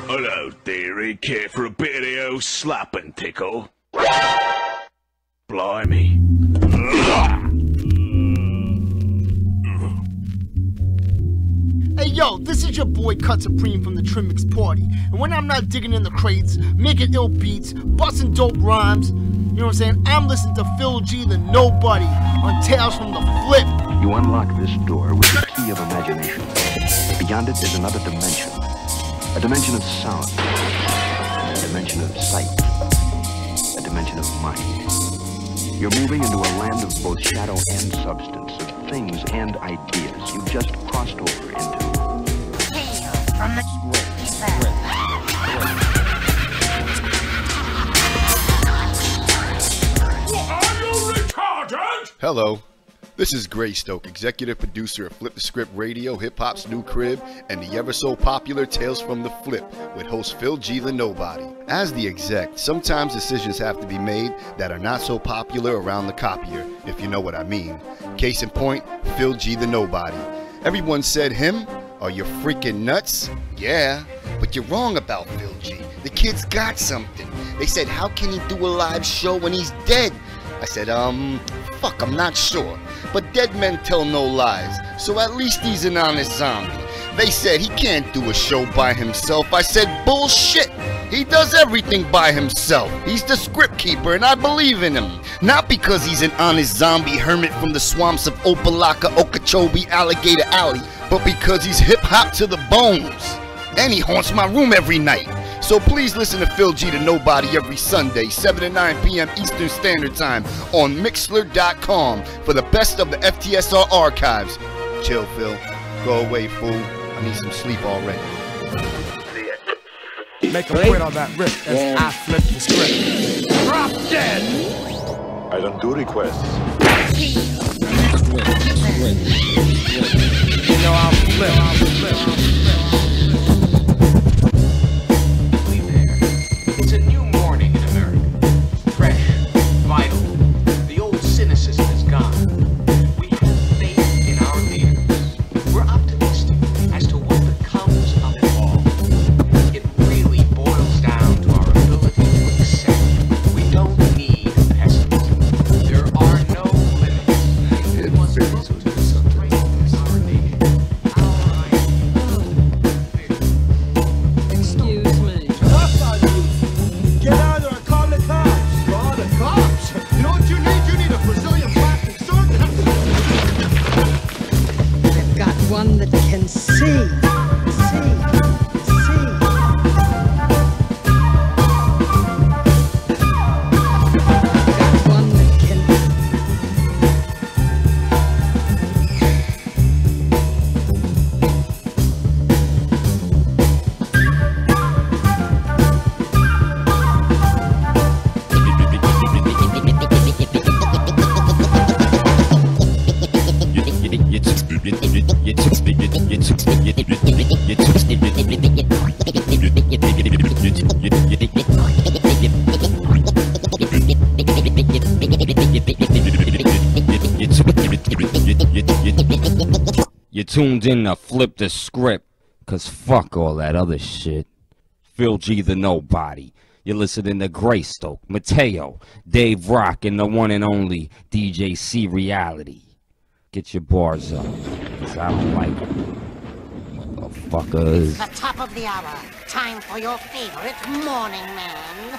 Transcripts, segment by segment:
Hello, dearie. Care for a bit of the old slap and tickle? Blimey. Hey yo, this is your boy Cut Supreme from the Trimix Party. And when I'm not digging in the crates, making ill beats, busting dope rhymes, you know what I'm saying? I'm listening to Phil G, the Knowbody, on Tales from the Flip. You unlock this door with the key of imagination. Beyond it is another dimension. A dimension of sound. A dimension of sight. A dimension of mind. You're moving into a land of both shadow and substance, of things and ideas you've just crossed over into. Tales from the Are you retarded? Hello, this is Greystoke, executive producer of Flip the Script Radio, Hip Hop's new crib, and the ever so popular Tales from the Flip with host Phil G the Knowbody. As the exec, sometimes decisions have to be made that are not so popular around the copier, if you know what I mean. Case in point, Phil G the Knowbody. Everyone said him? Are you freaking nuts? Yeah, but you're wrong about Phil G. The kid's got something. They said, how can he do a live show when he's dead? I said, fuck, I'm not sure. But dead men tell no lies, so at least he's an honest zombie. They said he can't do a show by himself. I said, bullshit. He does everything by himself. He's the script keeper, and I believe in him. Not because he's an honest zombie hermit from the swamps of Opalaka, Okeechobee, Alligator Alley, but because he's hip-hop to the bones. And he haunts my room every night. So please listen to Phil G the Knowbody every Sunday, 7 to 9 p.m. Eastern Standard Time on Mixlr.com for the best of the FTSR archives. Chill, Phil. Go away, fool. I need some sleep already. Make a quit on that rip as I flip the script. Drop dead! I don't do requests. You know I'll flip. It's a new morning in America. Fresh, vital. The old cynicism is gone. We have faith in our leaders. We're optimistic as to what becomes of it all. It really boils down to our ability to accept. We don't need pessimism. There are no limits. It must be to the strength of our nation. Excuse me. Get out there and call the cops. Call the cops? You know what you need? You need a Brazilian plastic surgeon. I've got one that can see. You tuned in to Flip the Script, cause fuck all that other shit. Phil G the Knowbody. You're listening to Greystoke, Mateo, Dave Rock, and the one and only DJ C Reality. Get your bars up, cause I don't like it. Motherfuckers. The top of the hour. Time for your favorite morning man.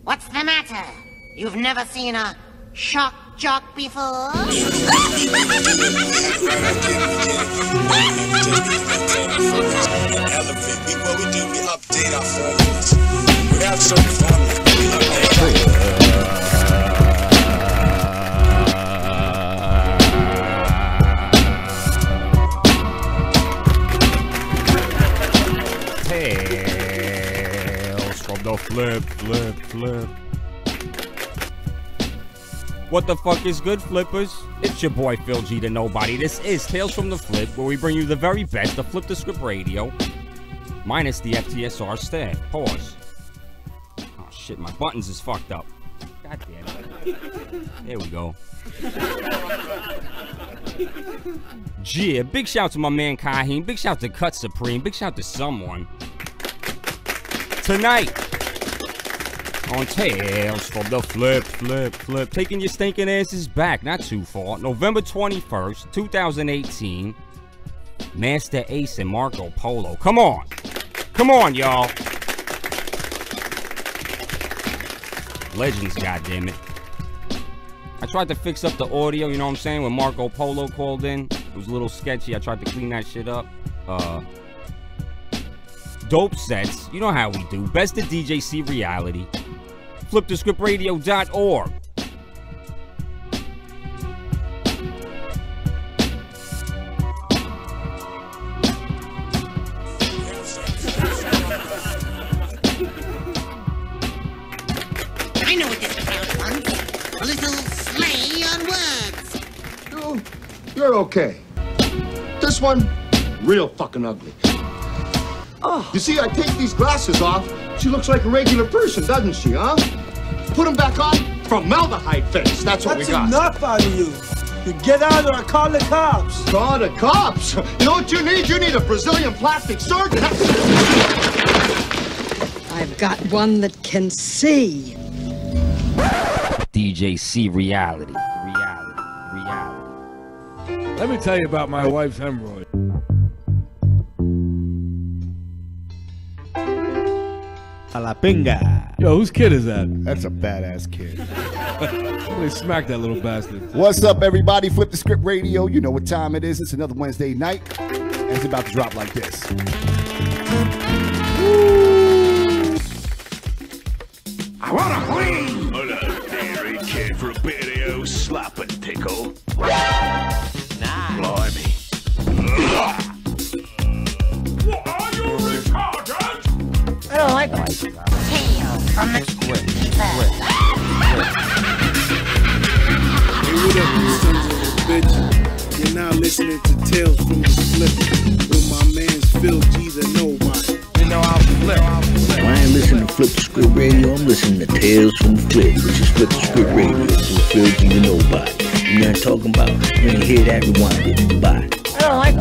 What's the matter? You've never seen a shock jock before? What we do, we update our formulas. We have certain formulas, but we update. Hey. the flip, flip, flip. What the fuck is good, flippers? It's your boy Phil G the Nobody. This is Tales from the Flip, where we bring you the very best of Flip the Script radio, minus the FTSR staff. Pause. Oh shit, my buttons is fucked up. God damn it. There we go. Yeah, big shout to my man Kahim. Big shout to Cut Supreme. Big shout to someone. Tonight on Tales from the Flip, Flip, Flip, taking your stinking asses back, not too far. November 21st, 2018. Masta Ace and Marco Polo. Come on. Come on, y'all. Legends, goddammit. I tried to fix up the audio, you know what I'm saying, when Marco Polo called in. It was a little sketchy. I tried to clean that shit up. Dope sets. You know how we do. Best of DJC reality. FlipTheScriptRadio.org. I know what this account wants. A little slay on words. You're okay. This one, real fucking ugly. Oh. You see, I take these glasses off, she looks like a regular person, doesn't she, huh? Put them back on, formaldehyde face, that's what we got. That's enough out of you. You get out or I call the cops. Call the cops? You know what you need? You need a Brazilian plastic surgeon. I've got one that can see. DJC reality. Let me tell you about my wife's hemorrhoid. A la pinga. Yo, whose kid is that? That's a badass kid. They smacked that little bastard. What's up, everybody? Flip the Script Radio. You know what time it is. It's another Wednesday night, and it's about to drop like this. Woo. I want to clean. Hello, dairy kid, for a bit of the old slap and tickle. Blimey. What are you retarded? I don't like Tales from the Script. Hey, what up, you sons of a bitch? You're now listening to Tales from the Flip with my man's Phil G the Nobody. You know I'll flip. I ain't listening to Flip the Script Radio, I'm listening to Tales from the Flip, which is Flip the Script Radio with Phil G the Nobody. You know what I'm talking about? When you hear that, rewind it. Bye. I don't like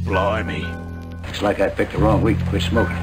Blimey. Looks like I picked the wrong week to quit smoking.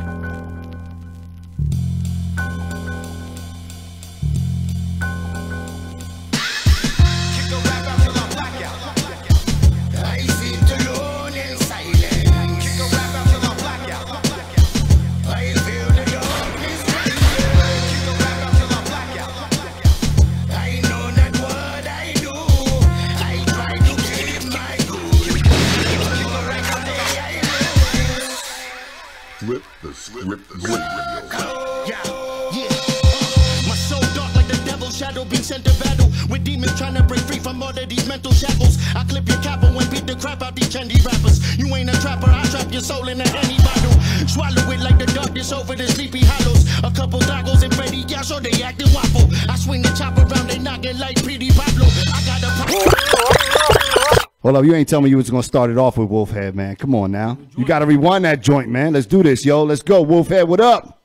Hold up, you ain't telling me you was gonna start it off with Wolfhead, man. Come on now. You gotta rewind that joint, man. Let's do this, yo. Let's go, Wolfhead, what up?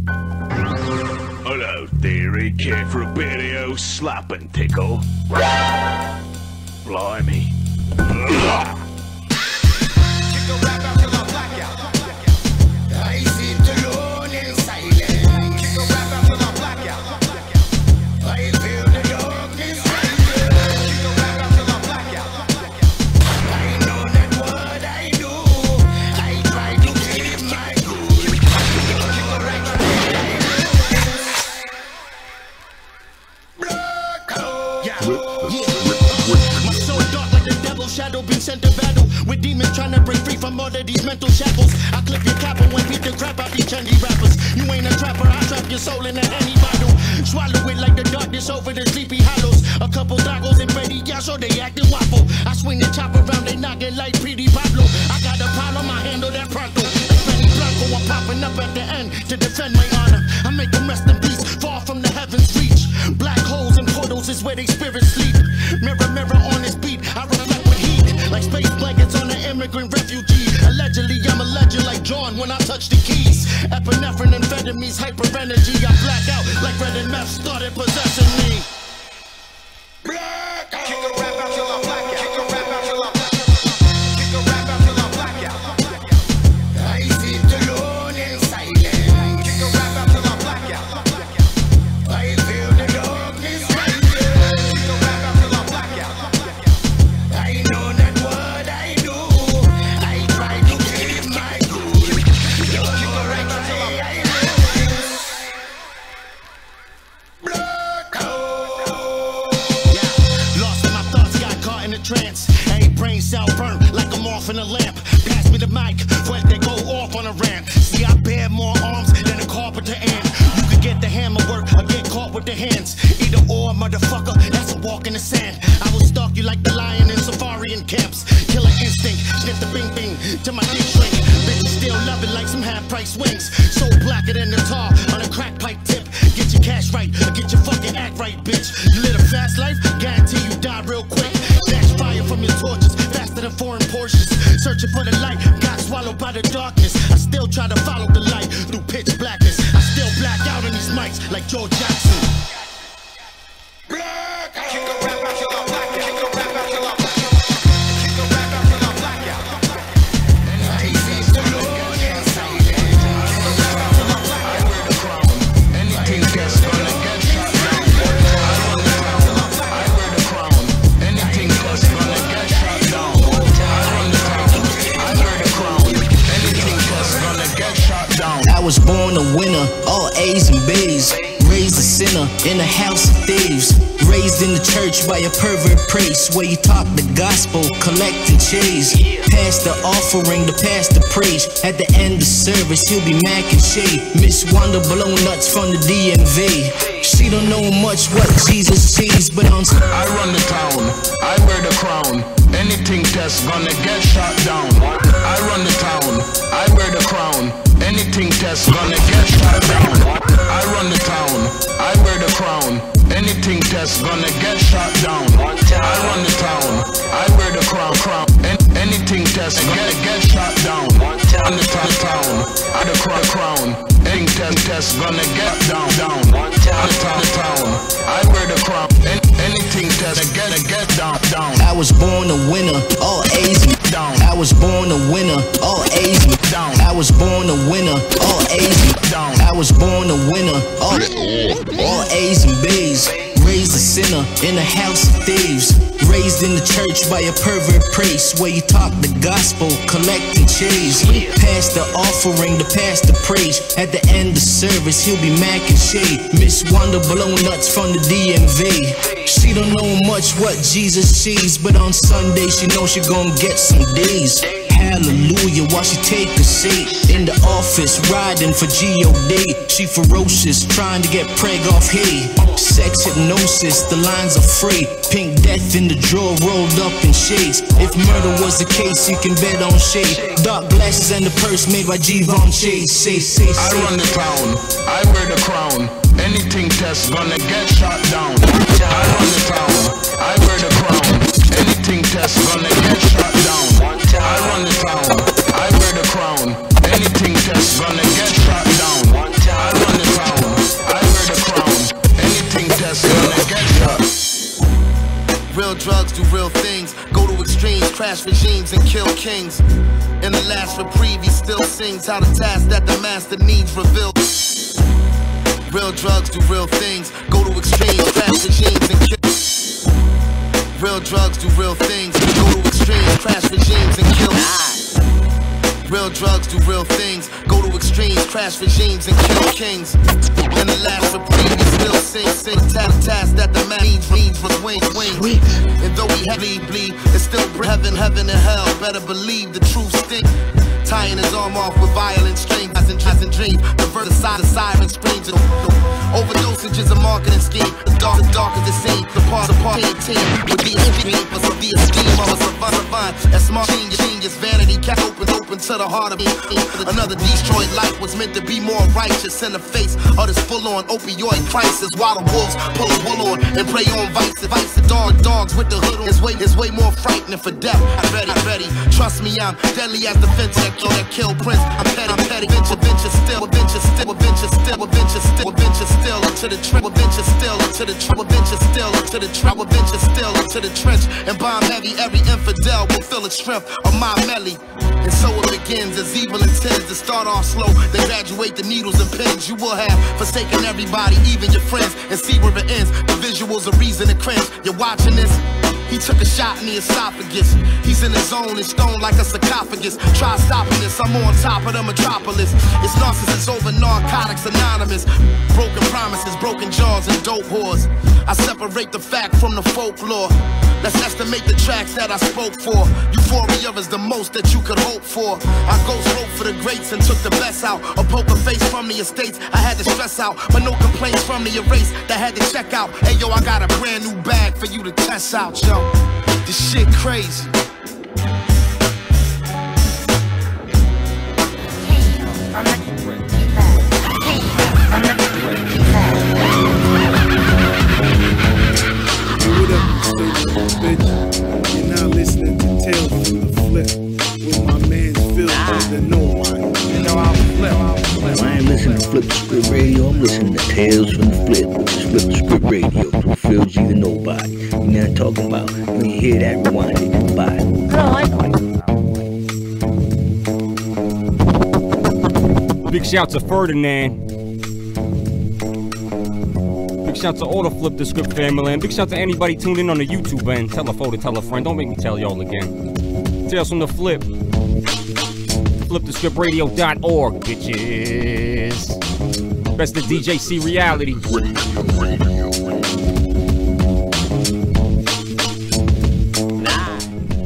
Hello, dairy kid, for a bit of the old slap and tickle. Blimey. These mental shackles. I clip your cap and when beat the crap out these trendy rappers. You ain't a trapper, I trap up your soul in a honey bottle. Swallow it like the darkness over the sleepy hollows. A couple tacos and ready, yeah, so they acting waffle. I swing the chop around, they knocking like P.D. Pablo. I got a problem, I handle that pronto. Like Benny Blanco, I'm popping up at the end to defend my honor. I make them rest in peace, far from the heavens reach. Black holes and portals is where they spirits sleep. Mirror, mirror on this beat, I reflect with heat. Like space blankets on an immigrant refugee. Allegedly, I'm a legend like John when I touch the keys. Epinephrine, amphetamines, hyper energy. I black out like red and meth started possessing me. Black out. Kick a rap out till I black out. Kick a rap out till I black out. Kick a rap out till I black out. I sit alone in silence. Kick a rap out till I black out. I feel the darkness rising. Kick a rap out till I black out. I know not what I do. I try to keep my cool. Kick a rap out till I black out. Trance, every brain cell burn like I'm off in a lamp. Pass me the mic, when they go off on a rant. See, I bear more arms than a carpenter ant. You could get the hammer work or get caught with the hands. Either or, motherfucker, that's a walk in the sand. I will stalk you like the lion in safari camps. Killer instinct, sniff the bing bing till my dick shrink. Bitches still love it like some half-price wings. So blacker than the tar on a crack pipe tip. Get your cash right or get your fucking act right, bitch. You live a fast life, guarantee you die real quick. Fire from your torches, faster than foreign Porsches. Searching for the light, got swallowed by the darkness. I still try to follow the light through pitch blackness. I still black out on these mics like Joe Jackson. Black out. Kick a rap out till I black out. Kick a rap out till I black out. Kick a rap out till I black out. And I sit alone in silence. Kick a rap out till I black out. I wear the crown. Anything that's gonna get shot down. I run the town. I wear the crown. Anything that's gonna get shot down. I run the town. I wear the crown. Anything that's gonna get shot down. I was born a winner, all A's and B's. Raised a sinner in a house of thieves. Raised in the church by a pervert priest, where you talk the gospel, collecting cheese. Pass the offering, the pastor preach. At the end of service, he'll be Mac and Shay. Miss Wonder blow nuts from the DMV. She don't know much what Jesus sees, but on I run the town, I wear the crown. Anything that's gonna get shot down. I run the town, I wear the crown. Anything that's gonna get shot down. I run the town, I wear the crown. Anything that's gonna get shot down. I run the town, I wear the crown. Anything that's gonna get shot down. On the town, I the crown. Anything that's gonna get down. On the town, I wear the crown. Anything that's gonna get down. I was born a winner, all A's and down. I was born a winner, all A's and down. I was born a winner, all A's and down. I was born a winner, all A's and B's. Raised a sinner in a house of thieves. Raised in the church by a pervert priest, where you talk the gospel, collecting cheese. Pass the offering, the pastor preach. At the end of service, he'll be Mac and Shay. Miss Wonder blow nuts from the DMV. She don't know much what Jesus sees, but on Sunday she knows she gon' get some D's. Hallelujah, while she take a seat in the office, riding for G.O.D. She ferocious, trying to get preg off he. Sex hypnosis, the lines are free. Pink death in the drawer, rolled up in shades. If murder was the case, you can bet on shade. Dark glasses and the purse made by Givenchy. I run the town, I wear the crown. Anything that's gonna get shot down. I run the town, I wear the crown. Anything that's gonna get shot down. I run the town, I wear the crown. Anything that's gonna get shot down. I run the town, I wear the crown. Anything that's gonna get shot. Real drugs do real things. Go to extremes, crash regimes, and kill kings. In the last reprieve, he still sings how the task that the master needs revealed. Real drugs do real things. Go to extremes, crash regimes, and kill. Real drugs do real things. Go to extremes, crash regimes, and kill. Real drugs do real things. Go to extremes, crash regimes, and kill kings. In the last reprieve, he still sing task that the man needs with wings. And though we heavily bleed, it's still heaven and hell. Better believe the truth stick. Tying his arm off with violent strings and dreams. The verse the siren screams. Overdosage is a marketing scheme. As dark as it seems. The part team with the esteem of a savant. That smart genius vanity kept open to the heart of me. Another Detroit life was meant to be more righteous in the face of this full-on opioid crisis. While the wolves pull a wool on and prey on vice. Dogs with the hood on is way more frightening for death. I'm ready. Trust me, I'm deadly as the fintech that kill Prince. I'm petty. Venture still into the trench and bomb heavy. Every infidel will feel the strength of my melly. And so it begins as evil intends to start off slow, then graduate the needles and pins. You will have forsaken everybody, even your friends, and see where it ends. The visuals of reason and cringe. You're watching this. He took a shot in the esophagus. He's in his zone and stoned like a sarcophagus. Try stopping this, I'm on top of the metropolis. It's narcissists over narcotics anonymous. Broken promises, broken jaws, and dope whores. I separate the fact from the folklore. Let's estimate the tracks that I spoke for. Euphoria is the most that you could hope for. I ghost wrote for the greats and took the best out. A poker face from the estates, I had to stress out. But no complaints from the erase that had to check out. Hey yo, I got a brand new bag for you to test out, yo. This shit crazy. You're now listening to Tales from the Flip with my man Phil the Knowbody. You know I'll flip. I ain't listening to Flip the Script Radio, I'm listening to Tales from the Flip, which is Flip the Script Radio through Phil G the Knowbody. You're now talking about, when you hear that, rewind it, bye. Big shout to Ferdinand. Big shout to all the Flip the Script family, and big shout to anybody tuned in on the YouTube end. Tell a foe to tell a friend. Don't make me tell y'all again. Tales from the Flip. FlipTheScriptRadio.org, bitches. Best of DJC reality.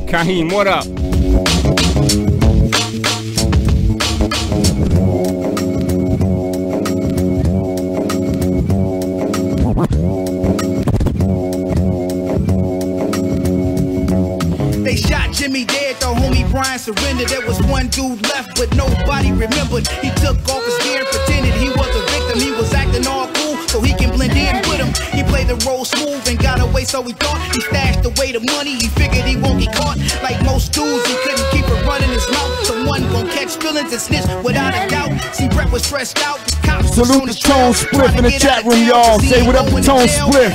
Kaheem, what up? They shot Jimmy dead, the homie Brian surrendered. There was one dude left, but nobody remembered. He took off his gear and pretended he was a victim. He was acting all cool so he can blend in with him. He played the role smooth and got away, so he thought he stashed away the money. He figured he won't get caught. Like most dudes, he couldn't keep it running his mouth. Someone gon' catch feelings and snitch without a doubt. See, Brett was stressed out. Salute the Tone Spliff in the chat room, y'all. Say what up to Tone Spliff.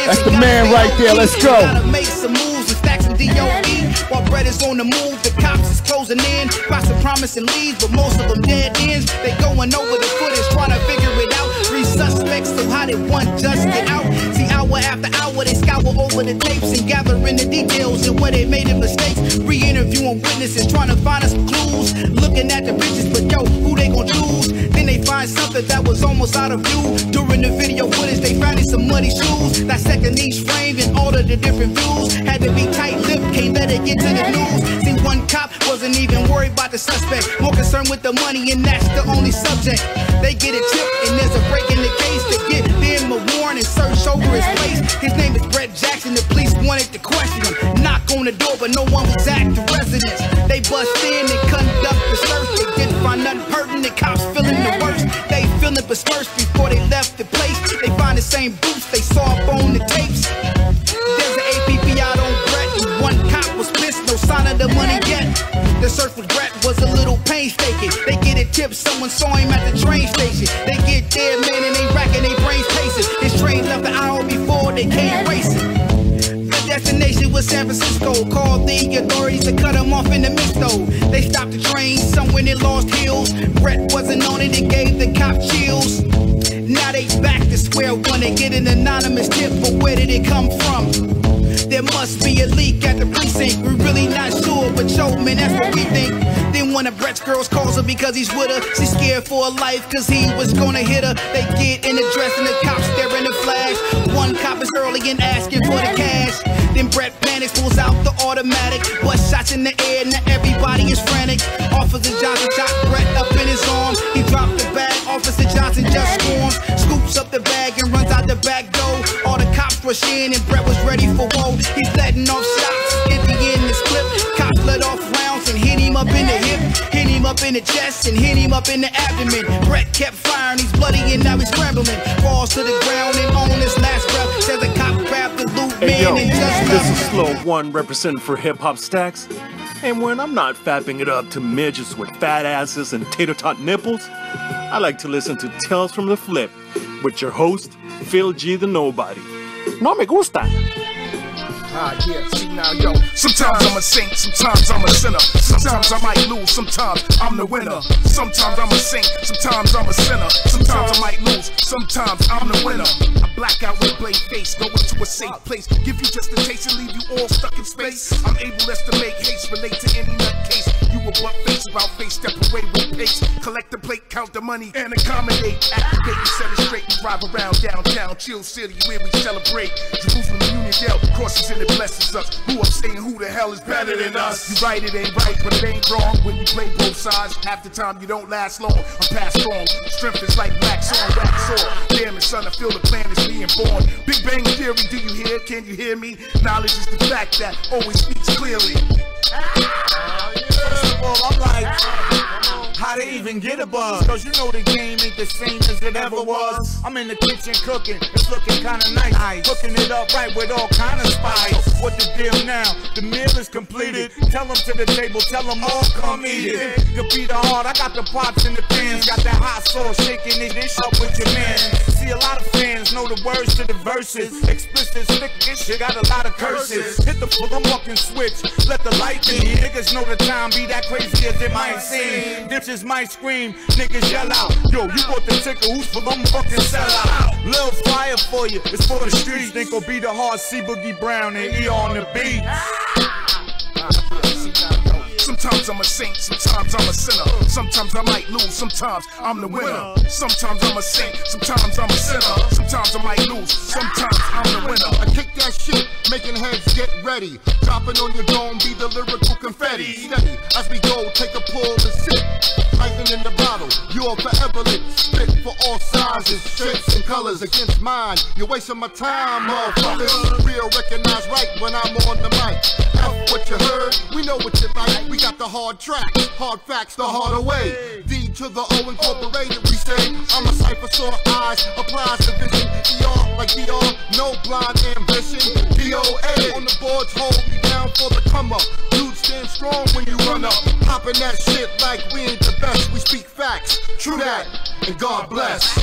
That's the man right there. Let's go. Make some moves and stack some DOE. While Brett is on the move, the cops is closing in. Got some promising leads, but most of them dead ends. They going over the footage, trying to figure it out. 3 suspects, so how did one just get out? See, hour after hour, they scour over the tapes and gathering the details. And when they made the mistakes, re-interviewing witnesses, trying to find us clues. Looking at the bitches, but yo, who they gon' choose? Then they find something that was almost out of view. During the video footage, they found some muddy shoes. Dissecting each frame and all of the different views. Had to be tight-lipped, can't let it get to the news. See, one cop wasn't even worried about the suspect, more concerned with the money, and that's the only subject. They get a tip, and there's a break in the case to get them a warrant and search over his place. His name is Brett Jackson. The police wanted to question him. Knock on the door, but no one was at the residence. They bust in and conduct the search. They didn't find nothing pertinent. Cops feeling the worst. They feeling besmirched before they left the place. They find the same boots they saw up on the tapes. There's an APP out on Brett, and one cop was pissed. No sign of the money yet. The search with Brett was a little painstaking. They get a tip, someone saw him at the train station. They get there, man, and they racking their brains pacing. His train left an hour before they came racing. The destination was San Francisco. Called the authorities to cut him off in the midst though. They stopped the train somewhere in Lost Hills. Brett wasn't on it, it gave the cop chills. Now they back to square one. They get an anonymous tip, but where did it come from? There must be a leak at the precinct. We're really not sure, but yo, man, that's what we think. Then one of Brett's girls calls her because he's with her. She's scared for her life because he was gonna hit her. They get in the dress and the cops there in the flash. One cop is early and asking for the cash. Then Brett panics, pulls out the automatic. Bust shots in the air, now everybody is frantic. Officer Johnson shot Brett up in his arm. He dropped the bag in and Brett was ready for woe. He's letting off shots, emptying this clip. Cops let off rounds and hit him up in the hip, hit him up in the chest, and hit him up in the abdomen. Brett kept firing, he's bloody and now he's scrambling. Falls to the ground and on his last breath says a cop grabbed the loot man and just this left. is Slow One representing for Hip Hop Stacks. And when I'm not fapping it up to midgets with fat asses and tater tot nipples, I like to listen to Tales from the Flip with your host, Phil G the Nobody. No me gusta. Yeah, see now, yo. Sometimes I'm a saint, sometimes I'm a sinner. Sometimes I might lose, sometimes I'm the winner. Sometimes I'm a saint, sometimes I'm a sinner. Sometimes I might lose, sometimes I'm the winner. I black out with blade face, go into a safe place. Give you just a taste and leave you all stuck in space. I'm able less to make haste, relate to any nutcase. You a butt face, about face, step away with pace. Collect the plate, count the money, and accommodate. Activate and set it straight. We drive around downtown, chill city where we celebrate. Jerusalem, Uniondale, crosses in it blesses us. Who up saying who the hell is better than us? You right, it ain't right, but it ain't wrong when you play both sides. Half the time you don't last long. I'm past strong. Strength is like wax on, wax off. Damn it, son, I feel the planet's being born. Big Bang Theory, do you hear? Can you hear me? Knowledge is the fact that always speaks clearly. First of all, I'm like, how to even get a buzz? Cause you know the game ain't the same as it ever was. I'm in the kitchen cooking, it's looking kinda nice. Cooking it up right with all kind of spice. What the deal now? The meal is completed. Tell them to the table, tell them all come eat it. Could be the heart, I got the pots in the pans. Got that hot sauce, shaking it dish up with your man. See a lot of fans know the words to the verses. Explicit, stick this shit, got a lot of curses. Hit the fucking switch, let the light be. Niggas know the time be that crazy as it might seem. Dipshits might scream, niggas yell out. Yo, you bought the ticket, who's for them fucking sell out? Little fire for you, it's for the streets. Think will be the hard C Boogie Brown and E on the beat. Sometimes I'm a saint, sometimes I'm a sinner. Sometimes I might lose, sometimes I'm the winner. Sometimes I'm a saint, sometimes I'm a sinner. Sometimes I might lose, sometimes I'm the winner. I kick that shit, making heads get ready. Dropping on your dome, be the lyrical confetti. Steady, as we go, take a pull and sip. Lightning in the bottle, you're forever lit. Spit for all sizes, shapes and colors against mine. You're wasting my time, motherfuckers. Real recognize right when I'm on the mic. F what you heard, we know what you like. We got the hard tracks, hard facts the harder way. D to the O incorporated, we say. I'm a cipher, saw eyes, applies the vision. ER like DR, no blind ambition. DOA on the boards, hold me down for the come up. Dudes stand strong when you run up. Popping that shit like we ain't the best. We speak facts, true that, and God bless.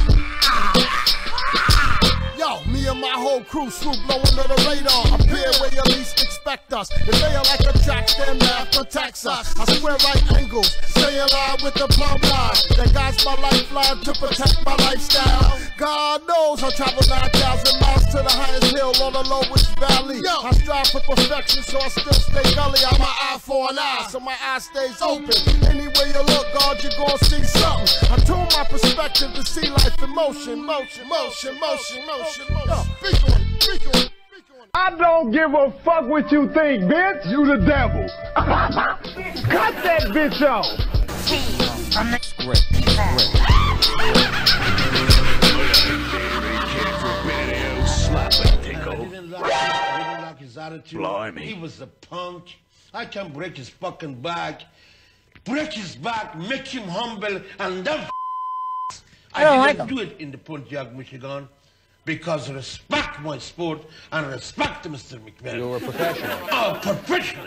Yo, me and my whole crew swoop low under the radar. Appear where you least expect us. If they are like a track, then math protects us. I square right angles, stay alive with the plumb line. That God's my lifeline to protect my lifestyle. God knows I travel 9,000 miles to the highest hill on the lowest valley. I strive for perfection, so I still stay gully. I'm an eye for an eye, so my eye stays open. Anywhere you look, God, you're gonna see something. I tune my perspective to see life in motion, motion, motion, motion, motion. I don't give a fuck what you think, bitch. You the devil. Cut that bitch off. Blimey. He was a punk. I can break his fucking back. Break his back, make him humble, and then I didn't do it in the Pontiac, Michigan. Because respect my sport and respect Mr. McMahon. You're a professional. A professional.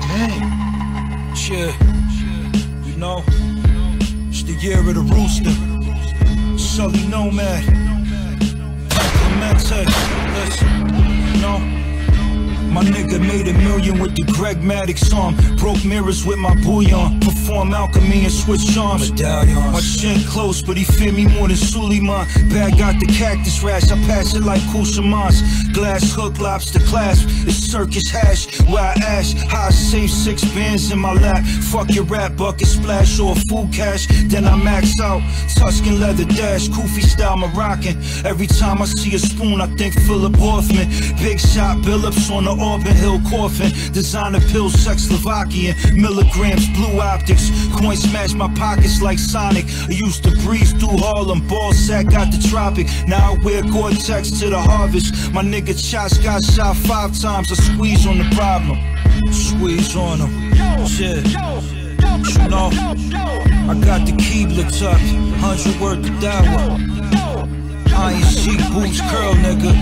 Dang. Shit. You know, it's the year of the rooster. Sully Nomad. Clemente. Listen, you know. My nigga made $1 million with the Greg Maddox arm. Broke mirrors with my bouillon. Perform alchemy and switch charms. My chin close, but he fear me more than Suleiman. Bag got the cactus rash, I pass it like Kushamans. Glass hook, lobster clasp, it's circus hash. Where I ash, how I save 6 bands in my lap. Fuck your rap bucket splash or food cash. Then I max out, Tuscan leather dash, Kufi style Moroccan. Every time I see a spoon, I think Philip Hoffman. Big shot Billups on the Auburn Hill coffin, designer pills, Czechoslovakian, milligrams, blue optics, coin smash my pockets like Sonic. I used to breeze through Harlem, ball sack got the tropic. Now I wear Gore-Tex to the harvest. My nigga Chosh got shot 5 times. I squeeze on the problem, squeeze on him. Shit, you know, I got the Keebler tucked, 100 worth of Dawa. Iron sheet boots curl, nigga.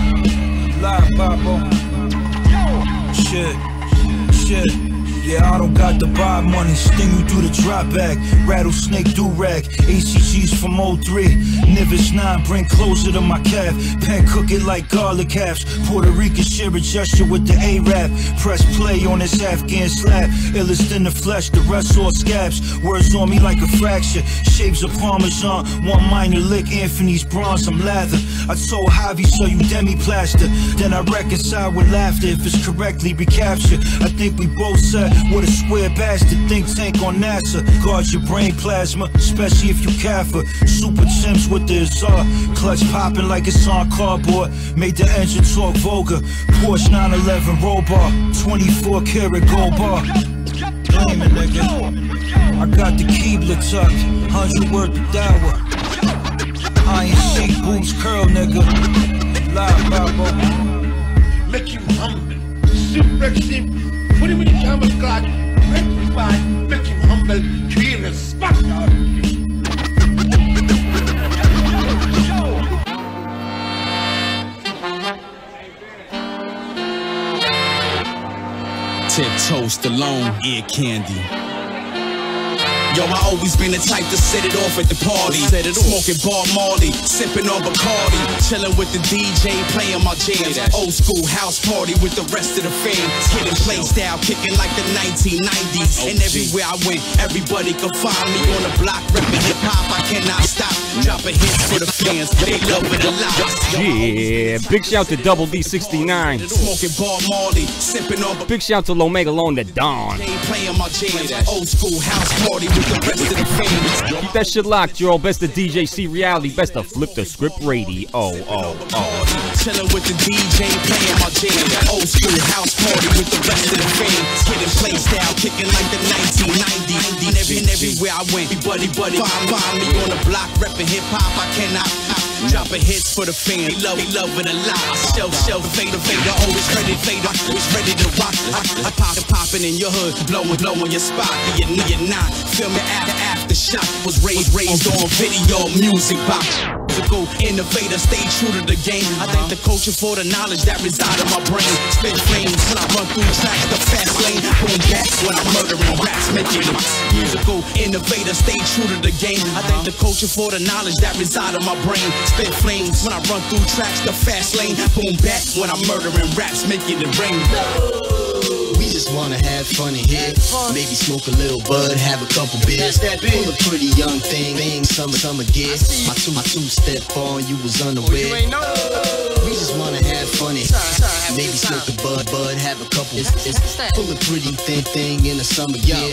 Live, Pablo. Shit. Yeah, I don't got the buy money. Sting you through the drop bag. Rattlesnake do-rag. ACGs from 03. Nivets 9, bring closer to my calf. Pen cook it like garlic halves. Puerto Rican share a gesture with the A-rap. Press play on this Afghan slab. Illest in the flesh, the rest all scabs. Words on me like a fracture. Shapes of Parmesan. One minor lick, Anthony's bronze, I'm lather. I told Javi, so you demi-plaster. Then I reconcile with laughter if it's correctly recaptured. I think we both said what a square bastard think tank on NASA. Guard your brain plasma, especially if you Kafir. Super chimps with the Azar. Clutch popping like it's on cardboard. Made the engine talk vulgar. Porsche 911 roll bar. 24 karat gold bar. Blame it, nigga. I got the Keebler tucked. 100 worth of Dawa. Iron sheet boots curl, nigga. Live, Pablo. Make you humble. Super simple. Put him in the camouflage, rectify, make him humble, clean and spot. Tiptoast alone, ear candy. Yo, I always been the type to set it off at the party. Smoking Bob Marley, sipping on Bacardi, chilling with the DJ, playing my jams. Old school house party with the rest of the fam. Hitting play style, kicking like the 1990s. And everywhere I went, everybody could find me on the block, repping hip hop. I cannot stop, dropping hits for the fans. They love it a lot. Yeah, big shout to Double D69. Smoking Bob Marley, sipping on. Big shout to Lomega Lone the Dawn. Playing my jams. Old school house party. Keep that shit locked, y'all. Best of DJ C Reality, best of Flip the Script Radio. Chilling with the DJ, playing my jam. Old school house party with the rest of the fam. Hitting play style, kicking like the 1990s. And everywhere I went, buddy, find me on the block, repping hip hop. I cannot dropping hits for the fam. They love it a lot. Shelf, fader, always ready, always ready to rock. I popping in your hood, blowing your spot. You're not. Feel me aftershock. Was raised on video music box. Musical innovator, stay true to the game. I thank the culture for the knowledge that reside in my brain. Spit flames when I run through tracks, the fast lane. Boom back when I'm murdering raps, making it. Musical innovator, stay true to the game. I thank the culture for the knowledge that reside in my brain. Spit flames when I run through tracks, the fast lane. Boom back when I'm murdering raps, making it rain. We just wanna have fun in here. Maybe smoke a little bud, have a couple beers. Pull a pretty young thing, summer gear. My two-step on, you was unaware. We just wanna have fun in here. Maybe smoke a bud, have a couple. Pull a pretty thin thing in the summer gear.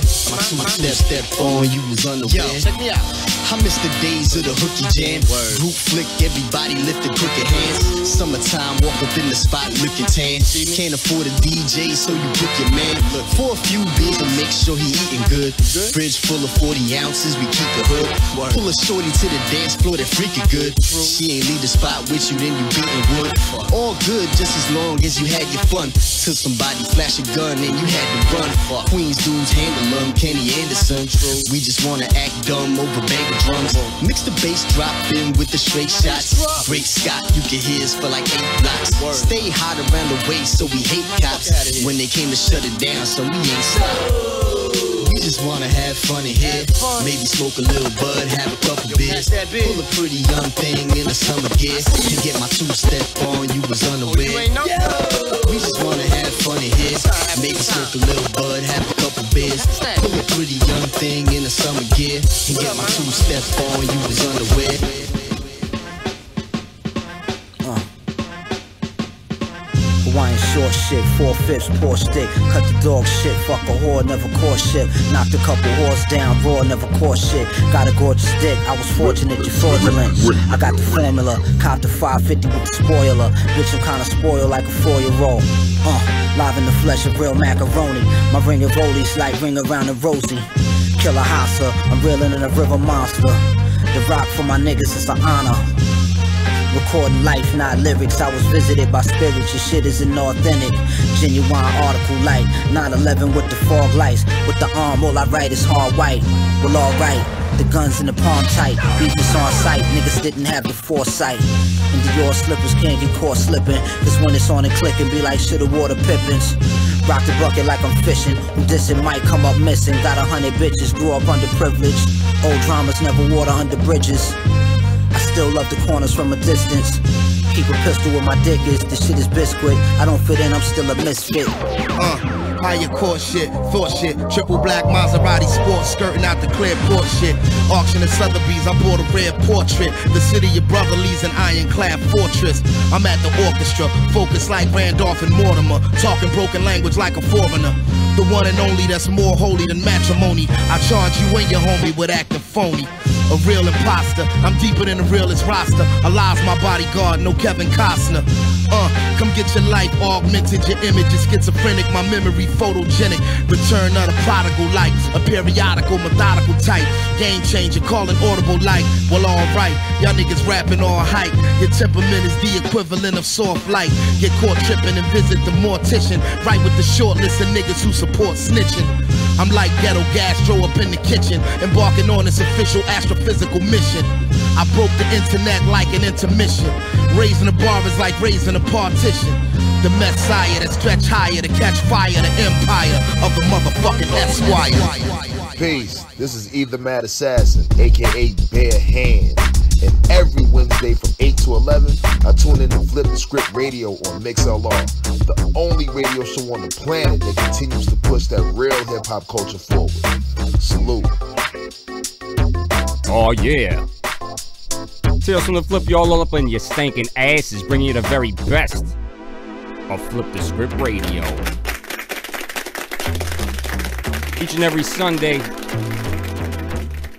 My two-step on, you was unaware. Check me out. I miss the days of the hooky jam. Group flick, everybody lifted crooked hands. Summertime, walk up in the spot looking tan. Can't afford a DJ, so you book your man. For a few beers and make sure he eating good. Fridge full of 40 ounces, we keep the hood. Pull a shorty to the dance floor, that freaking good. She ain't leave the spot with you, then you beating wood. All good, just as long as you had your fun. Till somebody flash a gun and you had to run. Queens dudes handle them, Kenny Anderson. We just wanna act dumb over banger drums. Mix the bass drop in with the straight shots. Great Scott, you can hear us for like 8 blocks. Stay hot around the waist, so we hate cops. When they came to shut it down, so we ain't stopped. We just wanna have fun in here. Maybe smoke a little bud, have a couple beers. Pull a pretty young thing in the summer gear. To get my two-step on, you was unaware. We just wanna have fun in here. Maybe smoke a little bud, have a couple beers. Pull a pretty young thing in the summer gear. And get my two-step on, you was unaware. Hawaiian short shit, 4/5 poor stick. Cut the dog shit, fuck a whore, never caught shit. Knocked a couple whores down, raw, never caught shit. Got a gorgeous dick, I was fortunate, you're fraudulent. I got the formula, copped the 550 with the spoiler. Bitch, I'm kinda spoiled like a 4-year-old. Live in the flesh of real macaroni. My ring of rollies like ring around the rosy. Killer Hassa, I'm reeling in a river monster. The rock for my niggas is an honor. Recording life, not lyrics. I was visited by spirits. Your shit isn't authentic. Genuine article light. 9/11 with the fog lights. With the arm, all I write is hard white. Well, alright. The guns in the palm tight. Beatness on sight. Niggas didn't have the foresight. And Dior slippers can't get caught slipping. Cause when it's on and clicking, be like shoulda wore the Pippins. Rock the bucket like I'm fishing. Who dissing might come up missing. Got 100 bitches, grew up underprivileged. Old dramas never water under bridges. I still love the corners from a distance. Keep a pistol where my dick is. This shit is biscuit. I don't fit in, I'm still a misfit. Higher court shit, thought shit. Triple black Maserati sports, skirting out the clear port shit. Auction at Sotheby's, I bought a rare portrait. The city of brotherly's an ironclad fortress. I'm at the orchestra, focused like Randolph and Mortimer. Talking broken language like a foreigner. The one and only that's more holy than matrimony. I charge you and your homie with acting phony. A real imposter, I'm deeper than the realest roster. Allah's my bodyguard, no Kevin Costner. Come get your life augmented, your image is schizophrenic, my memory photogenic. Return of the prodigal like a periodical, methodical type. Game changer, calling audible like, well alright, y'all niggas rapping all hype. Your temperament is the equivalent of soft light. Get caught tripping and visit the mortician. Right with the short list of niggas who support snitching. I'm like ghetto gastro up in the kitchen, embarking on this official astrophysical mission. I broke the internet like an intermission. Raising the bar is like raising a partition. The messiah that stretch higher to catch fire. The empire of the motherfucking Esquire. Peace, this is Either Mad Assassin, aka Bare Hand. And every Wednesday from 8 to 11, I tune in to Flip the Script Radio on MixLR, the only radio show on the planet that continues to push that real hip-hop culture forward. Salute. Oh yeah. Tales from the Flip, y'all all up in your stinking asses, bringing you the very best of Flip the Script Radio. Each and every Sunday. You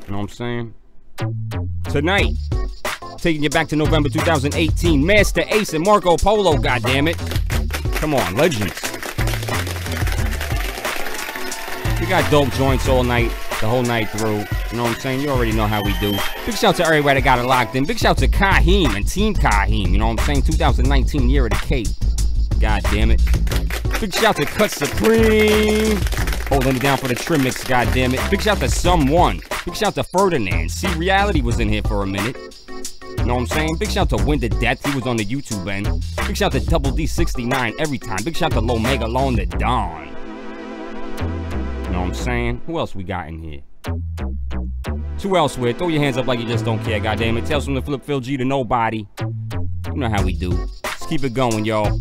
know what I'm saying? Tonight, taking you back to November 2018, Masta Ace and Marco Polo, goddammit. Come on, legends. We got dope joints all night, the whole night through. You know what I'm saying? You already know how we do. Big shout to everybody that got it locked in. Big shout to Kaheem and Team Kaheem. You know what I'm saying? 2019 year of the Cape. God damn it. Big shout to Cut Supreme. Holding it down for the trim mix, goddammit. Big shout to Someone. Big shout to Ferdinand. See, Reality was in here for a minute. You know what I'm saying? Big shout to Wind to Death. He was on the YouTube end. Big shout to Double D69 every time. Big shout to Lomega Lone the Dawn. You know what I'm saying? Who else we got in here? Who else with? Throw your hands up like you just don't care, goddammit. Tales from the Flip, Phil G to Knowbody. You know how we do. Let's keep it going, y'all.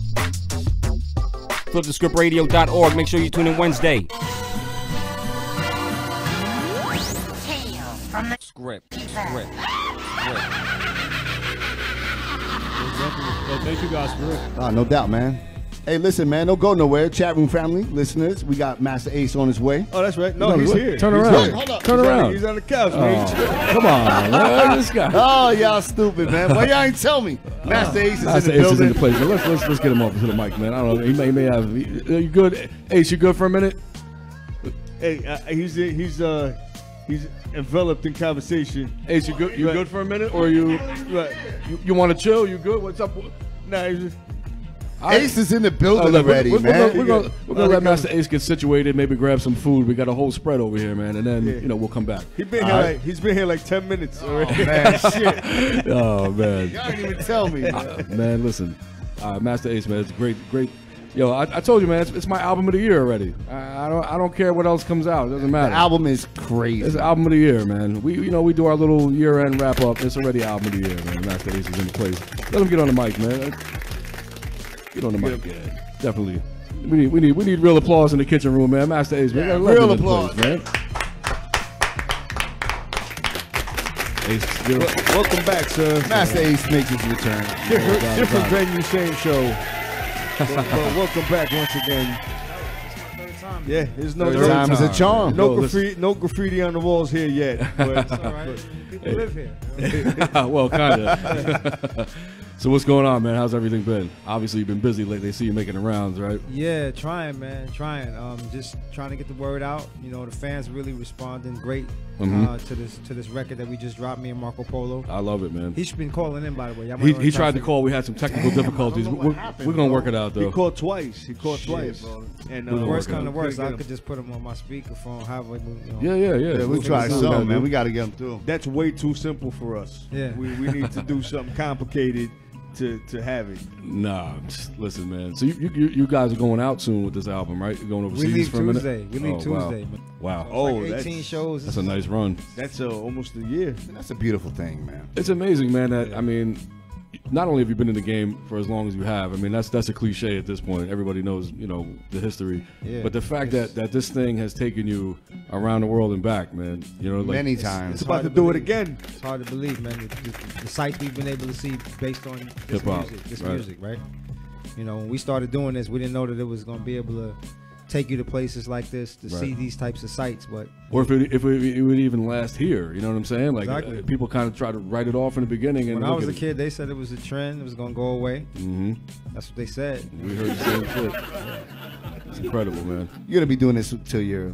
FlipTheScriptRadio.org. Make sure you tune in Wednesday. Script. Well, thank you guys for it. No doubt, man. Hey, listen, man, don't go nowhere. Chat room family, listeners, we got Masta Ace on his way. Oh, that's right. No, he's here. Turn around. Hold up. Turn around. He's on the couch, man. Come on, man. This guy. Oh, y'all stupid, man. Why y'all ain't tell me? Masta Ace is in the building. Ace is in the place. Let's get him off to the mic, man. I don't know. He may have. You good? Ace, you good for a minute? Hey, he's enveloped in conversation. Ace, you good? You good for a minute, or you want to chill? You good? What's up? Nah, Ace is in the building already, man. We're gonna let Masta Ace get situated. Maybe grab some food. We got a whole spread over here, man, and then we'll come back. He's been here like 10 minutes already. Oh, man, shit. Oh man. Y'all didn't even tell me. Man, listen, Masta Ace, man, it's great. Yo, I told you, man, it's my album of the year already. I don't care what else comes out. It doesn't matter. The album is crazy. It's album of the year, man. We do our little year-end wrap-up. It's already album of the year, man. Masta Ace is in the place. Let him get on the mic, man. Get on the mic, yeah. Definitely. We need real applause in the kitchen room, man. Masta Ace, man. Yeah, real applause, man. Ace, welcome back, sir. Masta Ace makes his return. Different venue, same show. But welcome back once again. Yeah, there's no Third time is a charm. No graffiti on the walls here yet. But, That's all right. People live here. Well, kind of. So what's going on, man? How's everything been? Obviously, you've been busy lately. They see you making the rounds, right? Yeah, trying, man, trying. Just trying to get the word out. You know, the fans really responding great to this record that we just dropped. Me and Marco Polo. I love it, man. He's been calling in, by the way. He tried to call. We had some technical difficulties. We're gonna work it out, though. He called twice. Bro. And worst come to worst, I could just put him on my speakerphone. Yeah. We try something, man. We got to get him through. That's way too simple for us. Yeah. We need to do something complicated to have it. Nah, listen, man. So you guys are going out soon with this album, right? You're going overseas for a minute? We leave Tuesday. Wow. Oh, like 18 shows. That's a nice run. That's almost a year. That's a beautiful thing, man. It's amazing, man. That I mean, not only have you been in the game for as long as you have, I mean, that's a cliche at this point. Everybody knows, the history. Yeah. But the fact that this thing has taken you around the world and back, man. Many times. It's about to do it again. It's hard to believe, man. The sites we've been able to see based on this hip-hop, music, right? When we started doing this, we didn't know that it was going to be able to take you to places like this to see these types of sites, or if it would even last here, you know what I'm saying? Like exactly. People kind of try to write it off in the beginning. And when I was a kid, they said it was a trend; it was going to go away. Mm-hmm. That's what they said. We heard the same shit. It's incredible, man. You're gonna be doing this till you're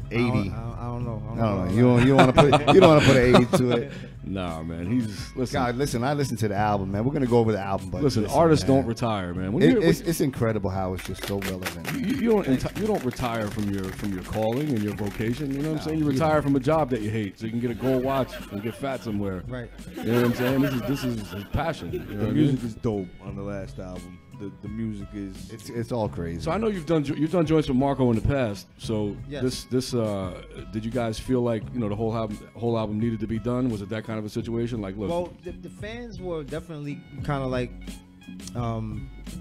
80. I don't know. I don't know. You don't want to put an 80 to it. Nah, man. Listen. God, listen. I listened to the album, man. We're gonna go over the album, but listen, artists don't retire, man. It's incredible how it's just so relevant. You don't retire from your calling and your vocation. You know what I'm saying? You retire from a job that you hate, so you can get a gold watch and get fat somewhere. Right. You know what I'm saying? This is his passion. You know the music is dope on the last album. The music is it's all crazy. So I know you've done joints with Marco in the past. So yes. this did you guys feel like the whole album needed to be done? Was it that kind of a situation? Like, look. Well, the fans were definitely kind of like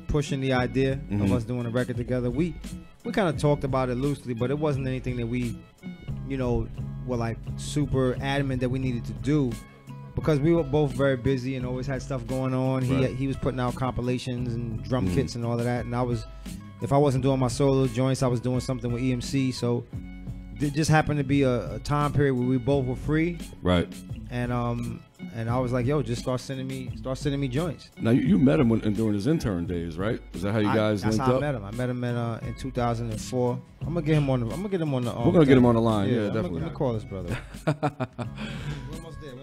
pushing the idea of us doing a record together. We kind of talked about it loosely, but it wasn't anything that we were like super adamant that we needed to do. Because we were both very busy and always had stuff going on. He was putting out compilations and drum kits and all of that. And if I wasn't doing my solo joints, I was doing something with EMC. So it just happened to be a time period where we both were free. Right. And I was like, yo, just start sending me joints. Now you met him during his intern days, right? Is that how you guys linked up? That's how I met him. I met him in 2004. I'm gonna get him on the. We're gonna get him on the line. Yeah, definitely. I'm gonna call this brother.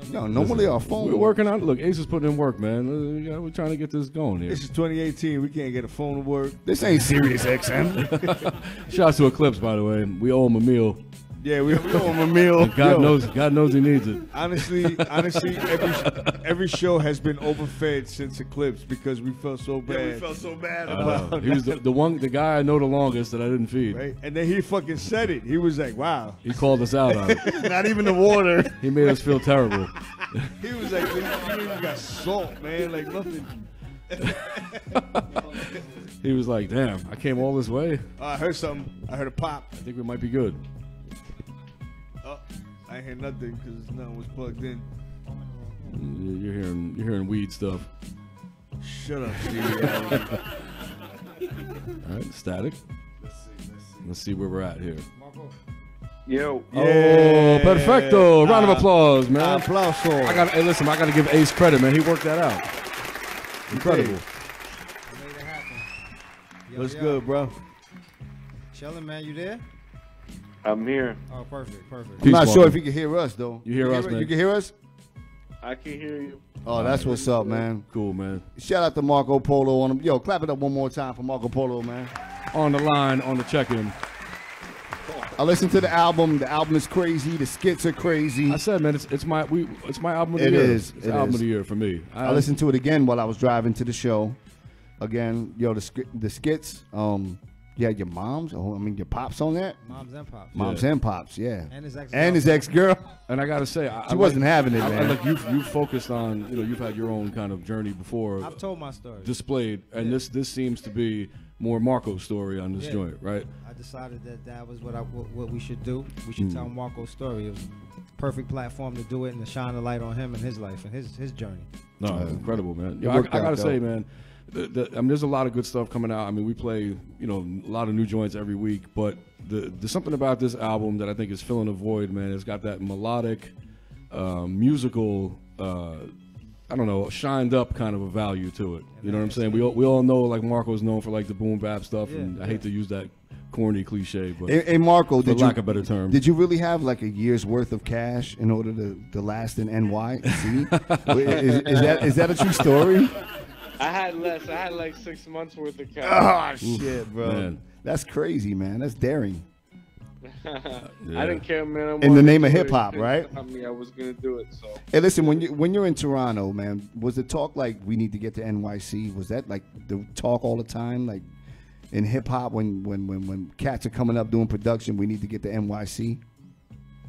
No, normally our phone. We're working on. Look, Ace is putting in work, man. We're trying to get this going here. This is 2018. We can't get a phone to work. This ain't Sirius XM. Shouts to Eclipse, by the way. We owe him a meal. Yeah, we owe him a meal. God knows he needs it. Honestly, every show has been overfed since Eclipse because we felt so bad. Yeah, we felt so bad about it. He was the guy I know the longest that I didn't feed. Right? And then he fucking said it. He was like, wow. He called us out on it. Not even the water. He made us feel terrible. He was like, you even got salt, man. Like nothing. He was like, damn, I came all this way. I heard something. I heard a pop. I think we might be good. I ain't hear nothing because nothing was plugged in. You're hearing weed stuff. Shut up, G. All right, static. Let's see where we're at here. Yo. Oh, perfecto. Round of applause, man. Applauso. Hey, listen, I got to give Ace credit, man. He worked that out. Incredible. What's good, bro? Chillin', man. You there? I'm here. Oh, perfect. I'm not sure if you can hear us, though. You hear us, man? You can hear us? I can hear you. Oh, that's what's up, man. Cool, man. Shout out to Marco Polo on him. Yo, clap it up one more time for Marco Polo, man. On the line, on the check-in. I listened to the album. The album is crazy. The skits are crazy. I said, man, it's my album of the year. It's the album of the year for me. I listened to it again while I was driving to the show. Again, yo, the skits. You had your moms, your pops on that? Moms and pops. Moms and pops, yeah. And his ex-girl. And I got to say, she wasn't having it, man. Look, you've focused on, you've had your own kind of journey before. I've told my story. Displayed, and this seems to be more Marco's story on this Yeah. joint, right? I decided that was what we should do. We should tell Marco's story. It was a perfect platform to do it and to shine a light on him and his life and his journey. No, incredible, man. it Yo, I worked out, gotta say, though. man, I mean, there's a lot of good stuff coming out. I mean, we play, a lot of new joints every week, but there's something about this album that I think is filling a void, man. It's got that melodic, musical, I don't know, shined up kind of a value to it. You know what I'm saying? We all know, like, Marco's known for, like, the boom bap stuff, and I hate to use that corny cliche, but Hey, Marco, for lack of a better term. Did you really have like a year's worth of cash in order to last in NY? is that a true story? I had less. I had like 6 months worth of cash. Oh shit, bro. Man. That's crazy, man. That's daring. I didn't care, man. In the name of hip hop, right? I mean, I was gonna do it. So. Hey, listen, when you're in Toronto, man, was the talk like we need to get to NYC? Was that like the talk all the time, like in hip hop when cats are coming up doing production, we need to get to NYC?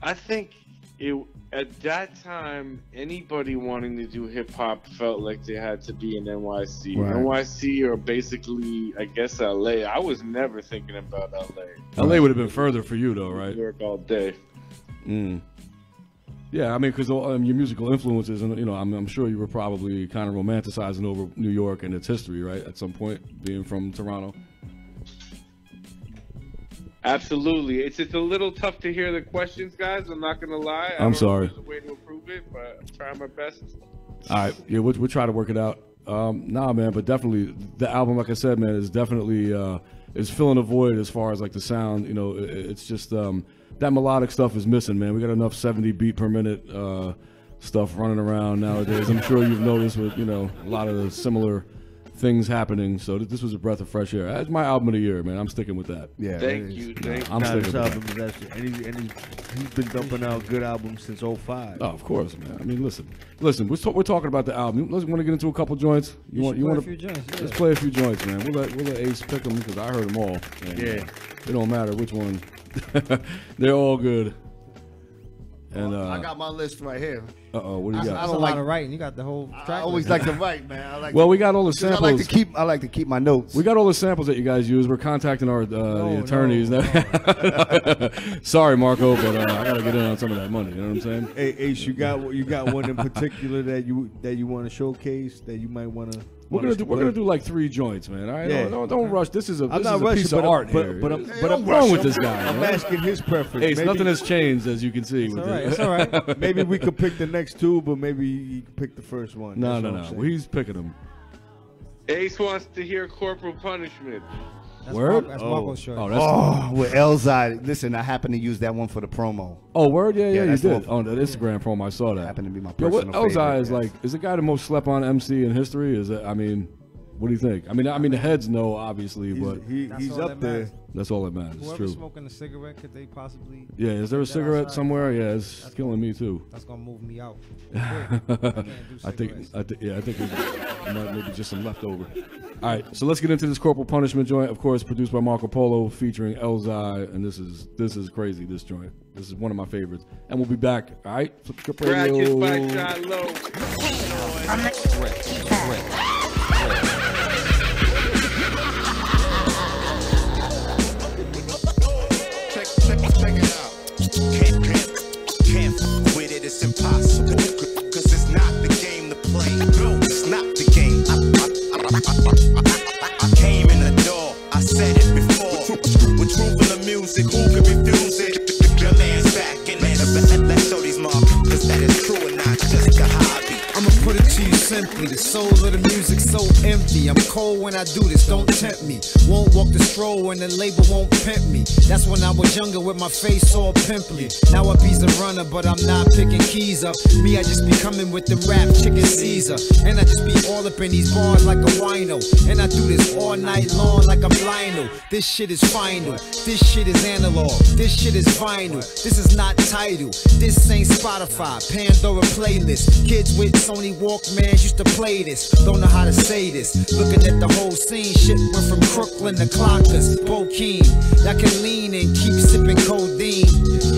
I think at that time, anybody wanting to do hip hop felt like they had to be in NYC. Right. NYC or basically, I guess, LA. I was never thinking about LA. LA would have been further for you, though, right? New York all day. Yeah, I mean, because your musical influences, and I'm sure you were probably kind of romanticizing over New York and its history, right? At some point, being from Toronto. Absolutely. It's a little tough to hear the questions, guys. I'm not gonna lie. I'm sorry. There's a way to improve it, but I'm trying my best. All right, yeah, we'll try to work it out. Nah, man, but definitely the album, like I said, man, is definitely is filling a void as far as like the sound. It's just that melodic stuff is missing, man. We got enough 70 beat per minute stuff running around nowadays. I'm sure you've noticed with a lot of the similar things happening. So this was a breath of fresh air. That's my album of the year, man. I'm sticking with that. Yeah. Thank you. I'm sticking with album that. is actually, and he's been dumping out good albums since 05. Oh, of course, man. I mean, listen. We're talking about the album. Let's want to get into a couple joints. You want play a few joints, yeah. Let's play a few joints, man. We'll let Ace pick them because I heard them all. And, Yeah. it don't matter which one. They're all good. And I got my list right here. What do you got? That's a lot of writing. You got the whole track. I always list. like to write, man. We got all the samples. I like to keep my notes. We got all the samples that you guys use. We're contacting our the attorneys. Sorry, Marco, but I gotta get in on some of that money. You know what I'm saying? Hey, Ace, you got one in particular that you want to showcase that you might want to. We're gonna do like 3 joints, man. All right, Yeah. don't rush. This is a I'm not piece rushing, of art but here. I'm wrong with this guy. I'm man. asking his preference. Hey, Maybe- nothing has changed, as you can see. It's with all right. it. It's all right. Maybe we could pick the next 2, but maybe you could pick the first one. No. That's what I'm saying. Well, he's picking them. Ace wants to hear Corporal Punishment. That's Word? That's Marco's choice. Oh, that's with Elzai. Listen, I happened to use that one for the promo. Oh, word? Yeah, you that's the did. one. On the Instagram promo, I saw that. Happened to be my Yo, personal what Elzai favorite, is yes. like? Is the guy the most slept on MC in history? Is it? I mean, what do you think? I mean, the heads know obviously, but He's all up that there. matters. that's all that matters. It's Whoever's true. smoking a cigarette, could they possibly? Yeah, is there a get that cigarette outside? somewhere? Yeah, it's killing me too. That's gonna move me out. I think there might maybe just some leftover. All right, so let's get into this Corporal Punishment joint. Of course, produced by Marco Polo, featuring Elzai, and this is crazy. This joint, this is one of my favorites, and we'll be back. All right, Flip Script Brackets by Radio. Shiloh. Check it out. Can't fuck with it, it's impossible. Cause it's not the game to play. No, it's not the game. I came in the door, I said it before. With truth in the music, who can refuse it? Your man's back and let's show these marks. Cause that is true and not just a hobby. I'ma put it to you simply, the soul of the music so empty. I'm cold when I do this, don't tempt me. Won't walk the stroll when the label won't pimp me. That's when I was younger with my face all pimply. Now I be's a runner, but I'm not picking keys up. Me, I just be coming with the rap chicken Caesar. And I just be all up in these bars like a wino. And I do this all night long like I'm Lionel. This shit is final, this shit is analog, this shit is vinyl. This is not Tidal, this ain't Spotify, Pandora playlist. Kids with Sony Walkman kids used to play this. Don't know how to say this. Looking at the whole scene, shit went from Crooklyn to Clockers, Bokeen. Y'all can lean and keep sipping codeine.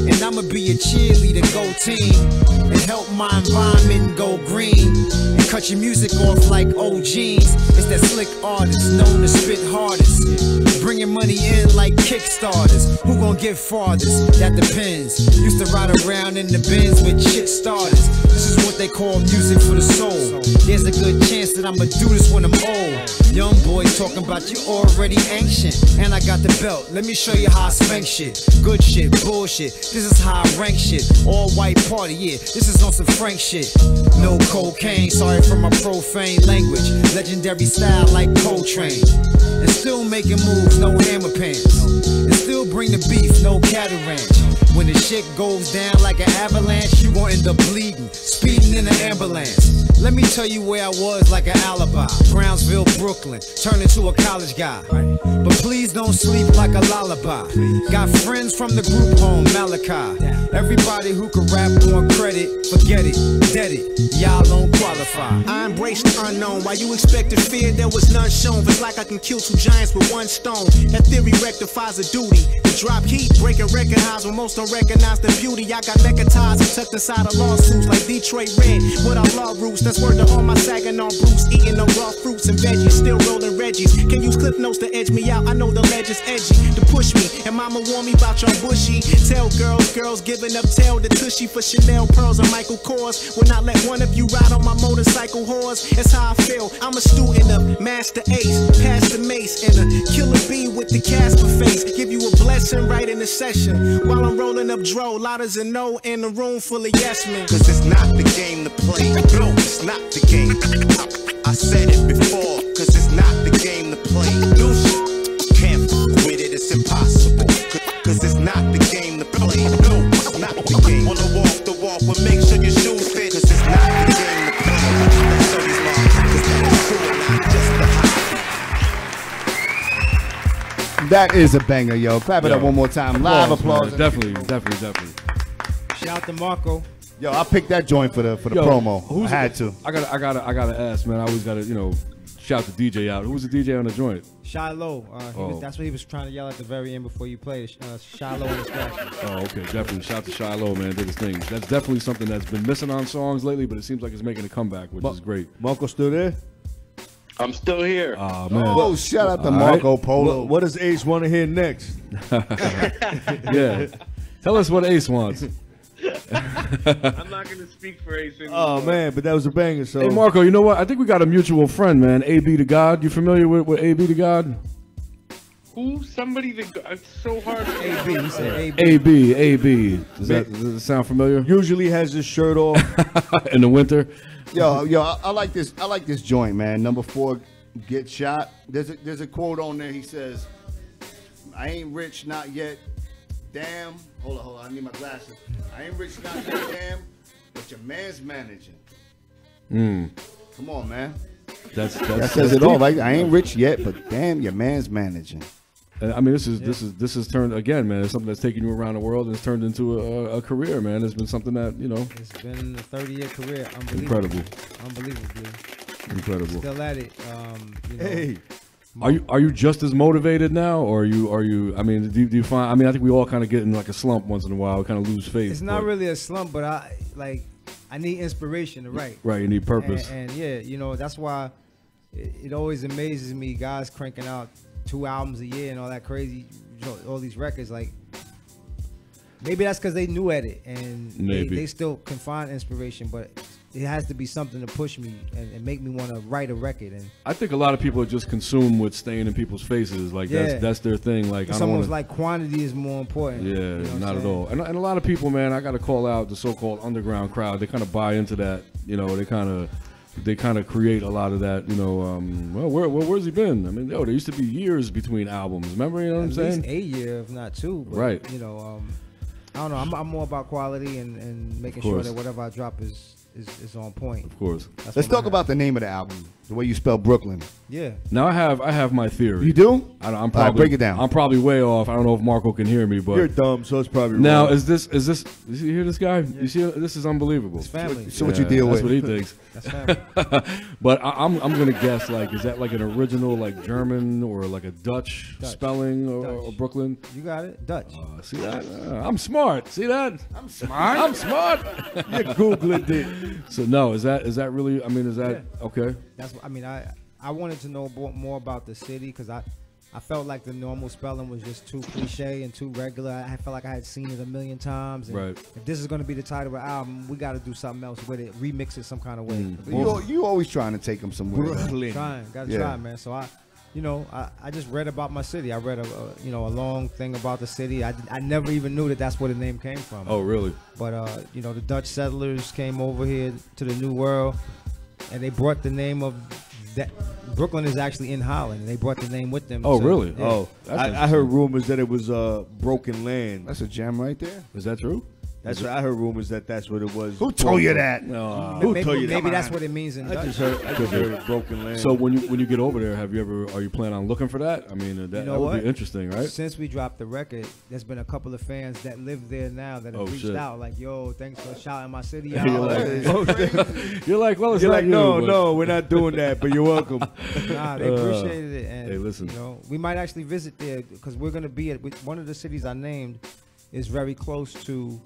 And I'ma be a cheerleader, go team. And help my environment go green. And cut your music off like old jeans. It's that slick artist, known to spit hardest. Bringing money in like Kickstarters. Who gon' get farthest? That depends. Used to ride around in the Benz with shit starters. This is what they call music for the soul. There's a good chance that I'ma do this when I'm old. Young boys talking about you already ancient. And I got the belt, let me show you how I spank shit. Good shit, bullshit, this is how I rank shit. All white party, yeah, this is on some Frank shit. No cocaine, sorry for my profane language. Legendary style like Coltrane. And still making moves, no hammer pants. And still bring the beef, no cattle ranch. When the shit goes down like an avalanche, you gon' end up bleeding, speeding in an ambulance. Let me tell you where I was like an alibi. Brownsville, Brooklyn, turned into a college guy. But please don't sleep like a lullaby. Got friends from the group home, Malachi. Everybody who can rap on credit, forget it, dead it, y'all don't qualify. I embraced the unknown. While you expected fear, there was none shown. It's like I can kill two giants with one stone. That theory rectifies a duty. The drop heat, breaking record highs when most don't recognize the beauty. I got mecca ties and tucked inside of lawsuits like Detroit Red. With our law roots, that's word to all my sagging on Bruce. Eating no raw fruits and veggies, still rolling Reggies. Can use clip notes to edge me out. I know the ledge is edgy to push me. And mama warn me about your bushy. Tell girls giving up tail to tushy for Chanel pearls and Michael Kors. Will not let one of you ride on my motorcycle horse. That's how I feel. I'm a student of Master Ace, past the mace, and a killer bee with the Casper face. Give you a blessing right in the session while I'm rolling up dro. Louders and no in a room full of yes men. Cause it's not the game to play. No, it's not the game. I said it before. Cause it's not the game to play. No shit. Can't f with it. It's impossible. Cause it's not the game to play. No, it's not the game. Wanna walk the walk, but make sure your shoes fit. Cause it's not the game to play. That's all these laws. Cause that is true and not just the hype. That is a banger, yo. Clap it up one more time. Live applause. Definitely. Shout out to Marco. Yo, I picked that joint for the promo. I had to. I gotta ask, man. I always gotta, shout the DJ out. Who was the DJ on the joint? Shiloh. That's what he was trying to yell at the very end before you played. Shiloh and the Scratch. Oh, okay. Definitely. Shout to Shiloh, man. Did his thing. That's definitely something that's been missing on songs lately, but it seems like it's making a comeback, which is great. Marco still there? I'm still here. Oh, man. Oh, shout out to Marco Polo. What does Ace want to hear next? Yeah. Tell us what Ace wants. I'm not going to speak for Ace anymore. Oh, man, but that was a banger. So. Hey, Marco, you know what? I think we got a mutual friend, man. AB the God. You familiar with AB the God? Who? Somebody that... It's so hard to AB. He said AB. AB. Does it sound familiar? Usually has his shirt off. In the winter. Yo, I like this. I like this joint, man. Number 4, Get Shot. There's a quote on there. He says, "I ain't rich, not yet. Damn." Hold on. I need my glasses. "I ain't rich, not yet. Damn. But your man's managing." Come on, man. That says it all, right? I ain't rich yet, but damn, your man's managing. I mean, this is turned again, man. It's something that's taken you around the world and it's turned into a career, man. It's been something that It's been a 30-year career. Incredible. Still at it. Hey, are you just as motivated now, or are you? I mean, do you find? I mean, I think we all kind of get in like a slump once in a while. We kind of lose faith. It's not really a slump, but I need inspiration to write. Right, you need purpose. And yeah, that's why it always amazes me. Guys cranking out 2 albums a year and all that crazy, all these records. Like, maybe that's because they new at it and they still can find inspiration, but it has to be something to push me and make me want to write a record. And I think a lot of people are just consumed with staying in people's faces. Like that's their thing. Like it's almost like quantity is more important. Yeah, you know not at all. And a lot of people, man, I got to call out the so-called underground crowd. They kind of buy into that. They kind of create a lot of that. Where's he been? I mean, there used to be years between albums. Remember, you know what I'm saying? At least 8 years, if not 2. But, right. I don't know. I'm more about quality and making sure that whatever I drop is on point. Of course. Let's talk about the name of the album. The way you spell Brooklyn. Yeah. Now I have my theory. You do? I'm probably break it down. I'm probably way off. I don't know if Marco can hear me, but You're dumb, so it's probably now wrong. is this? You hear this guy? You see, this is unbelievable. It's family. So what you deal that's with? That's what he thinks. That's family. But I'm gonna guess, like, is that like an original like German or like a Dutch. spelling or Brooklyn? You got it, Dutch. See that? I'm smart. See that? I'm smart. I'm smart. You Googled it. So no, is that really? I mean, is that okay? That's what I mean. I wanted to know more about the city because I felt like the normal spelling was just too cliche and too regular. I felt like I had seen it a million times. And right. If this is going to be the title of the album, we got to do something else with it, remix it some kind of way. You always trying to take them somewhere. Brooklyn. Gotta try, man. So I just read about my city. I read a long thing about the city. I never even knew that's where the name came from. Oh, really? But the Dutch settlers came over here to the New World, and they brought the name of that. Brooklyn is actually in Holland, and they brought the name with them. Oh, really? Yeah. Oh, I heard rumors that it was broken land. That's a gem right there. Is that true? That's what I heard rumors that's what it was. Who told you that? Who told you that? Maybe that's what it means in Dutch. I just heard broken land. So when you get over there, are you planning on looking for that? I mean, that would be interesting, right? Since we dropped the record, there's been a couple of fans that live there now that have reached out, like, "Yo, thanks for shouting my city out." You're like, well, it's you're not like, no, we're not doing that, but you're welcome. Nah, they appreciated it, and hey, listen, we might actually visit there because we're gonna be at one of the cities I named is very close to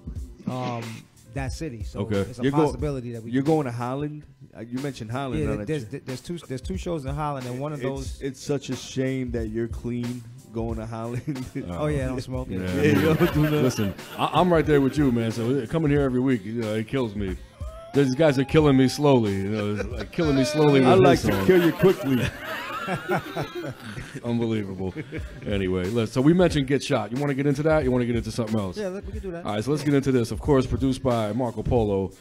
that city, so it's a possibility that you're going to Holland. You mentioned Holland. Yeah, there's two shows in Holland, and one of those. It's such a shame that you're clean going to Holland. Oh yeah, don't smoke it. Listen, I'm right there with you, man. So coming here every week, it kills me. These guys are killing me slowly. Like killing me slowly. I like to kill you quickly. Unbelievable. Anyway, so we mentioned Get Shot. You want to get into that? You want to get into something else? Yeah, we can do that. All right, so let's get into this. Of course, produced by Marco Polo.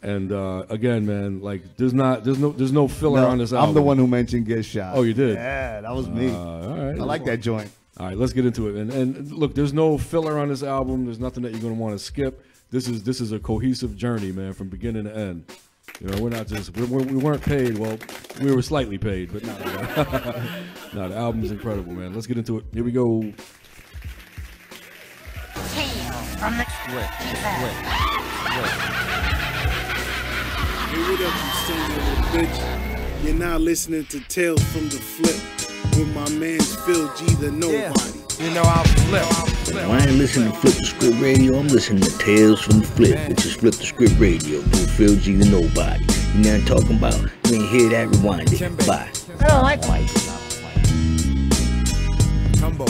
And again, man, like there's no filler on this album. I'm the one who mentioned Get Shot. Oh, you did? Yeah, that was me. All right. I like that joint. All right, let's get into it. And look, there's no filler on this album. There's nothing that you're gonna want to skip. This is a cohesive journey, man, from beginning to end. We're not just we weren't paid. Well, we were slightly paid, but not. No, the album's incredible, man. Let's get into it. Here we go. From the Hey, what up, you son of a bitch? You're now listening to Tales from the Flip with my man Phil G, the Nobody. You know I'll flip. Well, I ain't listening to Flip the Script Radio. I'm listening to Tales from the Flip, which is Flip the Script Radio with Phil G, the Nobody. You know what I'm talking about? You ain't hear that? Rewind it. Bye. I don't like white. Tumbo.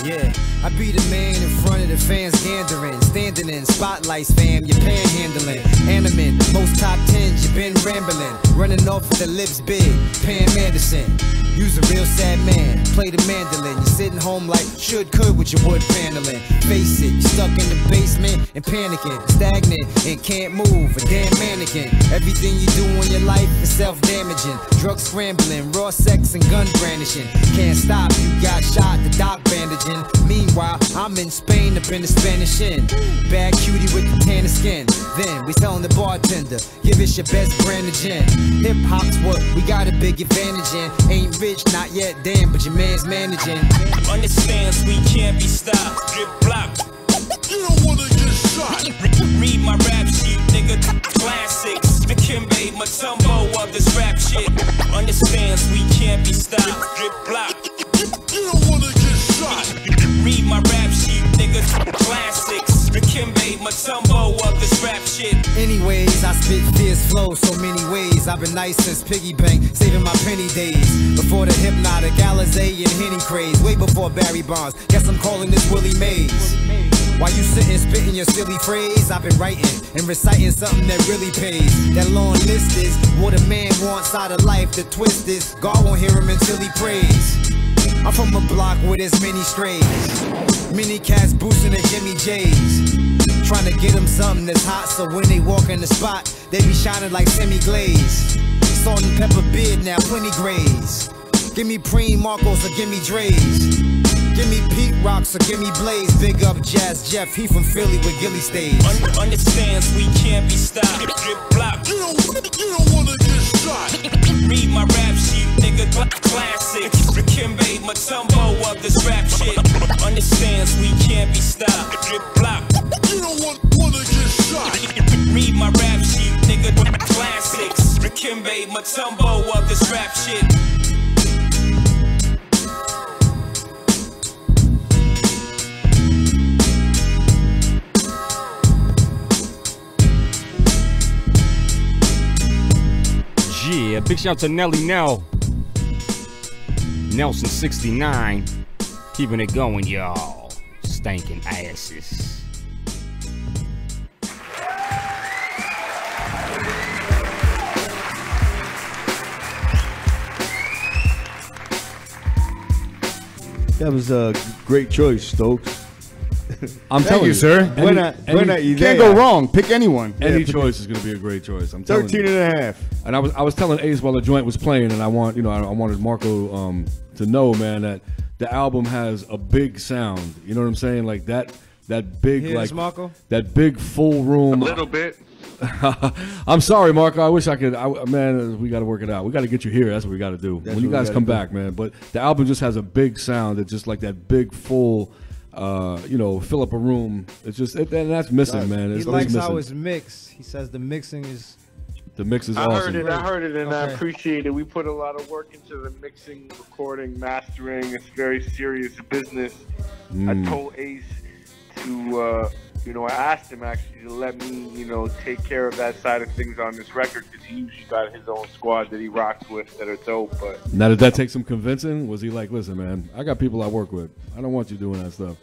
Yeah, I be the man in front of the fans gandering, standing in spotlights, fam, you're panhandling, animate, most top 10s, you been rambling, running off with the lips big, Pam Anderson. You's a real sad man, play the mandolin. You're sitting home like could with your wood paneling. Face it, you're stuck in the basement and panicking, stagnant and can't move, a damn mannequin. Everything you do in your life is self-damaging. Drug scrambling, raw sex and gun brandishing. Can't stop, you got shot, the doc bandaging. Meanwhile, I'm in Spain up in the Spanish Inn. Bad cutie with the tan skin. Then we telling the bartender, give us your best brand of gin. Hip hop's what we got a big advantage in. Ain't rich, not yet, damn, but your man's managing. Understands we can't be stopped. Drip block. You don't wanna get shot. Read my rap sheet, nigga. Classics. Dikembe Mutombo of this rap shit. Understands we can't be stopped. Drip block. You don't wanna get shot. Read my rap sheet, nigga. Classics. Dikembe Mutombo of this rap shit. Anyways, I spit fierce flow so many ways. I've been nice since Piggy Bank, saving my penny days. Before the Hypnotic, Alizé and Henny craze. Way before Barry Bonds, guess I'm calling this Willie Mays. While you sitting spitting your silly phrase, I've been writing and reciting something that really pays. That long list is what a man wants out of life. The twist is God won't hear him until he prays. I'm from a block with as many strays. Many cats boosting the Jimmy J's. Trying to get them something that's hot so when they walk in the spot, they be shining like semi-glaze. Salt and pepper beard now, plenty grays. Give me Preem Marcos or give me Dre's. Give me Pete Rocks or give me Blaze. Big up Jazz Jeff, he from Philly with Gilly stays. Understands we can't be stopped. Drip block. You don't wanna get shot. Read my rap sheet, nigga. Classic. Kimbe Matumbo of this rap shit. Understands we can't be stopped. Drip block. You don't wanna get shot. Read my rap sheet, nigga. Classics. Kimbe Matumbo of this rap shit. Yeah, big shout to Nelly Nell. Nelson 69. Keeping it going, y'all. Stankin' asses. That was a great choice, Stokes. I'm Thank telling you, sir. You Can't go wrong. Pick anyone. Any Yeah, choice is going to be a great choice. I'm telling 13 you. and a half. And I was telling Ace while the joint was playing, and I wanted Marco to know, man, that the album has a big sound. You know what I'm saying? Like that big, Hear this, like Marco? that big full room. A little bit. I'm sorry, Marco. I wish I could. Man, we got to work it out. We got to get you here. That's what we got to do That's when you what we guys gotta come do. back, man. But the album just has a big sound. It's just like that big full. Fill up a room. It's just, and that's missing, man. He It's likes missing. how it's mixed. He says the mixing is. The mix is I awesome. heard it, and I Okay. appreciate it. We put a lot of work into the mixing, recording, mastering. It's very serious business. I told Ace to, I asked him actually to let me, take care of that side of things on this record because he usually got his own squad that he rocks with that are dope. But Now, did that take some convincing? Was he like, listen, man, I got people I work with. I don't want you doing that stuff.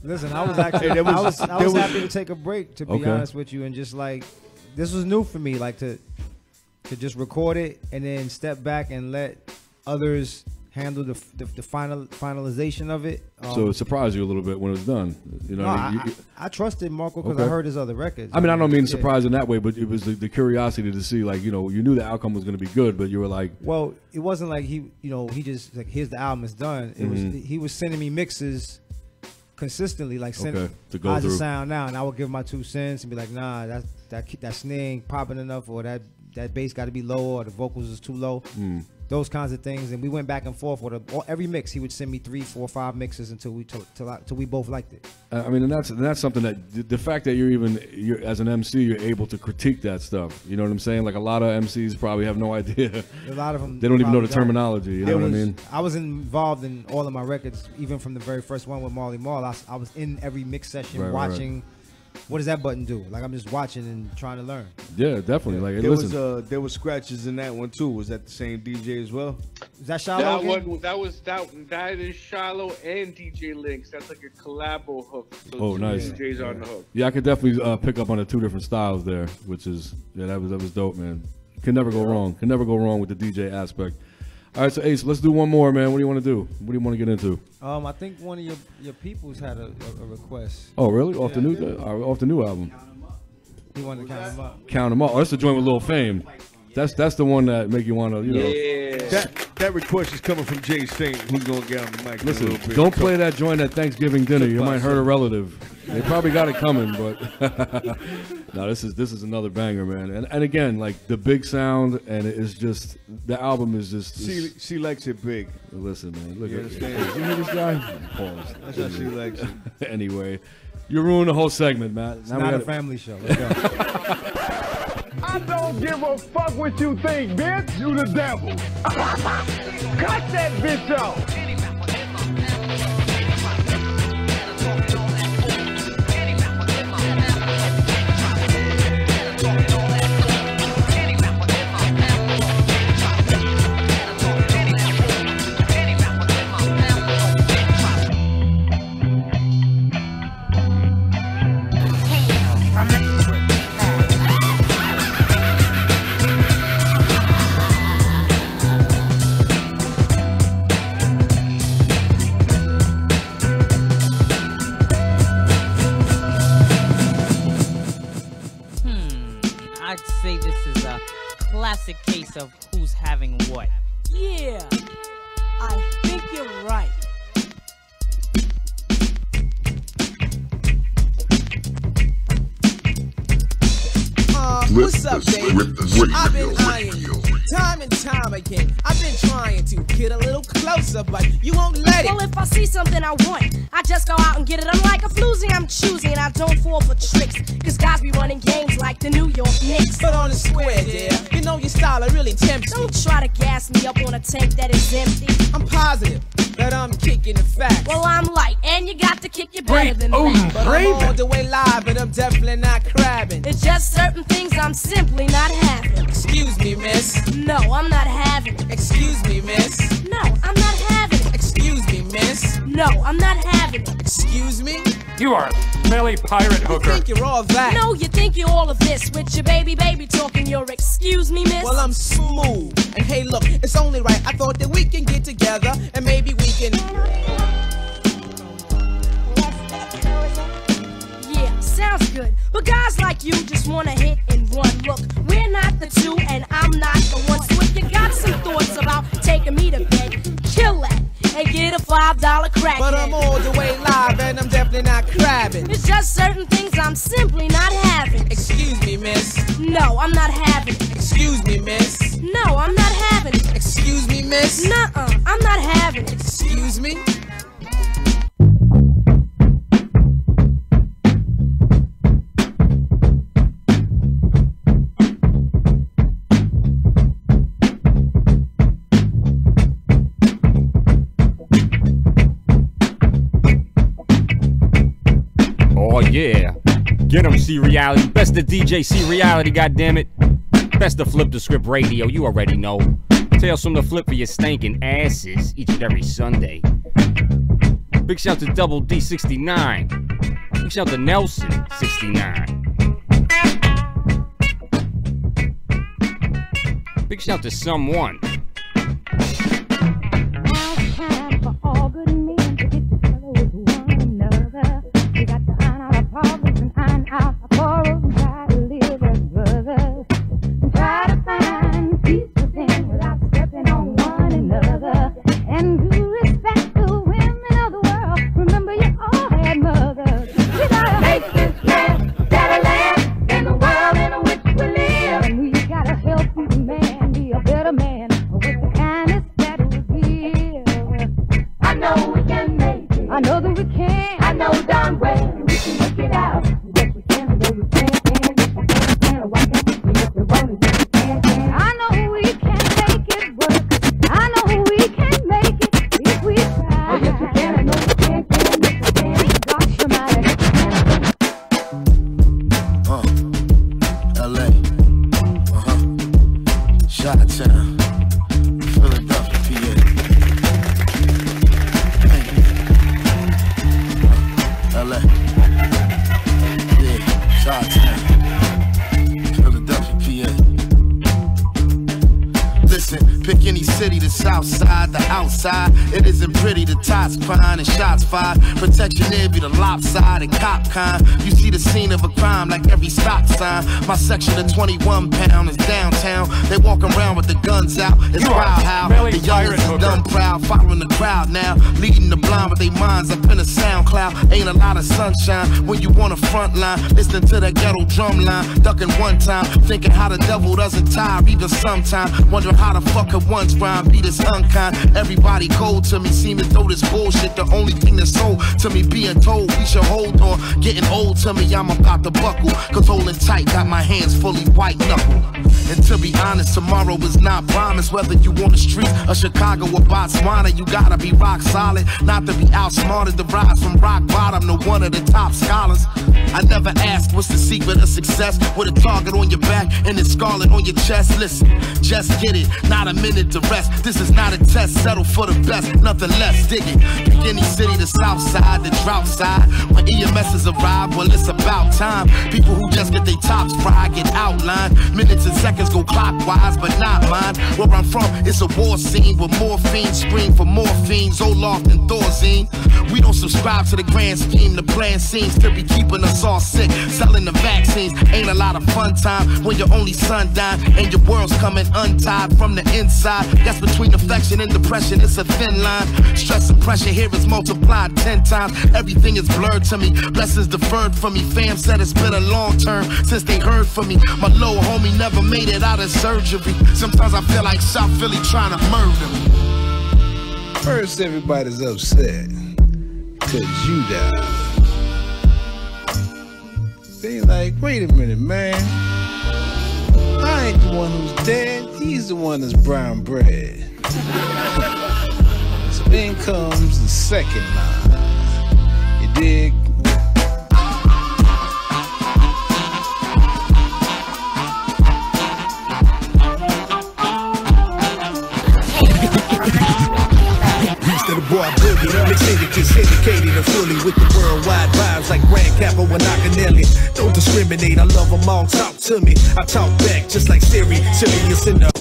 Listen, I was actually, Hey, I was happy to take a break, to be Okay. honest with you, and just like, this was new for me, like to just record it and then step back and let others handle the finalization of it. So it surprised you a little bit when it was done. You know, No, what I mean? I trusted Marco because Okay. I heard his other records. I mean, I don't mean Yeah. surprised in that way, but it was the curiosity to see, like, you knew the outcome was going to be good, but you were like, Well, it wasn't like he just like, here's the album, it's done. It was Mhm. he was sending me mixes consistently, like send Okay, to go how's it through. sound now, and I would give my 2 cents and be like, nah, that snare ain't popping enough, or that bass got to be low, or the vocals is too low. Those kinds of things, and we went back and forth with every mix. He would send me 3, 4, 5 mixes until we both liked it. I mean, and that's something that the fact that you're as an MC, you're able to critique that stuff. You know what I'm saying? Like a lot of MCs probably have no idea. A lot of them they don't even know the probably don't. terminology. You know what I mean? I was involved in all of my records, even from the very first one with Marley Marl. I was in every mix session, Right. watching. What does that button do? Like, I'm just watching and trying to learn. Yeah, definitely. Like, There listen. there was scratches in that one too. Was that the same DJ as well? Is that Shiloh again? that is Shiloh and DJ Links. That's like a collabo hook. So Oh, two nice. DJs on the hook. Yeah, I could definitely pick up on the 2 different styles there, which is that was dope, man. Can never go wrong. Can never go wrong with the DJ aspect. All right, so Ace, let's do one more, man. What do you want to do? What do you want to get into? I think one of your peoples had a request. Oh, really? Off the new album. He wanted to count them up. Count them up. Oh, that's the joint with Lil Fame. That's the one that make you want to, That request is coming from Jay Saint, who's gonna get on the mic. in a Listen, little bit. don't play that joint at Thanksgiving dinner. You might hurt a relative. They probably got it coming, but no, this is another banger, man. And again, like the big sound, and it's just the album is just. She likes it big. Listen, man, look You at understand? you hear this guy? Pause. That's how she likes it. Anyway, you ruined the whole segment, Matt. It's not a family show. Let's go. I don't give a fuck what you think, bitch. You the devil. Cut that bitch off. I'd say this is a classic case of who's having what. Yeah, I think you're right. What's up, baby? I've been eyeing you time and time again. I've been trying to get a little closer, but you won't let it. Well, if I see something I want, I just go out and get it. I'm like a floozy, I'm choosy, and I don't fall for tricks. Cause guys be running games like the New York Knicks. But on the square, dear, you know your style it really tempts me. Don't try to gas me up on a tank that is empty. I'm positive that I'm kicking the facts. Well, I'm light, and you got to kick it better than that. But I'm all the way live, but I'm definitely not crabbing. It's just certain things I'm simply not having. Excuse me, miss. No, I'm not having it. Excuse me, miss. No, I'm not having it. Excuse me, miss. No, I'm not having it. Excuse me? You are a smelly pirate hooker. You think you're all that? No, you think you're all of this with your baby talking your excuse me, miss? Well, I'm smooth. And hey, look, it's only right. I thought that we can get together and maybe we can... Yeah, sounds good. But guys like you just wanna hit and run. Look, we're not the two and I'm not the one. So if you got some thoughts about taking me to bed, kill that and get a $5 crack. But I'm all the way live and I'm definitely not crabbing. It's just certain things I'm simply not having. Excuse me, miss. No, I'm not having it. Excuse me, miss. No, I'm not having it. Excuse me, miss. Nuh-uh, I'm not having it. Excuse me? Oh yeah, get 'em C-Reality, best of DJ C-Reality, goddammit. Best of Flip the Script Radio, you already know. Tales from the Flip for your stinking asses each and every Sunday. Big shout to Double D69. Big shout to Nelson 69. Big shout to someone. It isn't pretty, the tots crying and shots fired. Protection there be the lopsided cop kind. You see the scene of a crime like every stop sign. My section of 21 pound is downtown. They walk around with the guns out. It's wild how the youngest is dumb proud, following the crowd now, leading the blind with their minds up in a sound cloud. Ain't a lot of sunshine when you on the front line, listening to that ghetto drum line, ducking one time, thinking how the devil doesn't tire even sometime, wondering how the fuck could one's rhyme be this unkind. Everybody cold to me, seem to throw this bullshit. The only thing that's sold to me being told we should hold on. Getting old to me, I'm about to buckle, cause holding tight got my hands fully white knuckle. And to be honest, tomorrow is not promised. Whether you on the streets of Chicago or Botswana, you gotta be rock solid, not to be outsmarted. The rise from rock bottom to one of the top scholars. I never asked what's the secret of success, with a target on your back and it's scarlet on your chest. Listen, just get it, not a minute to rest. This is not a test, settle for the best, nothing less. Dig it, pick any city, the south side, the drought side. When EMS's arrive, well it's about time. People who just get their tops fried get outlined. Minutes and seconds go clockwise, but not mine. Where I'm from, it's a war scene with morphine, scream for morphine, Zoloft and Thorazine. We don't subscribe to the grand scheme. The plan seems to be keeping us all sick, selling the vaccines. Ain't a lot of fun time when your only son died and your world's coming untied from the inside. That's between the affection and depression, it's a thin line. Stress and pressure here is multiplied 10 times. Everything is blurred to me, blessings deferred from me. Fam said it's been a long term since they heard from me. My little homie never made it out of surgery. Sometimes I feel like South Philly trying to murder me. First, everybody's upset, 'cause you died. They like, wait a minute, man. I ain't the one who's dead, he's the one that's brown bread. So then comes the second line. You dig? Boy, boogie, mixed syndicates syndicated and fully with the worldwide vibes like Grand Capo and Acanelli. Don't discriminate, I love them all. Talk to me, I talk back just like Siri. Sirius in the.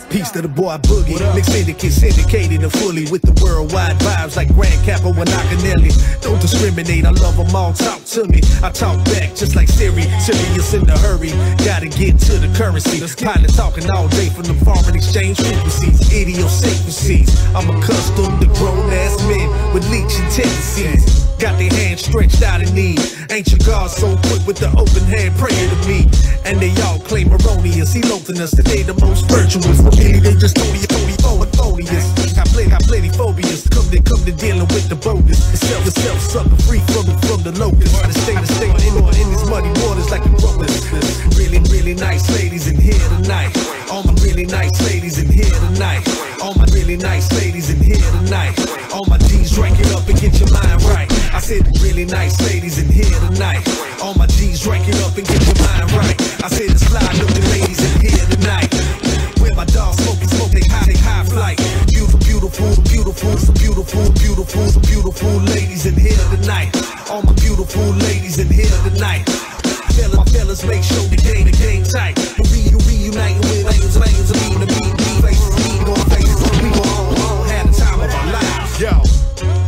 Peace to the boy Boogie, mixed syndicates syndicated and fully with the worldwide vibes like Grand Capo and Acanelli. Don't discriminate, I love them all. Talk to me, I talk back just like Siri. Sirius in the hurry, gotta get to the currency. Pilot talking all day from the foreign exchange frequencies, idiosyncrasies. I'm accustomed to grown ass men with leeching tendencies. Got their hands stretched out in need. Ancient gods so quick with the open hand praying to me. And they all claim erroneous, eloping us that they the most virtuous. For me, they just phonious. I plenty phobias. Come to dealing with the bogus. The self sucker free from the locust. The stay in these muddy waters like a crocus. Really nice ladies in here tonight. All my really nice ladies in here tonight. All my really nice ladies in here tonight. All my G's drink it up and get your mind right. I said really nice ladies in here tonight. All my G's drink it up and get your mind right. I said the slide looking ladies in here tonight. Where my dogs smoke, they high flight. Beautiful ladies in here tonight. All my beautiful ladies in here tonight. My fellas make sure the game tight. Reuniting with lanes and mean faces. We gon' all have the time of our lives. Yo,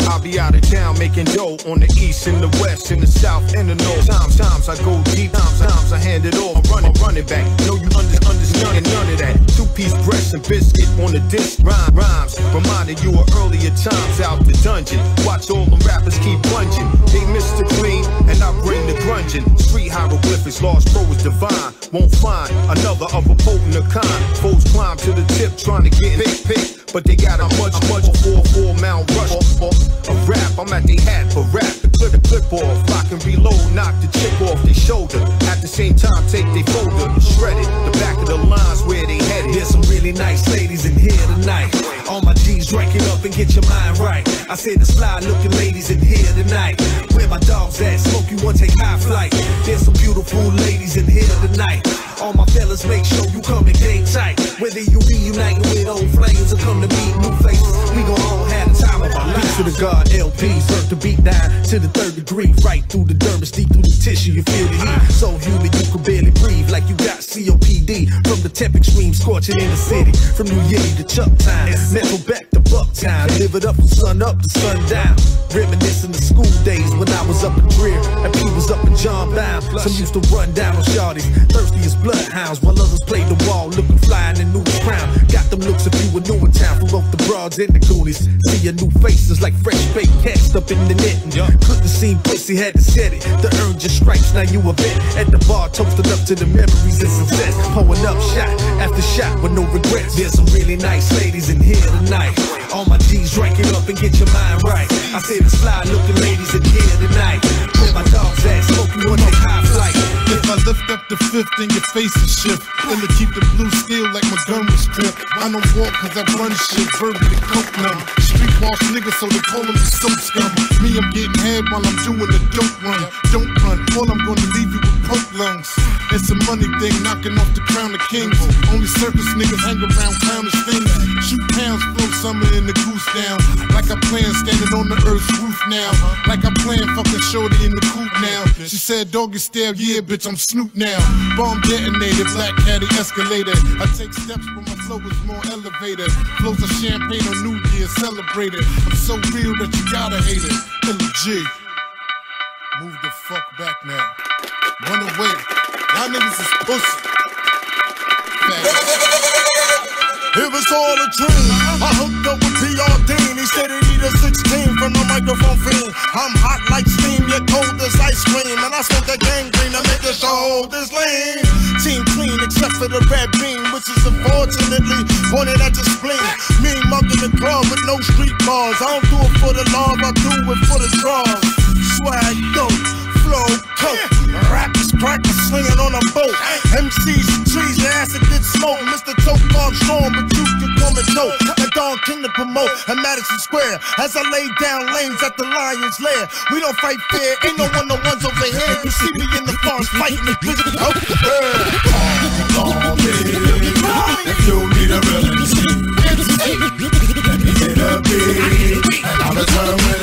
I'll be out of town making dough on the east and the west and the south and the north. Times I go deep, times I hand it off. Run it back. No, you understand none of that. Two-piece breast and biscuit on the disc. Rhymes reminding you of earlier times out the dungeon. Watch all them rappers keep plunging. They Mr. Clean and I bring the grunging. Street hieroglyphics, lost pro is divine. Won't find another of a potent a kind. Foes climb to the tip trying to get pick. But they got a much 4 Mount Rush of rap. I'm at they hat for rap. Clear the clip off, lock and reload, knock the chip off their shoulder. At the same time, take their folder and shred it. The back of the lines where they headed. There's some really nice ladies in here tonight. All my G's drink it up and get your mind right. I said the slide looking ladies in here tonight. Where my dogs at? Smoke you one, take high flight. There's some beautiful ladies in here tonight. All my fellas make sure you come and game tight. Whether you reuniting with old flames or come to meet new faces, we gon' all have the time of our lives. To the God LPs, burnt the beat down to the 3rd degree. Right through the dermis, deep through the tissue, you feel the heat. So humid you can barely breathe, like you got COPD. From the temp extreme, scorching in the city. From New Yiddy to Chuck Time, Metro back to Bucktown. Live it up from sun up to sundown. Reminiscing the school days when I was up in Dreer and P was up in John Bound. Some used to run down on shawties, thirsty as bloodhounds, while others played the wall, looking fly in the newest crown. Got them looks if you were new in town, from both the broads and the goonies. See your new faces like fresh baked cast up in the net. Couldn't see pussy, had to set it. The earn just stripes, now you a vet. At the bar, toasted up to the memories and success. Pulling up shot after shot with no regrets. There's some really nice ladies in here tonight. All my G's drink it up and get your mind right. I said the slide looking ladies in here tonight. Where my dogs at? Smoke you on their high flight. If I lift up the fifth, then your face is shift. Then to keep the blue steel like my gun was stripped. I don't walk cause I run shit, verbally coke numb. Street boss niggas, so they call them the soap scum. Me, I'm getting head while I'm doing the dope run. Don't run, all I'm gonna leave you with poke lungs. It's a money thing, knocking off the crown of kings. Only circus niggas hang around clownish things. Shoot pounds, flow summer in the goose down. Like I plan standing on the earth's roof now. Like I plan fucking shorty in the coupe now. She said doggy style, yeah bitch, I'm Snoop now. Bomb detonated, black caddy escalator. I take steps but my flow is more elevated. Flows of champagne on New Year, celebrated. I'm so real that you gotta hate it. G. Move the fuck back now. Run away. Y'all niggas is pussy. It was all a dream. I hooked up with P.R. Dean. He said he need a 16 from the microphone fiend. I'm hot like steam, you're cold as ice cream. And I smoke that gangrene to make the show this lean. Team clean except for the red beam, which is unfortunately pointed at the spleen. Me monk in the club with no street bars. I don't do it for the love, I do it for the draws. Swag dope, flow coke. Rappers crackers slinging on a boat. MCs and trees, your ass to get smoked. Mr. Toke Armstrong, but you can call me dope. The Don King to promote at Madison Square. As I lay down lanes at the Lion's Lair. We don't fight fair, ain't no one the ones over here. You see me in the forest fighting the bitch. Oh, if you need a real MC, get a beat, and I'll return with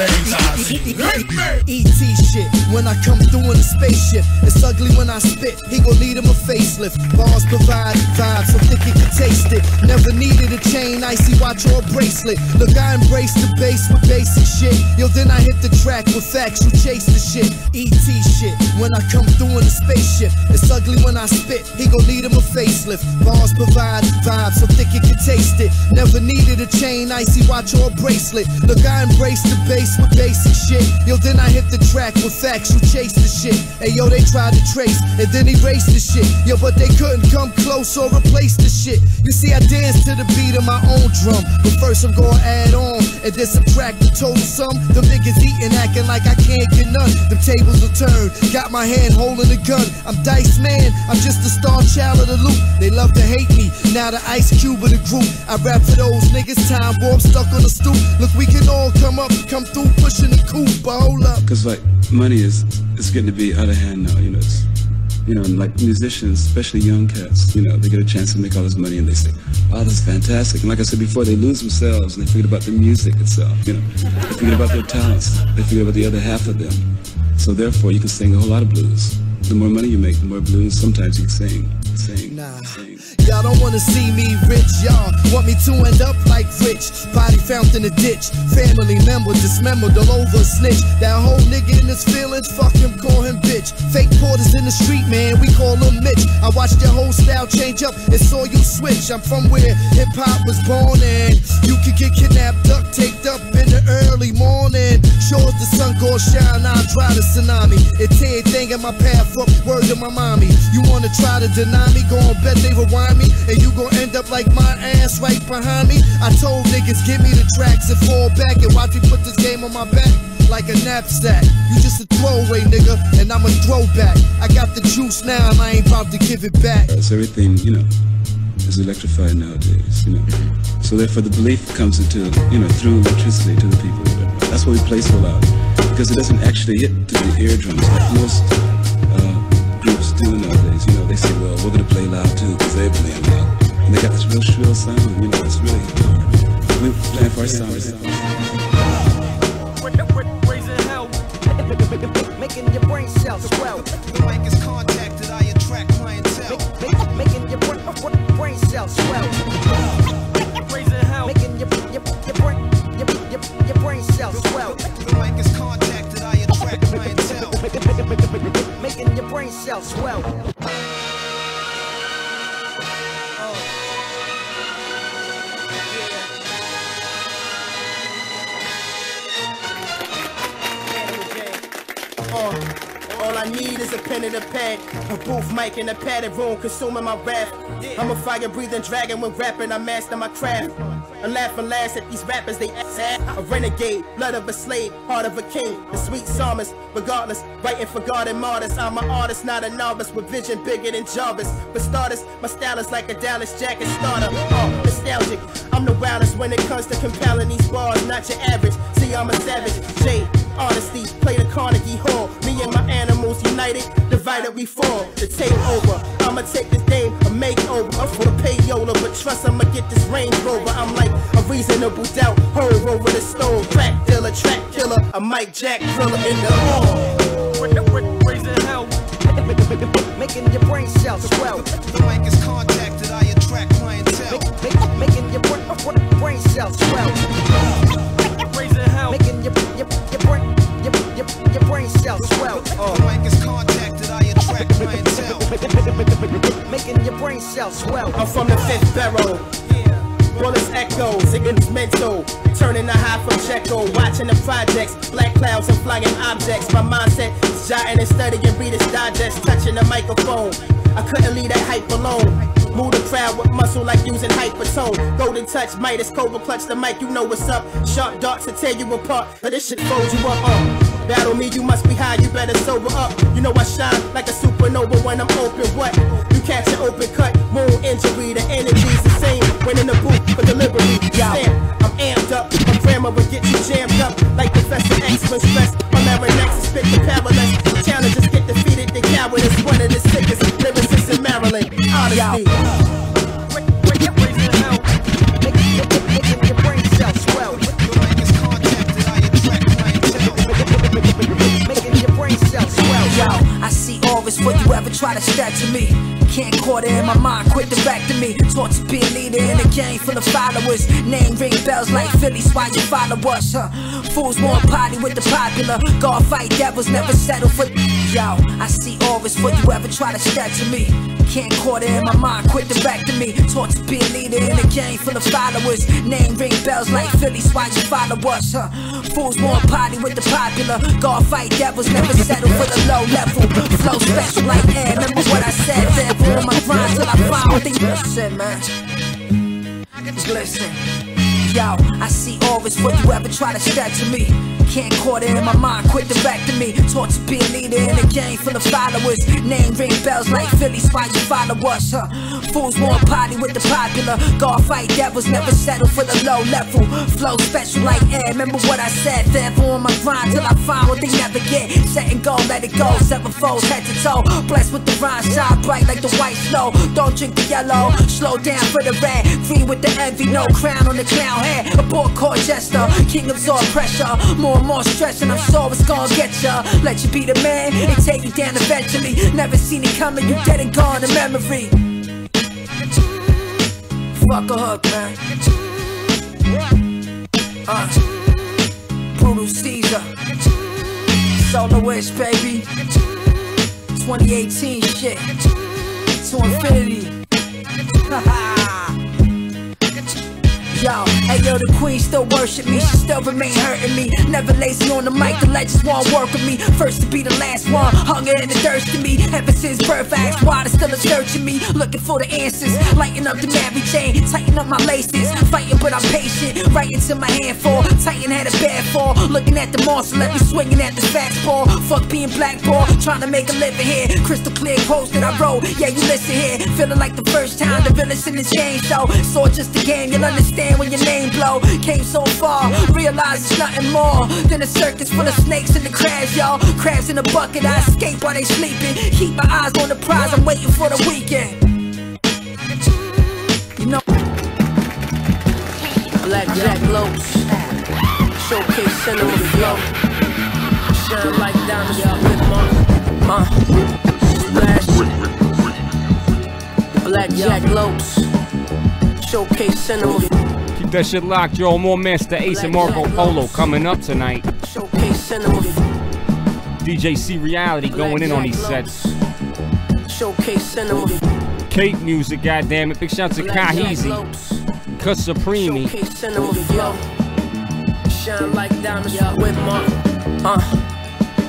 ET shit, when I come through in a spaceship. It's ugly when I spit, he gon' need him a facelift. Bars provide vibes, so thick you can taste it. Never needed a chain, icy watch or a bracelet. Look, I embrace the bass with basic shit. Yo, then I hit the track with facts, you chase the shit. ET shit, when I come through in a spaceship. It's ugly when I spit, he gon' need him a facelift. Bars provide vibes, so thick you can taste it. Never needed a chain, icy watch or a bracelet. Look, I embrace the bass with basic shit. Yo, then I hit the track with facts, you chase the shit. Hey yo, they tried to trace and then erase the shit. Yo, but they couldn't come close or replace the shit. You see, I dance to the beat of my own drum, but first I'm gonna add on and then subtract the total sum. Them niggas eating, acting like I can't get none. Them tables will turn, got my hand holding the gun. I'm Dice Man, I'm just a star child of the loop. They love to hate me, now the Ice Cube of the group. I rap for those niggas, time warp stuck on the stoop. Look, we can all come up, come through pushing the coupe, but hold up. Cause like money is getting to be out of hand now, you know. It's, you know, and like musicians, especially young cats, you know, they get a chance to make all this money and they say, wow, that's fantastic. And like I said before, they lose themselves and they forget about the music itself, you know. They forget about their talents. They forget about the other half of them. So therefore, you can sing a whole lot of blues. The more money you make, the more blues sometimes you can sing. Y'all don't wanna see me rich, y'all want me to end up like Rich. Body found in a ditch, family member dismembered all over a snitch. That whole nigga in his feelings, fuck him, call him bitch. Fake porters in the street, man, we call him Mitch. I watched your whole style change up and saw you switch. I'm from where hip-hop was born and you could get kidnapped, duct taped up in the early morning. Sure as the sun goes shine, I'll try to tsunami. It's everything in my path up, word to my mommy. You wanna try to deny me, go on bet they rewind me, and you gon' end up like my ass right behind me. I told niggas, give me the tracks and fall back and watch me put this game on my back like a knapsack. You just a throwaway nigga, and I'm a throwback. I got the juice now, and I ain't about to give it back. So everything, you know, is electrified nowadays, you know. So therefore the belief comes into, you know, through electricity to the people. That's why we play so loud, because it doesn't actually hit to the eardrums like most groups do nowadays. You know, they say, well, we're gonna play loud too, because they're playing loud. And they got this real shrill sound, you know, it's really, we're playing for our sound. Making your brain cells swell. The mic is contacted, I attract clientele. Making your brain cells swell. Making your brain cells swell. The mic is contacted, I attract clientele. Making your brain cells swell. All I need is a pen and a pad, a booth mic and a padded room consuming my wrath. I'm a fire-breathing dragon when rapping, I master my craft. I'm laughing last at these rappers, they sad. A renegade, blood of a slave, heart of a king. The sweet psalmist, regardless, writing for God and martyrs. I'm an artist, not a novice, with vision bigger than Jarvis. For starters, my style is like a Dallas Jacket starter. Nostalgic, I'm the wildest when it comes to compiling these bars, not your average. See, I'm a savage, J. Honesty, play the Carnegie Hall. Me and my animals united, divided we fall. The take over, I'ma take this game a makeover. I'm for the payola, but trust I'ma get this Range Rover. I'm like a reasonable doubt, hole over the stove. Crack dealer, track killer, a Mike Jack thriller in the hall. Raising hell, making your brain cells swell. The mic is contacted, I attract clientele. Making your brain cells swell. Raising hell, making your brain cells swell. The mic is contacted, I attract attract clientele. Making your brain cells swell. I'm from the 5th barrel. Bullets echoes, it's mental. Turning the high from Checo, watching the projects, black clouds and flying objects. My mindset is jotting and studying Reader's Digest, touching the microphone. I couldn't leave that hype alone. Move the crowd with muscle like using hypertone. Golden touch, Midas, Cobra clutch the mic, you know what's up. Sharp darts to tear you apart, but this shit folds you up. Battle me, you must be high, you better sober up. You know I shine like a supernova when I'm open. What? You catch an open cut, moon injury, the energy's the same. When in the booth for delivery, stamp, I'm amped up. My grammar will get you jammed up like Professor X when stressed. My larynx is spit the powerless. Challenges get defeated, the coward is one of the sickest lyricists in Maryland. Honestly. Your brain cells swell. Making your brain cells swell. Yo, I see all this for you ever try to stature me. Can't quarter in my mind, quit directing me. Taught to be a leader in a game full of followers. Name ring bells like Phillies, why you follow us, huh? Fools want party with the popular. God fight devils, never settle for. Yo, I see all this for you ever try to stature me. Can't quarter in my mind, quit directing me. Taught to be a leader in a game full of followers. Name ring bells like Phillies, why you follow us, huh? Fools want party with the popular. God fight devils, never settle for the low level. Flow special like air, remember what I said there. On my grind till I find what they said, man. Listen, yo, I see all this for you ever try to stature me. Can't quarter in my mind, quit directing me. Taught to be a leader in a game full of followers. Name ring bells like Phillies, why you follow us, huh? Fools want party with the popular. God fight devils, never settle for the low level. Flow special like air, remember what I said. Therefore on my grind till I find what they never get. Set and go, let it go, sevenfold, head to toe. Blessed with the rhyme, shine bright like the white snow. Don't drink the yellow, slow down for the red. Green with the envy, no crown on the clown head. A poor court jester, king absorb pressure. More and more stressing, I'm sure it's gonna get ya. Let you be the man, it take you down eventually. Never seen it coming, you dead and gone in memory. Fuck a hook, man. Brutal Caesar. Soloist, baby. 2018 shit. To infinity. Yo, hey yo, the queen still worship me, she still remain hurting me. Never lazy on the mic, the legends won't work with me. First to be the last one, hunger and the thirst in me. Ever since birth, I asked why, they're still searching me. Looking for the answers, lighten up the Mary chain, tighten up my laces. Fighting but I'm patient, right into my handful. Tighten had a bad fall, looking at the monster, let me swinging at the fastball. Fuck being blackball, trying to make a living here. Crystal clear quotes that I wrote, yeah you listen here. Feeling like the first time the villains in this game show. So it's just a game, you'll understand when your name blow. Came so far, realize it's nothing more than a circus full of snakes and the crabs, y'all. Crabs in a bucket, I escape while they sleeping. Keep my eyes on the prize, I'm waiting for the weekend. You know, Blackjack Lows, showcase cinema flow. Shine like diamonds with splash. Blackjack Lows, showcase cinema. Keep that shit locked, yo. More Masta, Ace, and Marco Polo coming up tonight. Showcase cinema. DJ C Reality going in on these sets. Showcase cinema. Cape music, goddammit. Big shout to Kahizi, Cut Supreme. Showcase cinema flow. Shine like diamonds with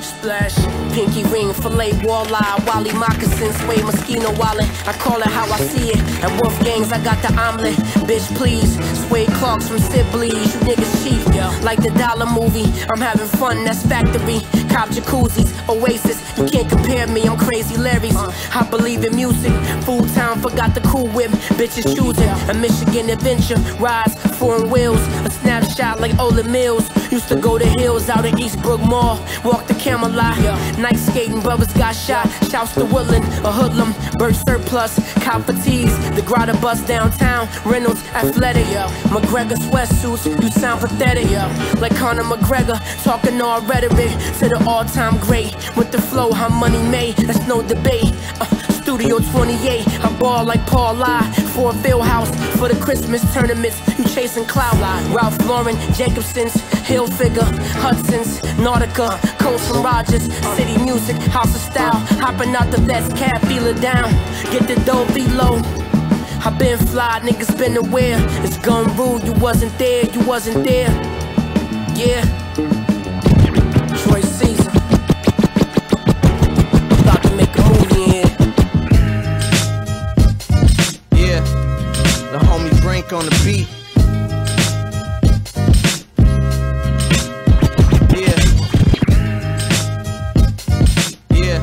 splash, pinky ring, fillet, walleye, Wally moccasins, sway, mosquito wallet. I call it how I see it. At Wolfgang's, I got the omelet. Bitch, please. Sway Clarks from Sibley's. You niggas cheap, like the dollar movie. I'm having fun, that's factory. Cop jacuzzis, Oasis. You can't compare me, I'm crazy Larry's. I believe in music. Food Town forgot the cool whip. Bitches choosing a Michigan adventure. Rides, foreign wheels. A snapshot like Ola Mills. Used to go to hills out in Eastbrook Mall. Walk the Camelot. Night skating, brothers got shot. Shouts to Woodland, a hoodlum. Bird surplus, cop fatigues. The Grotto bus downtown. Reynolds, athletic. McGregor sweatsuits, you sound pathetic. Like Conor McGregor, talking all rhetoric. To the all-time great. With the flow, how money made, that's no debate. Studio 28, I ball like Paul I. for a field house for the Christmas tournaments. You chasing clout. Ralph Lauren, Jacobson's, Hilfiger, Hudson's, Nautica, Coast from Rogers, City Music, House of Style. Hopping out the vest, cab, feel it down. Get the dough, V-low. I been fly, niggas been aware. It's gun rule, you wasn't there, you wasn't there. Yeah. Troy Caesar. About to make a movie in here. Yeah. The homie Brink on the beat. Yeah. Yeah.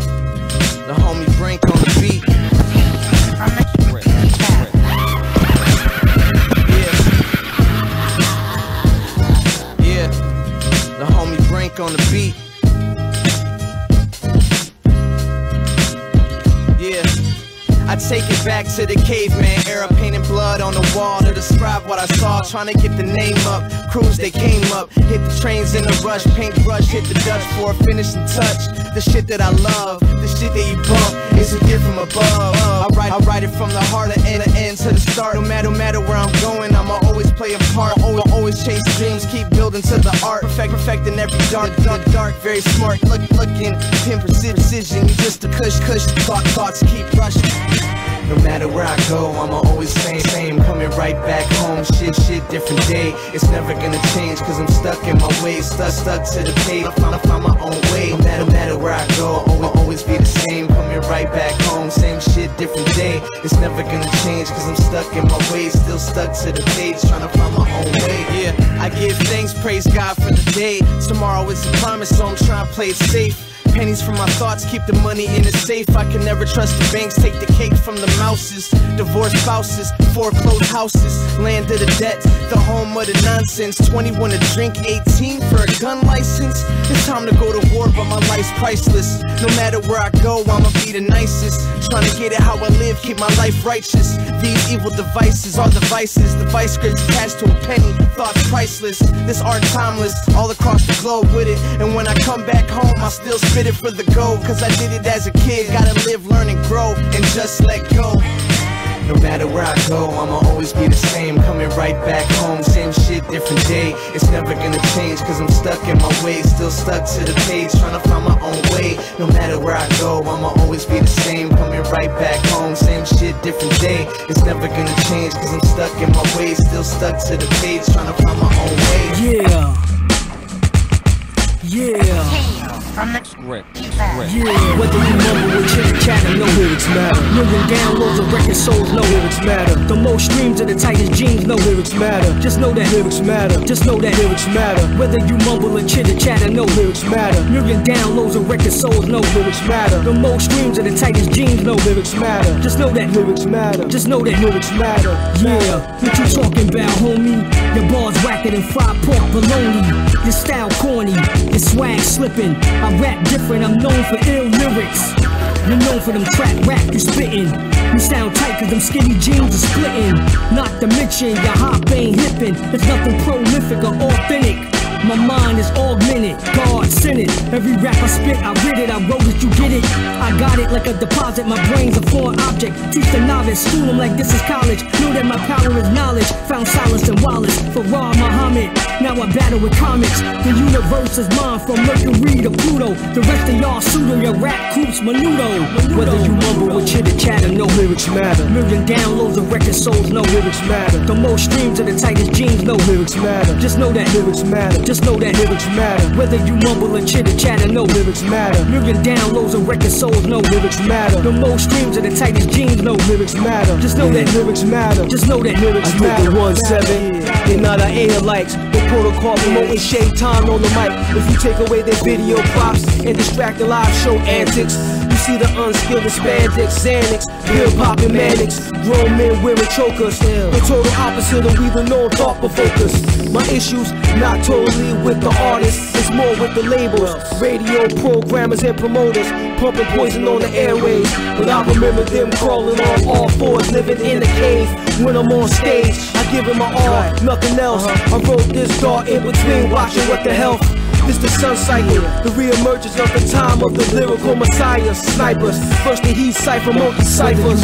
The homie Brink on the beat. On the beat. Yeah. I take it back to the caveman era, painting blood on the wall to describe what I saw, trying to get the name up. Crews, they came up, hit the trains in a rush, paintbrush, hit the Dutch for a finishing touch. The shit that I love, the shit that you bump, is a gift from above. I write it from the heart, the end to the start. No matter where I'm going, I'ma always play a part. Always chase dreams, keep building to the art. Perfecting every dark, very smart. Looking, pin precision. You just a cush. Thoughts keep rushing. No matter where I go, I'ma always same. Coming right back home, shit, different day. It's never gonna change, cause I'm stuck in my ways. Stuck to the page, I find my own way. No matter where I go, I'll always be the same. Coming right back home, same shit, different day. It's never gonna change, cause I'm stuck in my ways. Still stuck to the page, trying to find my own way. Yeah, I give thanks, praise God for the day. Tomorrow is a promise, so I'm trying to play it safe. Pennies from my thoughts, keep the money in a safe. I can never trust the banks, take the cake from the mouses. Divorced spouses, foreclosed houses, land of the debt, the home of the nonsense. 21 to drink, 18 for a gun license. It's time to go to war, but my life's priceless. No matter where I go, I'ma be the nicest. Trying to get it how I live, keep my life righteous. These evil devices are the vices. The vice scripts attached to a penny, thoughts priceless. This art timeless, all across the globe with it. And when I come back home, I still spit it for the gold, cause I did it as a kid. Gotta live, learn and grow, and just let go. No matter where I go, I'ma always be the same. Coming right back home, same shit, different day. It's never gonna change, cause I'm stuck in my ways. Still stuck to the page, trying to find my own way. No matter where I go, I'ma always be the same. Coming right back home, same shit, different day. It's never gonna change, cause I'm stuck in my ways. Still stuck to the page, trying to find my own way. Yeah. I'm the script. Yeah, whether you mumble or chit chat, no lyrics matter. Million downloads of record souls, no lyrics matter. The most streams of the tightest jeans, no lyrics matter. Just know that lyrics matter. Just know that lyrics matter. Whether you mumble or chitter chatter, no lyrics matter. Million downloads of record souls, no lyrics matter. The most streams of the tightest jeans, no lyrics matter. Just know that lyrics matter. Just know that lyrics matter. Yeah, what you talking about, homie? Your bars whacker than fried pork bologna. Your style corny, your swag slipping. I rap different, I'm known for ill lyrics. You're known for them trap rap you spittin'. You sound tight cause them skinny jeans are splitting. Not to mention your hop ain't hippin'. There's nothing prolific or authentic. My mind is augmented, God sent it. Every rap I spit, I read it, I wrote it, you get it. I got it like a deposit, my brain's a foreign object. Teach the novice, school them like this is college. Know that my power is knowledge. Found solace in Wallace, for Ra Muhammad. Now I battle with comics. The universe is mine, from Mercury to Pluto. The rest of y'all pseudo, your rap coops menudo. Whether you mumble or chitter chatter, no lyrics matter. Million downloads of record souls, no lyrics matter. The most streams of the tightest jeans, no lyrics matter. Just know that lyrics matter. Just know that lyrics matter. Whether you mumble or chitter chatter, no lyrics matter. Million downloads of record souls, no lyrics matter. The most streams of the tightest jeans, no lyrics matter. Just know that lyrics matter. Just know that lyrics matter. 1-7, they not our air likes. The protocol promoting shade time on the mic. If you take away their video props and distract the live show antics, you see the unskilled spandex, Xanax, pill popping manics, grown men wearing chokers. The total opposite of we the known thought provokers. My issues not totally with the artists, it's more with the labels, radio programmers and promoters, pumping poison on the airways. But I remember them crawling on all fours, living in the cave. When I'm on stage, I give it my all, nothing else. I wrote this thought in between watching What the Health. It's the sun cycle, the re-emergence of the time of the lyrical messiah. Snipers, first the heat cipher, multi-ciphers.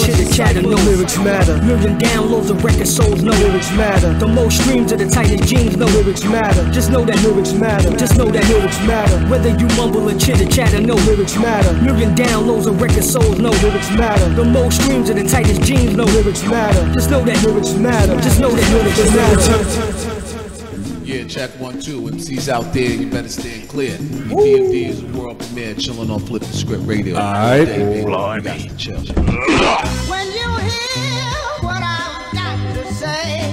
Chitter-chatter, no lyrics matter. Million downloads of record sold, no lyrics matter. The most streams of the tightest jeans, no lyrics matter. Just know that lyrics matter. Just know that lyrics matter. Whether you mumble or chitter-chatter, no lyrics matter. Million downloads of record sold, no lyrics matter. The most streams of the tightest jeans, no lyrics matter. Just know that lyrics matter. Just know that lyrics matter. Yeah, check 1, 2. MCs out there, you better stand clear. EPMD is a world premiere, chilling on Flip the Script Radio. Alright. You got to chill. When you hear what I've got to say,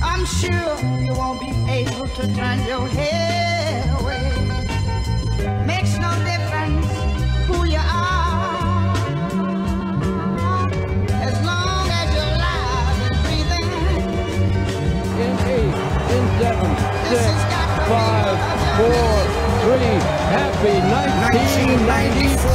I'm sure you won't be able to turn your head away. Makes no difference who you are, as long as you're alive and breathing. In 8, in 7, 6, 5, 4, 3, happy 1994.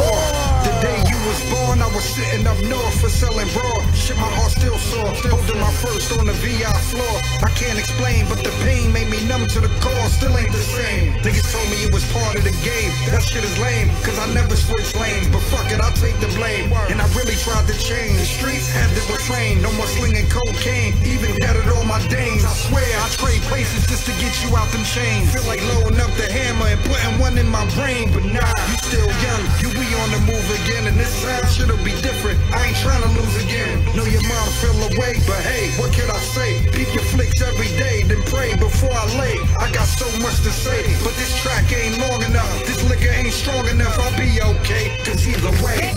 The day you was born, I was sitting up north for selling broad. Shit, my heart still sore. Holding my first on the VI floor. I can't explain, but the pain made me numb to the core. Still ain't the same. Niggas told me it was part of the game. That shit is lame, cause I never switched lanes. But fuck it, I'll take the blame. And I really tried to change. The streets had to refrain. No more slinging cocaine. Even deaded all my dames. I swear I trade places just to get you out them chains. Feel like loading up the hammer and putting one in my brain. But nah, you still young. You be on the move again. And this time shit'll be different. I ain't trying to lose again. Know your mom fell away, but hey, what can I say? Peep your flicks every day, then pray before I lay. I got so much to say, but this track ain't long enough. This liquor ain't strong enough. I'll be okay, cause either way.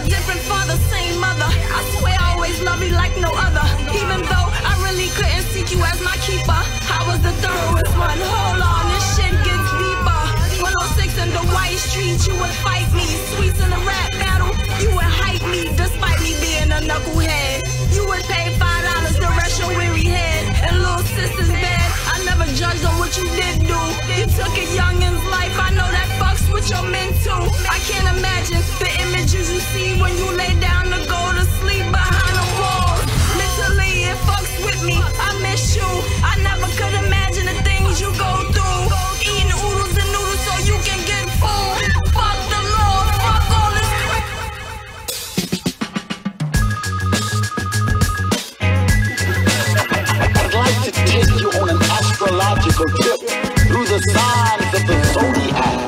Different father, same mother. I swear I always love you like no other. Even though I really couldn't seek you as my keeper, I was the thoroughest one. Hold on, this shit gets deeper. 106 in the white street, you would fight me. Sweets in the rap battle, you would hype me. Despite me being a knucklehead, you would pay $5 to rest your weary head. And little sister's bed, I never judged on what you did do. You took a youngin's life, I know that fucks with your men too. I can't imagine the images you see when you lay down to go to sleep behind the walls. Mentally, it fucks with me. I miss you. I never could imagine the things you go through. Eating oodles and noodles so you can get food. Fuck the law. Fuck all this crap. I'd like to take you on an astrological trip through the signs of the zodiac.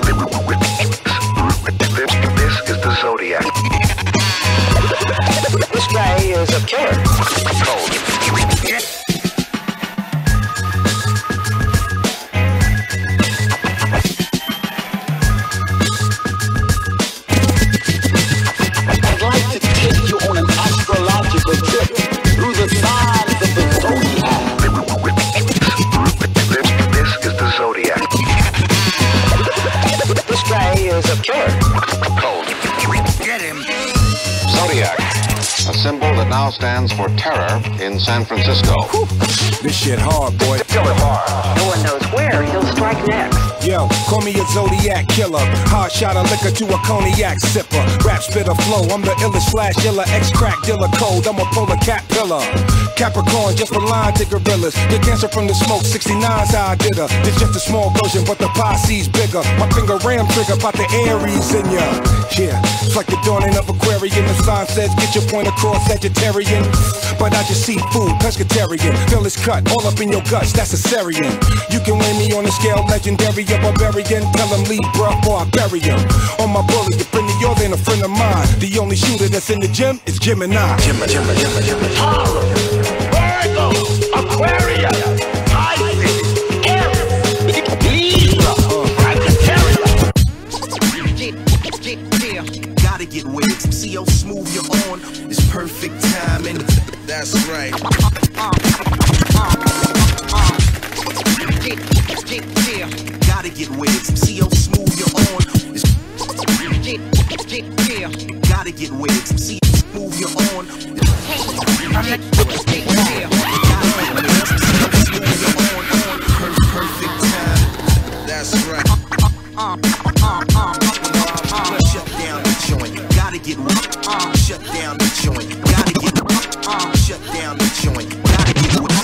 This is the zodiac. This guy is a killer. I'd like to take you on an astrological trip through the signs of the zodiac. This is the zodiac. This guy is a killer. Cold. Get him. Zodiac, a symbol that now stands for terror in San Francisco. This shit hard, boy. No one knows where he'll strike next. Yo, call me a Zodiac killer. Hard shot of liquor to a cognac sipper. Rap spitter flow, I'm the illest flash iller. Ex-crack dealer code, I'm a polar cat pillar. Capricorn, just a line to gorillas. Get cancer from the smoke, 69's how I did her. It's just a small version, but the posse's bigger. My finger ram trigger, about the Aries in ya. Yeah, it's like the dawning of Aquarian. The sign says, get your point across, Sagittarian. But I just see food, pescatarian. Feel it's cut, all up in your guts, that's a Syrian. You can weigh me on the scale, legendary, a barbarian. Tell him leave, bruh, or I bury him. On my bullet, your friend of yours ain't a friend of mine. The only shooter that's in the gym is Gemini. Taurus, Virgo, Aquarius, Pisces, Aries, Libra, Sagittarius. Gotta get with it. See how smooth you're on. It's perfect timing. That's right. Gotta get with it. See how smooth you're on. It's Yeah, you gotta get with it. See, move your own. Perfect time. That's right. Shut down the joint. Gotta get with it. Shut down the joint. Gotta get with it. Shut down the joint. Gotta get with it.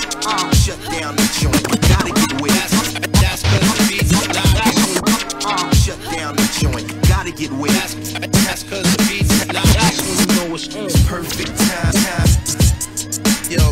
Shut down the joint. Gotta get with it. That's cause the beats is loud. Shut down the joint. Gotta get with it. That's cause the beats is loud. That's when you know it's perfect time.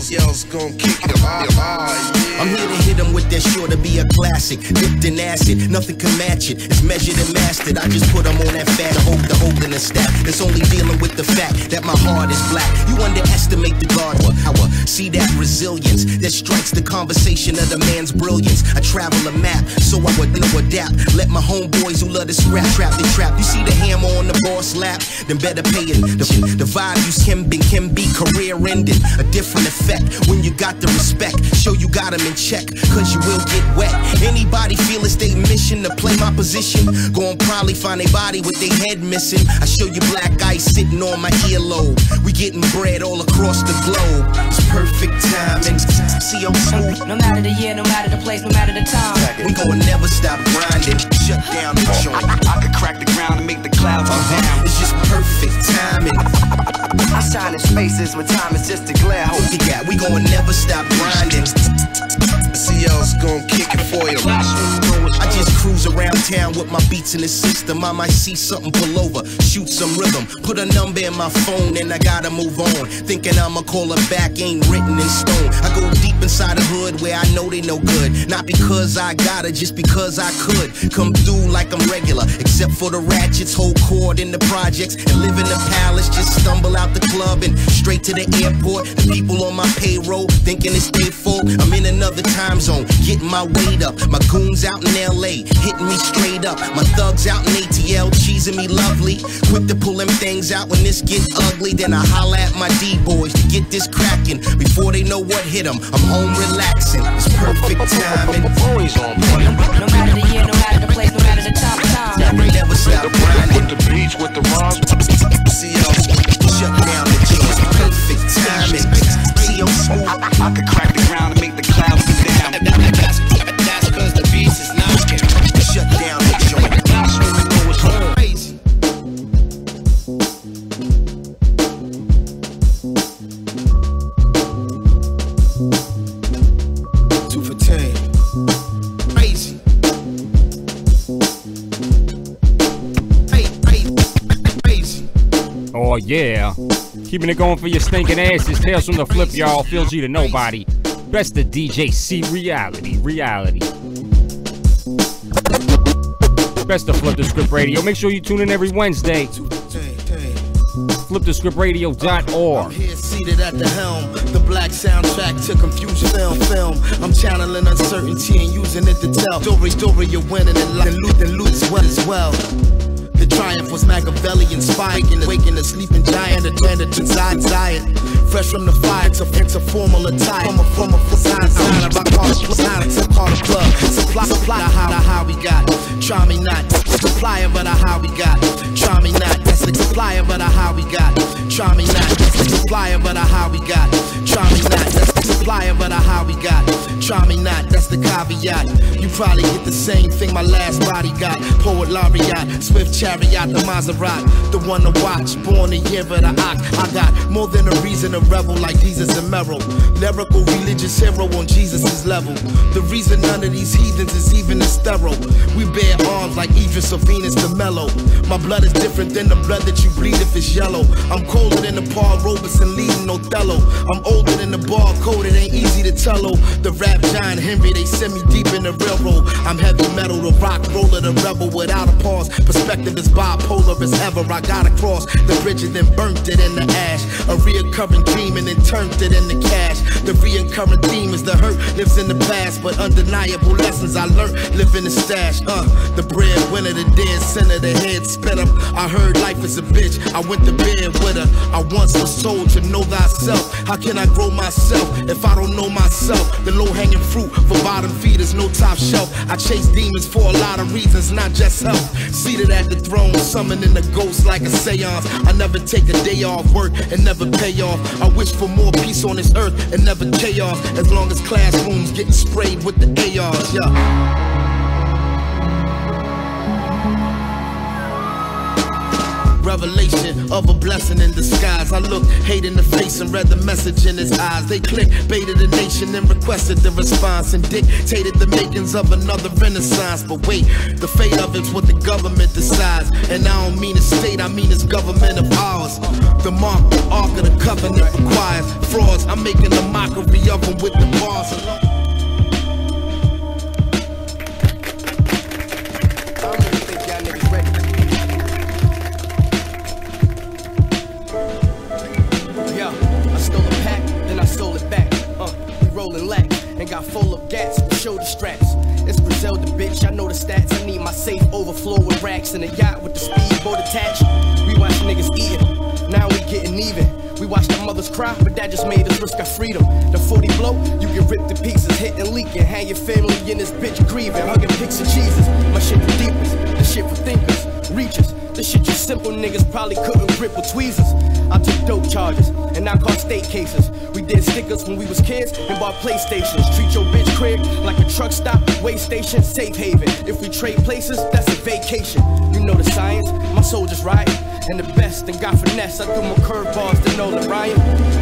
Yells gon' kick it. I'm here to hit him with that sure to be a classic. Dipped in acid, nothing can match it. It's measured and mastered. I just put him on that fat hope to hold in the stack. It's only dealing with the fact that my heart is black. You underestimate the God power. See that resilience that strikes the conversation of the man's brilliance. I travel a map, so I would know adapt. Let my homeboys who love to scrap trap the trap. You see the hammer on the boss lap, then better pay it. The values can be career ending. A different effect when you got the respect. Show you got them in check, cause you will get wet. Anybody feel it's their mission to play my position, gon' probably find a body with their head missing. I show you black ice sitting on my earlobe. We getting bread all across the globe. It's perfect timing. See, I'm smooth. No matter the year, no matter the place, no matter the time. We gon' never stop grinding. Shut down the joint. I could crack the ground and make the clouds come down. It's just perfect timing. I shine in spaces when time is just a glare. Hope you got. We gon' never stop grinding. CL's gon' kick it for you. I just cruise around town with my beats in the system. I might see something, pull over, shoot some rhythm, put a number in my phone and I gotta move on. Thinking I'ma call her back ain't written in stone. I go deep inside the hood where I know they no good. Not because I gotta, just because I could. Come through like I'm regular, except for the ratchets, hold court in the projects and live in the palace. Just stumble out the club and straight to the airport. The people on my payroll thinking it's day full. I'm in another time zone, getting my weight up. My goons out in LA, hitting me straight up. My thugs out in ATL, cheesing me lovely. Quick to pull them things out when this get ugly. Then I holla at my D-boys to get this cracking. Before they know what hit them, I'm home relaxing. It's perfect timing. Always on point. No matter the year, no matter the place, no matter the time. Never stop grinding. With the beats, with the rhymes. See y'all, shut down the joint. Perfect timing. See y'all smooth. I could crack the ground and make the clouds come down. That's cause the beats is knocking. Shut down the joint. That's when we know it's crazy. 2 for 10. Crazy. Crazy. Oh yeah. Keeping it going for your stinking asses. Tales from the flip, y'all. Phil G to Knowbody. Best of DJ C reality. Best of Flip the Script Radio. Make sure you tune in every Wednesday. FlipTheScriptRadio.org. I'm here seated at the helm. The black soundtrack to confusion film. I'm channeling uncertainty and using it to tell. Story you're winning and loot as well. The triumph was Machiavellian spike in the waking the sleeping giant, a diet. Fresh from the fire to formal attire. From a sign, I call it plug. Supply how we got. Try me not. Supplier, but how we got. Try me not. That's the supplier, but how we got. Try me not. That's the supplier, but how we got. Try me not. That's the supplier, but how we got. Try me not. That's the caveat. You probably get the same thing my last body got. Poet laureate, swift chariot, the Maserati, the one to watch. Born the year of the ox. I got more than a reason to revel like Jesus and Merrill. Lyrical religious hero on Jesus' level. The reason none of these heathens is even as sterile. We bear arms like Idris or Venus the Mellow. My blood is different than the blood that you bleed if it's yellow. I'm colder than the Paul Robeson leading Othello. I'm older than the barcode, it ain't easy to tell. The rap giant Henry, they send me deep in the railroad. I'm heavy metal, the rock roller, the rebel without a pause. Perspective is bipolar as ever. I got across the bridge and then burnt it in the ash. A reoccurring dream and then turned it into cash. The reoccurring theme is the hurt lives in the past, but undeniable lessons I learned live in the stash. The breadwinner, the dead center, the head spin up. I heard life is a bitch, I went to bed with her. I once was told to know thyself. How can I grow myself if I don't know myself? The low-hanging fruit for bottom feeders, no top shelf. I chase demons for a lot of reasons, not just health. Seated at the throne, summoning the ghost like a seance. I never take a day off work and never pay off. I wish for more peace on this earth and never chaos. As long as classrooms getting sprayed with the ARs, yeah. Revelation of a blessing in disguise. I looked hate in the face and read the message in his eyes. They clickbaited the nation and requested the response and dictated the makings of another renaissance. But wait, the fate of it's what the government decides. And I don't mean a state, I mean it's government of ours. The mark, the ark of the covenant requires frauds. I'm making a mockery of them with the bars alone. And got full of gats with shoulder straps. It's Griselda, bitch, I know the stats. I need my safe overflow with racks and a yacht with the speedboat attached. We watch niggas eating, now we getting even. We watched our mothers cry, but that just made us risk our freedom. The 40 blow, you get ripped to pieces, hitting, leaking. Hang your family in this bitch grieving, hugging pics of Jesus. My shit the deepest, this shit for thinkers, reachers. This shit you simple niggas probably couldn't grip with tweezers. I took dope charges, and I caught state cases. We did stickers when we was kids and bought PlayStations. Treat your bitch crib like a truck stop, way station, safe haven. If we trade places, that's a vacation. You know the science, my soldiers riding. And the best, and got finesse, I threw more curveballs than Nolan Ryan.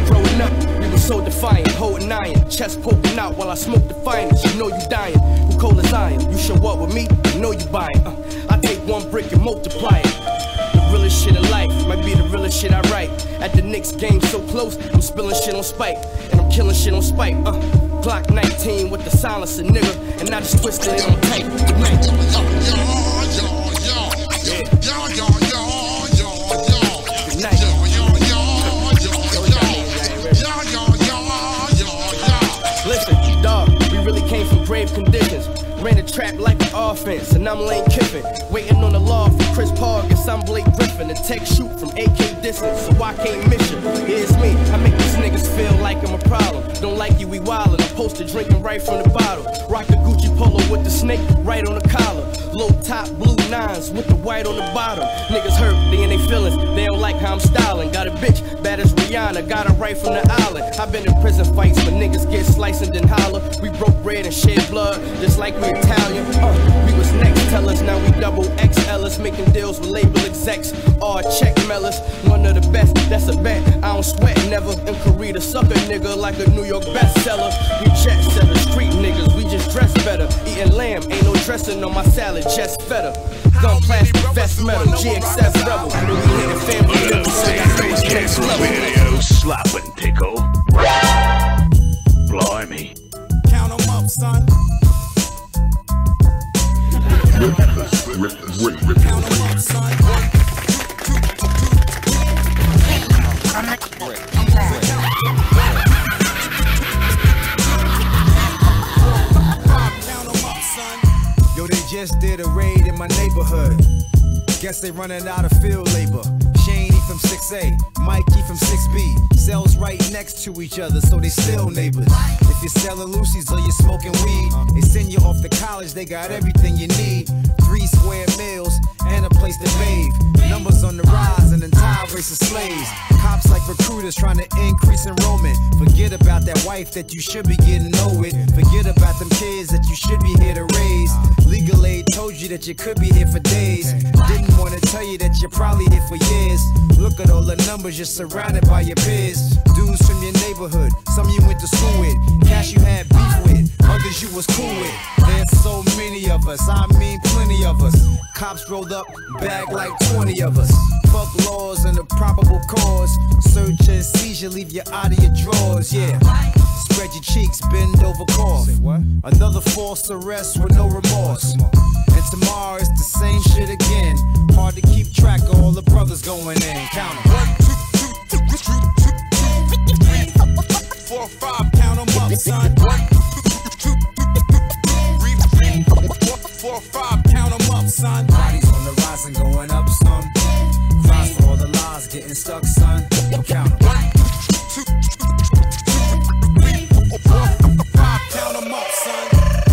Growing up, we were so defiant, holding iron. Chest poking out while I smoke the finest. You know you dying, who cold as iron. You show up with me, you know you buying. I take one brick and multiply it. The realest shit of life might be the realest shit I write. At the Knicks game so close, I'm spilling shit on spike. And I'm killing shit on spike. Glock 19 with the silencer, nigga. And I just twisted it on tape. Good night. Listen, dog, we really came from grave conditions. Ran the trap like an offense, and I'm Lane Kiffin. Waiting on the law for Chris Paul, guess I'm Blake Griffin. A tech shoot from AK distance, so I can't miss you. Here's me, I make these niggas feel like I'm a problem. Don't like you, we wildin'. I'm posted drinking right from the bottle. Rock the Gucci Polo with the snake right on the collar. Low top, blue nines with the white on the bottom. Niggas hurt, they in they feelings, they don't like how I'm styling. Got a bitch, bad as Rihanna, got her right from the island. I've been in prison fights, but niggas get sliced and then holler. We broke bread and shed blood, just like we Italian. We was next, tell us now we double XLers, making deals with label execs. All check mellers, one of the best, that's a bet. I don't sweat never. In Korea, sucker nigga like a New York bestseller. We jet setters, street niggas, we just dress better. Eating lamb, ain't no dressing on my salad, just feta. Gun plastic, vest metal, GXF rebel. We nigga family members, so that's always next level. Video slapping, pickle. Blimey. Count 'em up, son. Count 'em up, son. Yo, they just did a raid in my neighborhood. Guess they running out of field labor. Shane from 6A, Mikey from 6B. Cells right next to each other, so they still neighbors. If you're selling Lucy's or you're smoking weed, they send you off to college, they got everything you need. 3 square meals and a place to bathe. Numbers on the rise, an entire race of slaves. Cops like recruiters trying to increase enrollment. Forget about that wife that you should be getting know with. Forget about them kids that you should be here to raise. Legal aid told you that you could be here for days. Didn't want to tell you that you're probably here for years. Look at all the numbers, you're surrounded by your peers. Dudes from your neighborhood, some you went to school with. Cash you had beef with, others you was cool with. There's so many of us, I mean plenty of us. Cops rolled up, bag like 20 of us. Fuck laws and the probable cause. Search and seizure, leave you out of your drawers, yeah. Spread your cheeks, bend over, cough. Another false arrest with no remorse. And tomorrow it's the same shit again. Hard to keep track of all the brothers going in. Count 'em. 1, 2, 3, 4, 5. Count 'em up, son. 1, 2, 3, 4, 5. Count 'em up, son. Bodies on the rise and going up, son. Cries for all the lies getting stuck, son. Count 'em. 1, 2, 3, 4, 5. Count 'em up, son.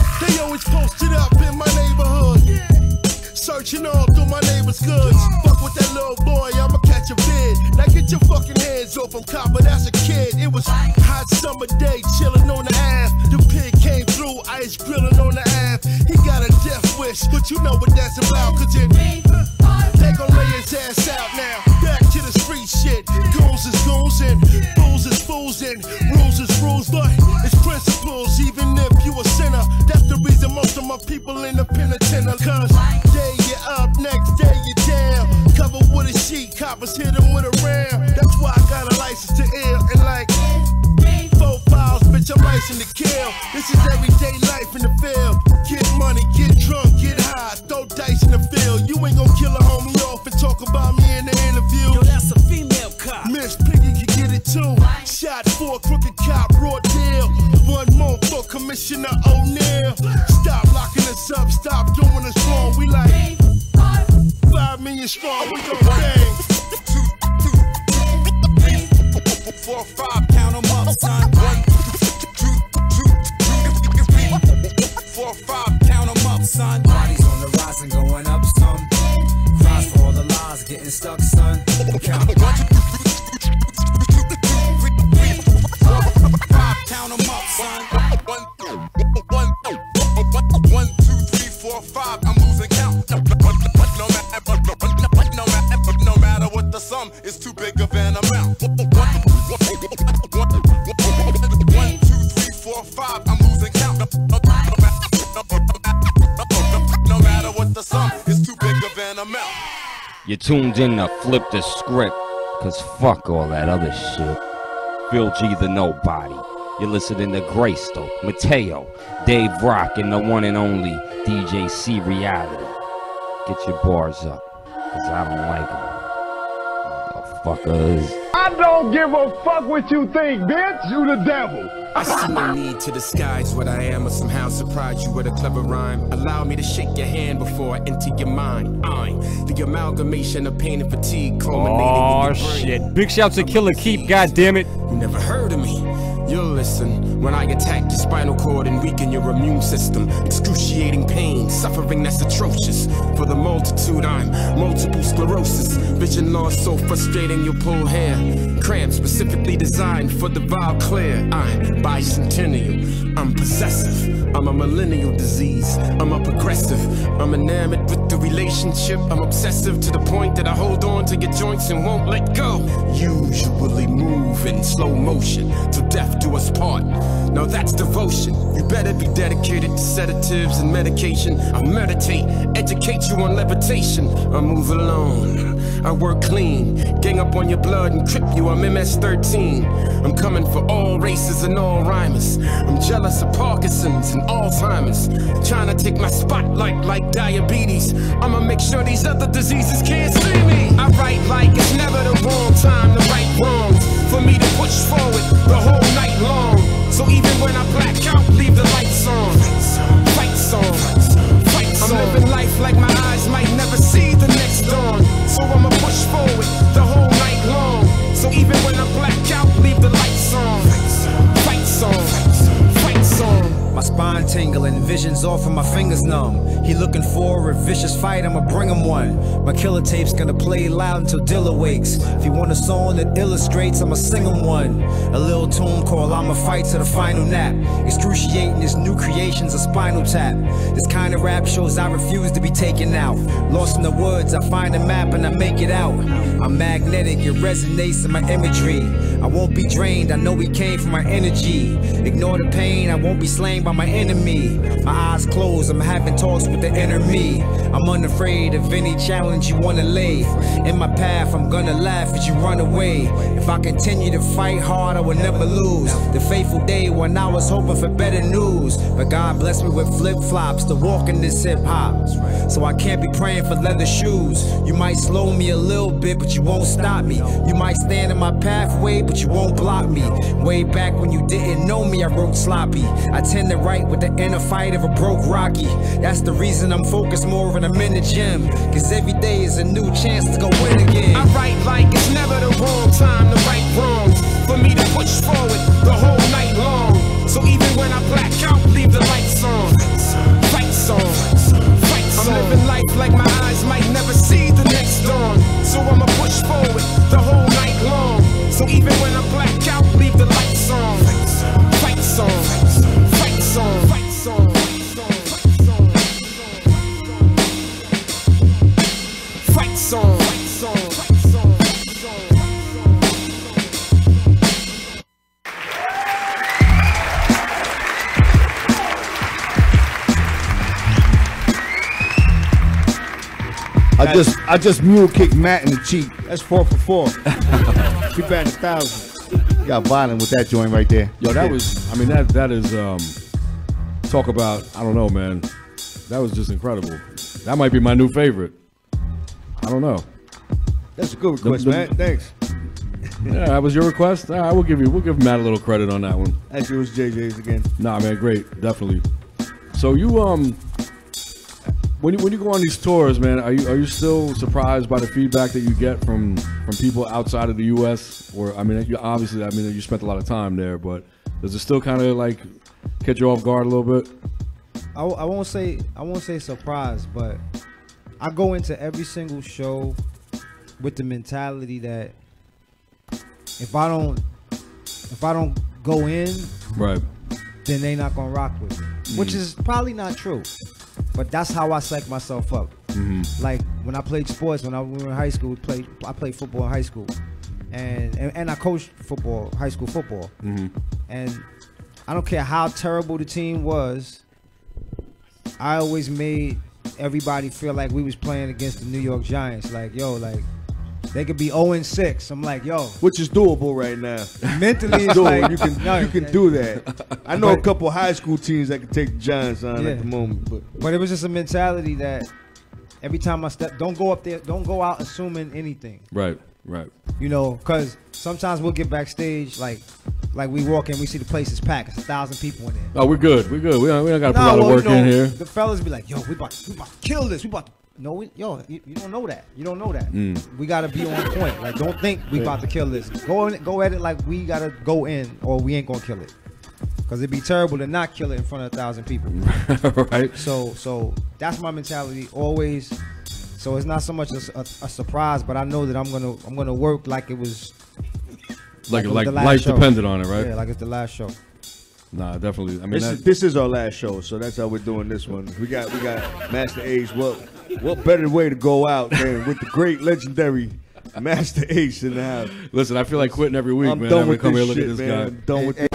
summer day, chillin' on the Ave. The pig came through, ice grillin' on the Ave. He got a death wish, but you know what that's about, cause it they gon' lay his ass out now. Back to the street shit. Goons is goons and fools is fools and rules is rules, but it's principles. Even if you a sinner, that's the reason most of my people in the penitentiary. Cause day you up, next day you down. Covered with a sheet, coppers hit them with a round. That's why I got a license to ill and like 4 files, bitch, I'm licensed to kill. This is everyday life in the field. Get money, get drunk, get high, throw dice in the field. You ain't gon' kill a homie off and talk about me in the interview. Yo, that's a female cop. Miss Piggy can get it too. Shot for a crooked cop, raw deal. 1 more for Commissioner O'Neal. Stop locking us up, stop doing us wrong. We like 5 million strong, we gon' bang. 4, 5, count 'em up, son. 1, 2, 4, 5, count 'em up, son. Bodies on the rise and going up some. Cries for all the lies getting stuck, son. Count 1, 2, 5, count 'em up, son. 1, 2, 3, 4, 5. I'm losing count. No matter what the sum is, too big of an amount. 1, 2, 3, 4, 5. I'm losing count. No matter what the sum is, too big of an amount. You tuned in to Flip the Script, cause fuck all that other shit. Phil G the Nobody. You're listening to Greystoke, Mateo, Dave Rock, and the one and only DJ C Reality. Get your bars up, cause I don't like them. Motherfuckers. I don't give a fuck what you think, bitch. You the devil. I see no need to disguise what I am or somehow surprise you with a clever rhyme. Allow me to shake your hand before I enter your mind. I'm the amalgamation of pain and fatigue culminating Oh in your brain. shit. Big shouts to Killer Keep, goddammit. You never heard of me. You'll listen when I attack your spinal cord and weaken your immune system. Excruciating pain, suffering that's atrocious. For the multitude, I'm multiple sclerosis. Vision loss so frustrating you'll pull hair. Cramps specifically designed for the vile clear. I'm bicentennial, I'm possessive. I'm a millennial disease, I'm a progressive. I'm enamored with the relationship. I'm obsessive to the point that I hold on to your joints and won't let go. Usually move in slow motion till death do us part. Now that's devotion. You better be dedicated to sedatives and medication. I'll meditate, educate you on levitation. I move alone, I work clean. Gang up on your blood and trip you, I'm MS-13. I'm coming for all races and all rhymers. I'm jealous of Parkinson's and Alzheimer's. Trying to take my spotlight like diabetes. I'ma make sure these other diseases can't see me. I write like it's never the wrong time to right wrongs. For me to push forward the whole night long. So even when I black out, leave the lights on. Fight song, fight song. I'm living life like my eyes might never see the next dawn. So I'ma push forward the whole night long. So even when I black out, leave the lights on. Fight song, fight song. My spine tingling, vision's off and my fingers numb. He looking for a vicious fight, I'ma bring him one. My killer tape's gonna play loud until Dilla wakes. If he want a song that illustrates, I'ma sing him one. A little tune called I'ma fight to the final nap. Excruciating his new creations, a spinal tap. This kind of rap shows I refuse to be taken out. Lost in the woods, I find a map and I make it out. I'm magnetic, it resonates in my imagery. I won't be drained, I know we came from my energy. Ignore the pain, I won't be slain by my enemy. My eyes closed, I'm having talks with the inner me. I'm unafraid of any challenge you wanna lay. In my path, I'm gonna laugh as you run away. If I continue to fight hard, I will never lose. The fateful day when I was hoping for better news. But God blessed me with flip-flops to walk in this hip-hop. So I can't be praying for leather shoes. You might slow me a little bit, but you won't stop me. You might stand in my pathway, but you won't block me. Way back when you didn't know me, I wrote sloppy. I tend to write with the inner fight of a broke Rocky. That's the reason I'm focused more when I'm in the gym. Cause every day is a new chance to go win again. I write like it's never the wrong time to right wrongs. For me to push forward the whole night long. So even when I black out, leave the lights on. Fight song, fight song. I'm living life like my eyes might never see the next dawn. So I'ma push forward the whole night long. So even when I black out, leave the lights on. I just mule kicked Matt in the cheek. That's 4 for 4. Keep at 1,000. Got violent with that joint right there. Yo, that was. I mean, that is. Talk about. I don't know, man. That was just incredible. That might be my new favorite. I don't know. That's a good request, man. Thanks. Yeah, that was your request. All right, we'll give Matt a little credit on that one. Actually, it was JJ's again. Nah, man, great, definitely. So you when you go on these tours, man, are you still surprised by the feedback that you get from people outside of the U.S.? Or I mean, obviously, you spent a lot of time there, but does it still kind of like catch you off guard a little bit? I won't say surprised, but I go into every single show with the mentality that if I don't go in, right, then they not gonna rock with me, which is probably not true, but that's how I psych myself up. Like when I played sports, when we were in high school, I played football in high school, and I coached football, high school football, and I don't care how terrible the team was, I always made everybody feel like we was playing against the New York Giants. Like, yo, like they could be 0-6. I'm like, yo, which is doable right now. Mentally, it's like you can do that. I know a couple high school teams that can take the Giants on at the moment, but it was just a mentality that every time I step, don't go up there, don't go out assuming anything. Right. You know, because sometimes we'll get backstage, like we walk in, we see the place is packed. It's 1,000 people in there. Oh, we're good. We don't got to put a lot of work in here. The fellas be like, yo, we about to kill this. We about to. No, you don't know that. You don't know that. We got to be on point. Like, don't think we about to kill this. Go at it like we got to go in or we ain't going to kill it. Because it'd be terrible to not kill it in front of 1,000 people. Right. So that's my mentality always. So it's not so much a surprise, but I know that I'm gonna work like it was like life depended on it, right? Yeah, like it's the last show. Nah, definitely. I mean, this is our last show, so that's how we're doing this one. We got Master Ace. What better way to go out than with the great legendary Master Ace in the house? Listen, I feel like quitting every week, man. Done with come this here, shit, look at this man. guy. I'm done with this.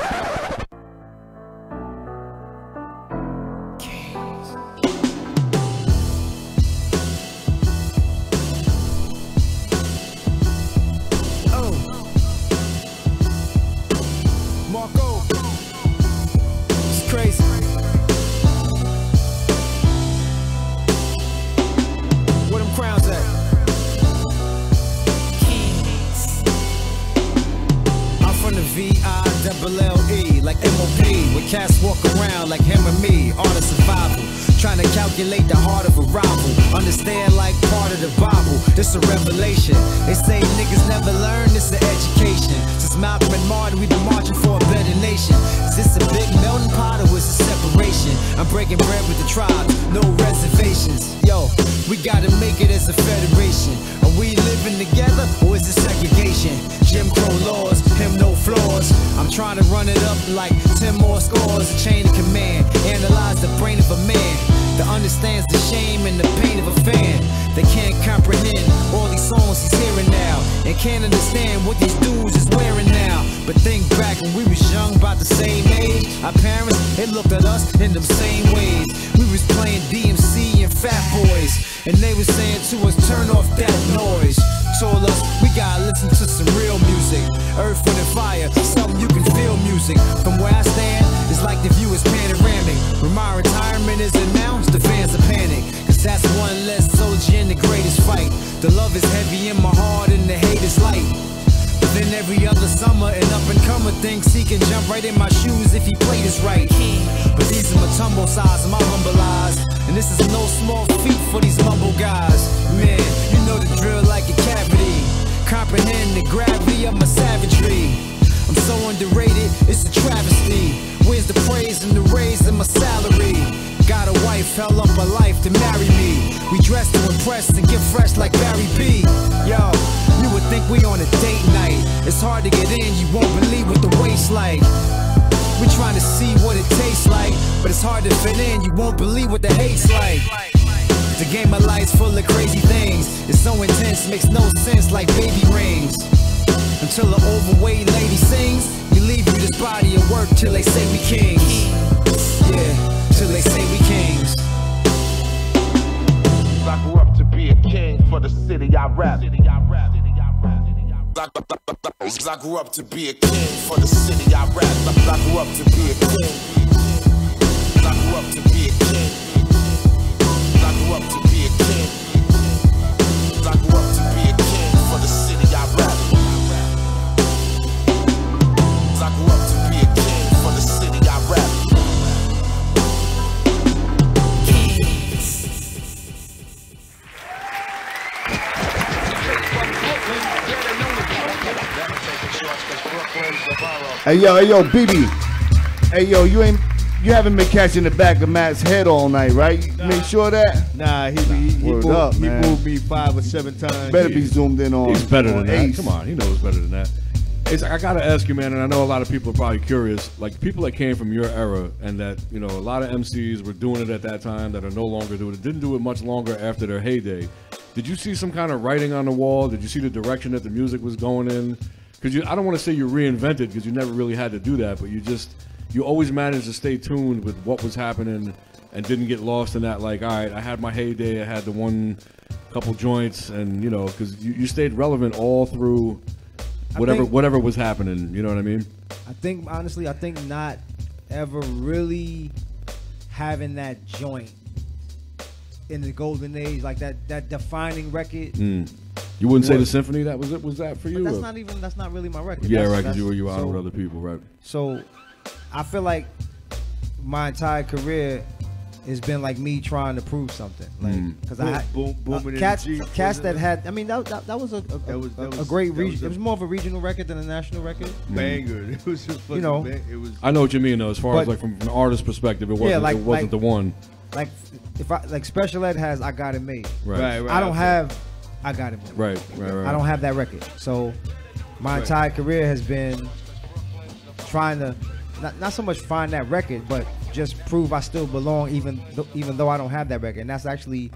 Like MOP, with cats walk around like him and me, art of survival. Trying to calculate the heart of a rival. Understand like part of the Bible, this a revelation. They say niggas never learn, this an education. Since Malcolm and Martin, we've been marching for a better nation. Is this a big melting pot or is it separation? I'm breaking bread with the tribes, no reservations. Yo, we gotta make it as a federation. Are we living together or is it segregation? Jim Crow laws, him no flaws. I'm trying to run it up like 10 more scores. A chain of command, analyze the brain of a man that understands the shame and the pain of a fan. They can't comprehend all these songs he's hearing now, and can't understand what these dudes is wearing now. But think back when we was young, about the same age. Our parents, they looked at us in them same ways. We was playing DMC and Fat Boys, and they was saying to us, turn off that noise. Told us we gotta listen to some real music. Earth, Wind and Fire, something you can feel music. From where I stand, it's like the view is panoramic. When my retirement is announced, the fans are panic. Cause that's one less soldier in the greatest fight. The love is heavy in my heart and the hate is light. But then every other summer, an up-and-comer thinks he can jump right in my shoes if he played this right. But these are my tumble size, my humble eyes, and this is no small feat for these mumble guys. Man, you know the drill like a cavity. Comprehend the gravity of my savagery. I'm so underrated, it's a travesty. Where's the praise and the raise in my salary? Got a wife, hell up a life to marry me. We dress to impress and get fresh like Barry B. Yo, you would think we on a date night. It's hard to get in, you won't believe what the wait's like. We're trying to see what it tastes like, but it's hard to fit in, you won't believe what the hate's like. The game of life's full of crazy things. It's so intense, makes no sense like baby rings. Until an overweight lady sings, we leave you this body of work till they say we kings. Yeah, till they say we kings. I grew up to be a king. grew up to be a king for the city I rap. I grew up to be a king. I grew up to be a king. I grew up to be a king. I grew up to be a king for the city I rap. I grew up to be a king for the city I rap. Hey yo, BB. Hey yo, you haven't been catching the back of Matt's head all night, right? You make sure that. Nah, he moved me 5 or 7 times. Better be zoomed in on. He's better than that. Ace. Come on, he knows better than that. I gotta ask you, man, and I know a lot of people are probably curious, like people that came from your era and that, you know, a lot of MCs were doing it at that time that are no longer doing it, didn't do it much longer after their heyday. Did you see some kind of writing on the wall? Did you see the direction that the music was going in? Because I don't want to say you reinvented, because you never really had to do that, but you always managed to stay tuned with what was happening and didn't get lost in that, like, all right, I had my heyday, I had the one couple joints, and, you know, because you stayed relevant all through whatever was happening, you know what I mean? I think, honestly, not ever really having that joint in the golden age, like that defining record. You wouldn't say the symphony that was that for you? But that's not really my record. Yeah, right, because you were out with other people, right? So I feel like my entire career has been like me trying to prove something, like because cats that had. I mean, that was a great region. It was more of a regional record than a national record. Banger. It was just fucking, you know. It was. I know what you mean though. As far as like from an artist perspective, it wasn't the one. Like if I like Special Ed has I Got It Made. Right. I don't have I Got It Made. Right. I don't have that record. So my entire career has been trying to not so much find that record, but just prove I still belong, even though I don't have that record. And that's actually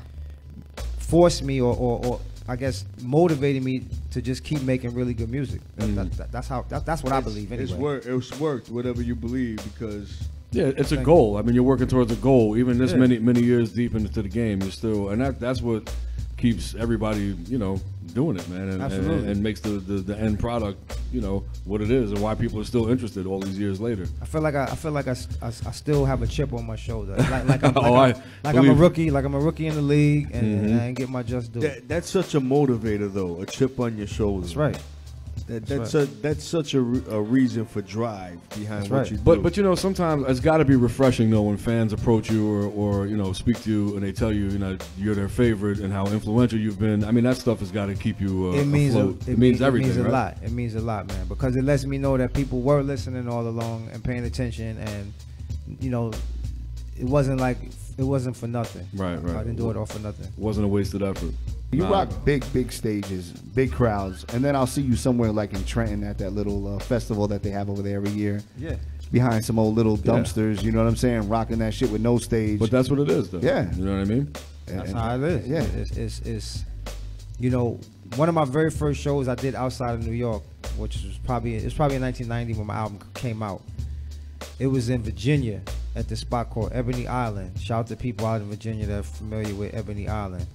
forced me, or I guess motivated me to just keep making really good music. That's what I believe. Anyway, It's worked, whatever you believe, because yeah, it's a goal. I mean, you're working towards a goal. Even this many years deep into the game, you're still, and that's what keeps everybody, you know, doing it, man, and makes the end product, you know, what it is and why people are still interested all these years later. I feel like I still have a chip on my shoulder, like I'm a rookie, like I'm a rookie in the league, and I ain't get my just due. That's such a motivator, though. A chip on your shoulder. That's right. That's such a reason for drive behind what you do. But you know, sometimes it's got to be refreshing though when fans approach you or you know speak to you and they tell you you're their favorite and how influential you've been. I mean, that stuff has got to keep you afloat. It means everything. It means a right? lot. It means a lot, man, because it lets me know that people were listening all along and paying attention, and you know, it wasn't for nothing. Right. I didn't do it all for nothing. It wasn't a wasted effort. You rock big stages, big crowds, and then I'll see you somewhere like in Trenton at that little festival that they have over there every year. Yeah. Behind some old little dumpsters, you know what I'm saying? Rocking that shit with no stage. But that's what it is, though. Yeah. You know what I mean? That's how it is. Yeah. It's you know, one of my very first shows I did outside of New York, which was probably in 1990 when my album came out. It was in Virginia at this spot called Ebony Island. Shout out to people out in Virginia that are familiar with Ebony Island.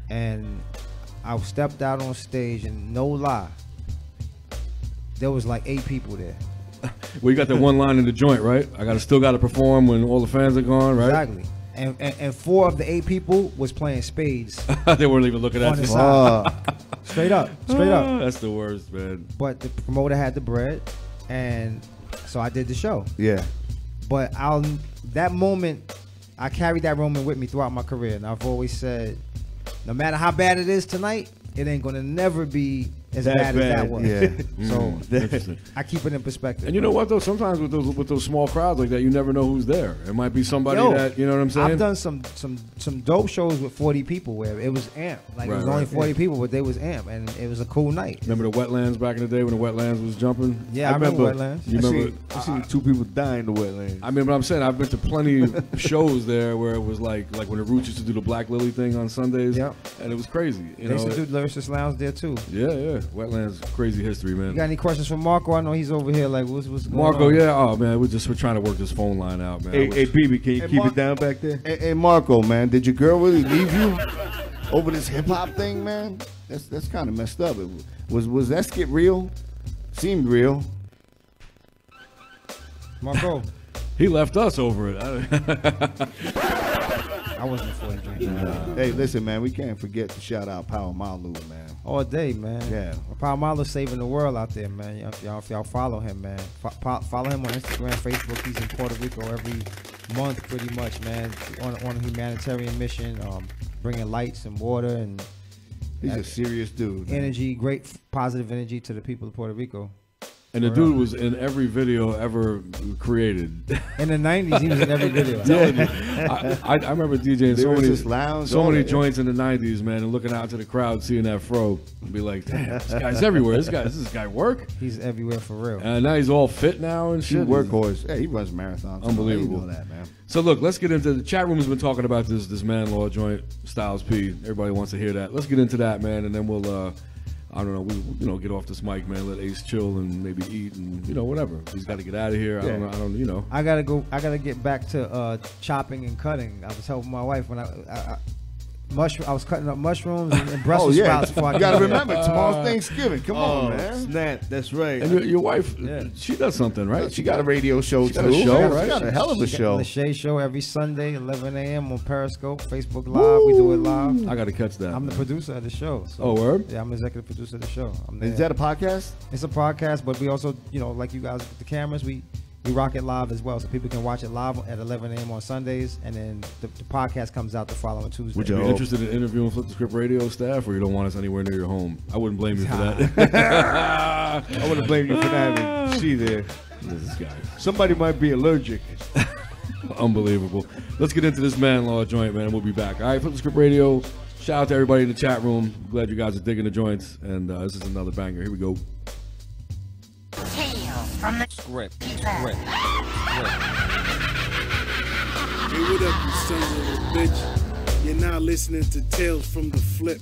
And I stepped out on stage, and no lie, there was like 8 people there. Well, you got that one line in the joint, right? Still got to perform when all the fans are gone, right? Exactly. And 4 of the 8 people was playing spades. They weren't even looking at you. Straight up. That's the worst, man. But the promoter had the bread, and so I did the show. Yeah. But that moment, I carried that moment with me throughout my career, and I've always said, no matter how bad it is tonight, it ain't gonna never be as bad as that was. Yeah. So I keep it in perspective. And you know what though? Sometimes with those small crowds like that, you never know who's there. It might be somebody that, you know what I'm saying? I've done some dope shows with 40 people where it was amp. Like it was only 40 people, but they was amp, and it was a cool night. Remember the Wetlands back in the day when the Wetlands was jumping? Yeah, I remember Wetlands. You remember? I seen 2 people die in the Wetlands. I mean, but I'm saying I've been to plenty of shows there where it was like when the Roots used to do the Black Lily thing on Sundays. Yep. And it was crazy. They used to do Lyricist Lounge there too. Yeah. Wetlands, crazy history, man. You got any questions for Marco? I know he's over here. Like, what's going Marco, on? yeah. Oh man, we're trying to work this phone line out, man. Hey, BB, can you keep it down back there? Hey, Marco, man, did your girl really leave you over this hip hop thing, man? That's kind of messed up. Was that skit real? Seemed real. Marco. He left us over it. I wasn't for it. Hey, listen, man, we can't forget to shout out Power Malu, man. All day, man. Yeah. Power Malu's saving the world out there, man. If y'all follow him, man. Follow him on Instagram, Facebook. He's in Puerto Rico every month, pretty much, man. On a humanitarian mission, bringing lights and water and. He's a serious dude. Energy, great positive energy to the people of Puerto Rico. And the dude was in every video ever created. In the 90s, he was in every video. I remember DJing so many joints in the 90s, man, and looking out to the crowd, seeing that fro, and be like, damn, this guy's everywhere. Does this guy work? He's everywhere for real. And now he's all fit now and shit. He's a workhorse. Hey, he runs marathons. Unbelievable. You know that, man. So look, let's get into the chat room. Has been talking about this man law joint, Styles P. Everybody wants to hear that. Let's get into that, man, and then we'll I don't know, we get off this mic, man, let Ace chill and maybe eat and whatever. He's got to get out of here. Yeah. I don't I gotta get back to chopping and cutting. I was helping my wife when I was cutting up mushrooms and Brussels sprouts before I You gotta remember, tomorrow's Thanksgiving. Come on, man. Snap, that's right. And your wife, she does something, right? She got a radio show, she too. Got a show, right? She got a hell of a show. The Shay Show every Sunday, 11 a.m. on Periscope, Facebook Live. We do it live. I gotta catch that. I'm the producer of the show. So, oh, word? Yeah, I'm executive producer of the show. Is that a podcast? It's a podcast, but we also, like you guys with the cameras, we rock it live as well, so people can watch it live at 11 a.m. on Sundays, and then the podcast comes out the following Tuesday. Would you be interested in interviewing Flip the Script radio staff, or you don't want us anywhere near your home? I wouldn't blame you for that. I wouldn't blame you for not having she there. This guy. Somebody might be allergic. Unbelievable. Let's get into this man law joint, man. We'll be back. All right, Flip the Script radio. Shout out to everybody in the chat room. Glad you guys are digging the joints, and this is another banger. Here we go. From the script. Hey, what up, you sons of a bitch? You're now listening to Tales from the Flip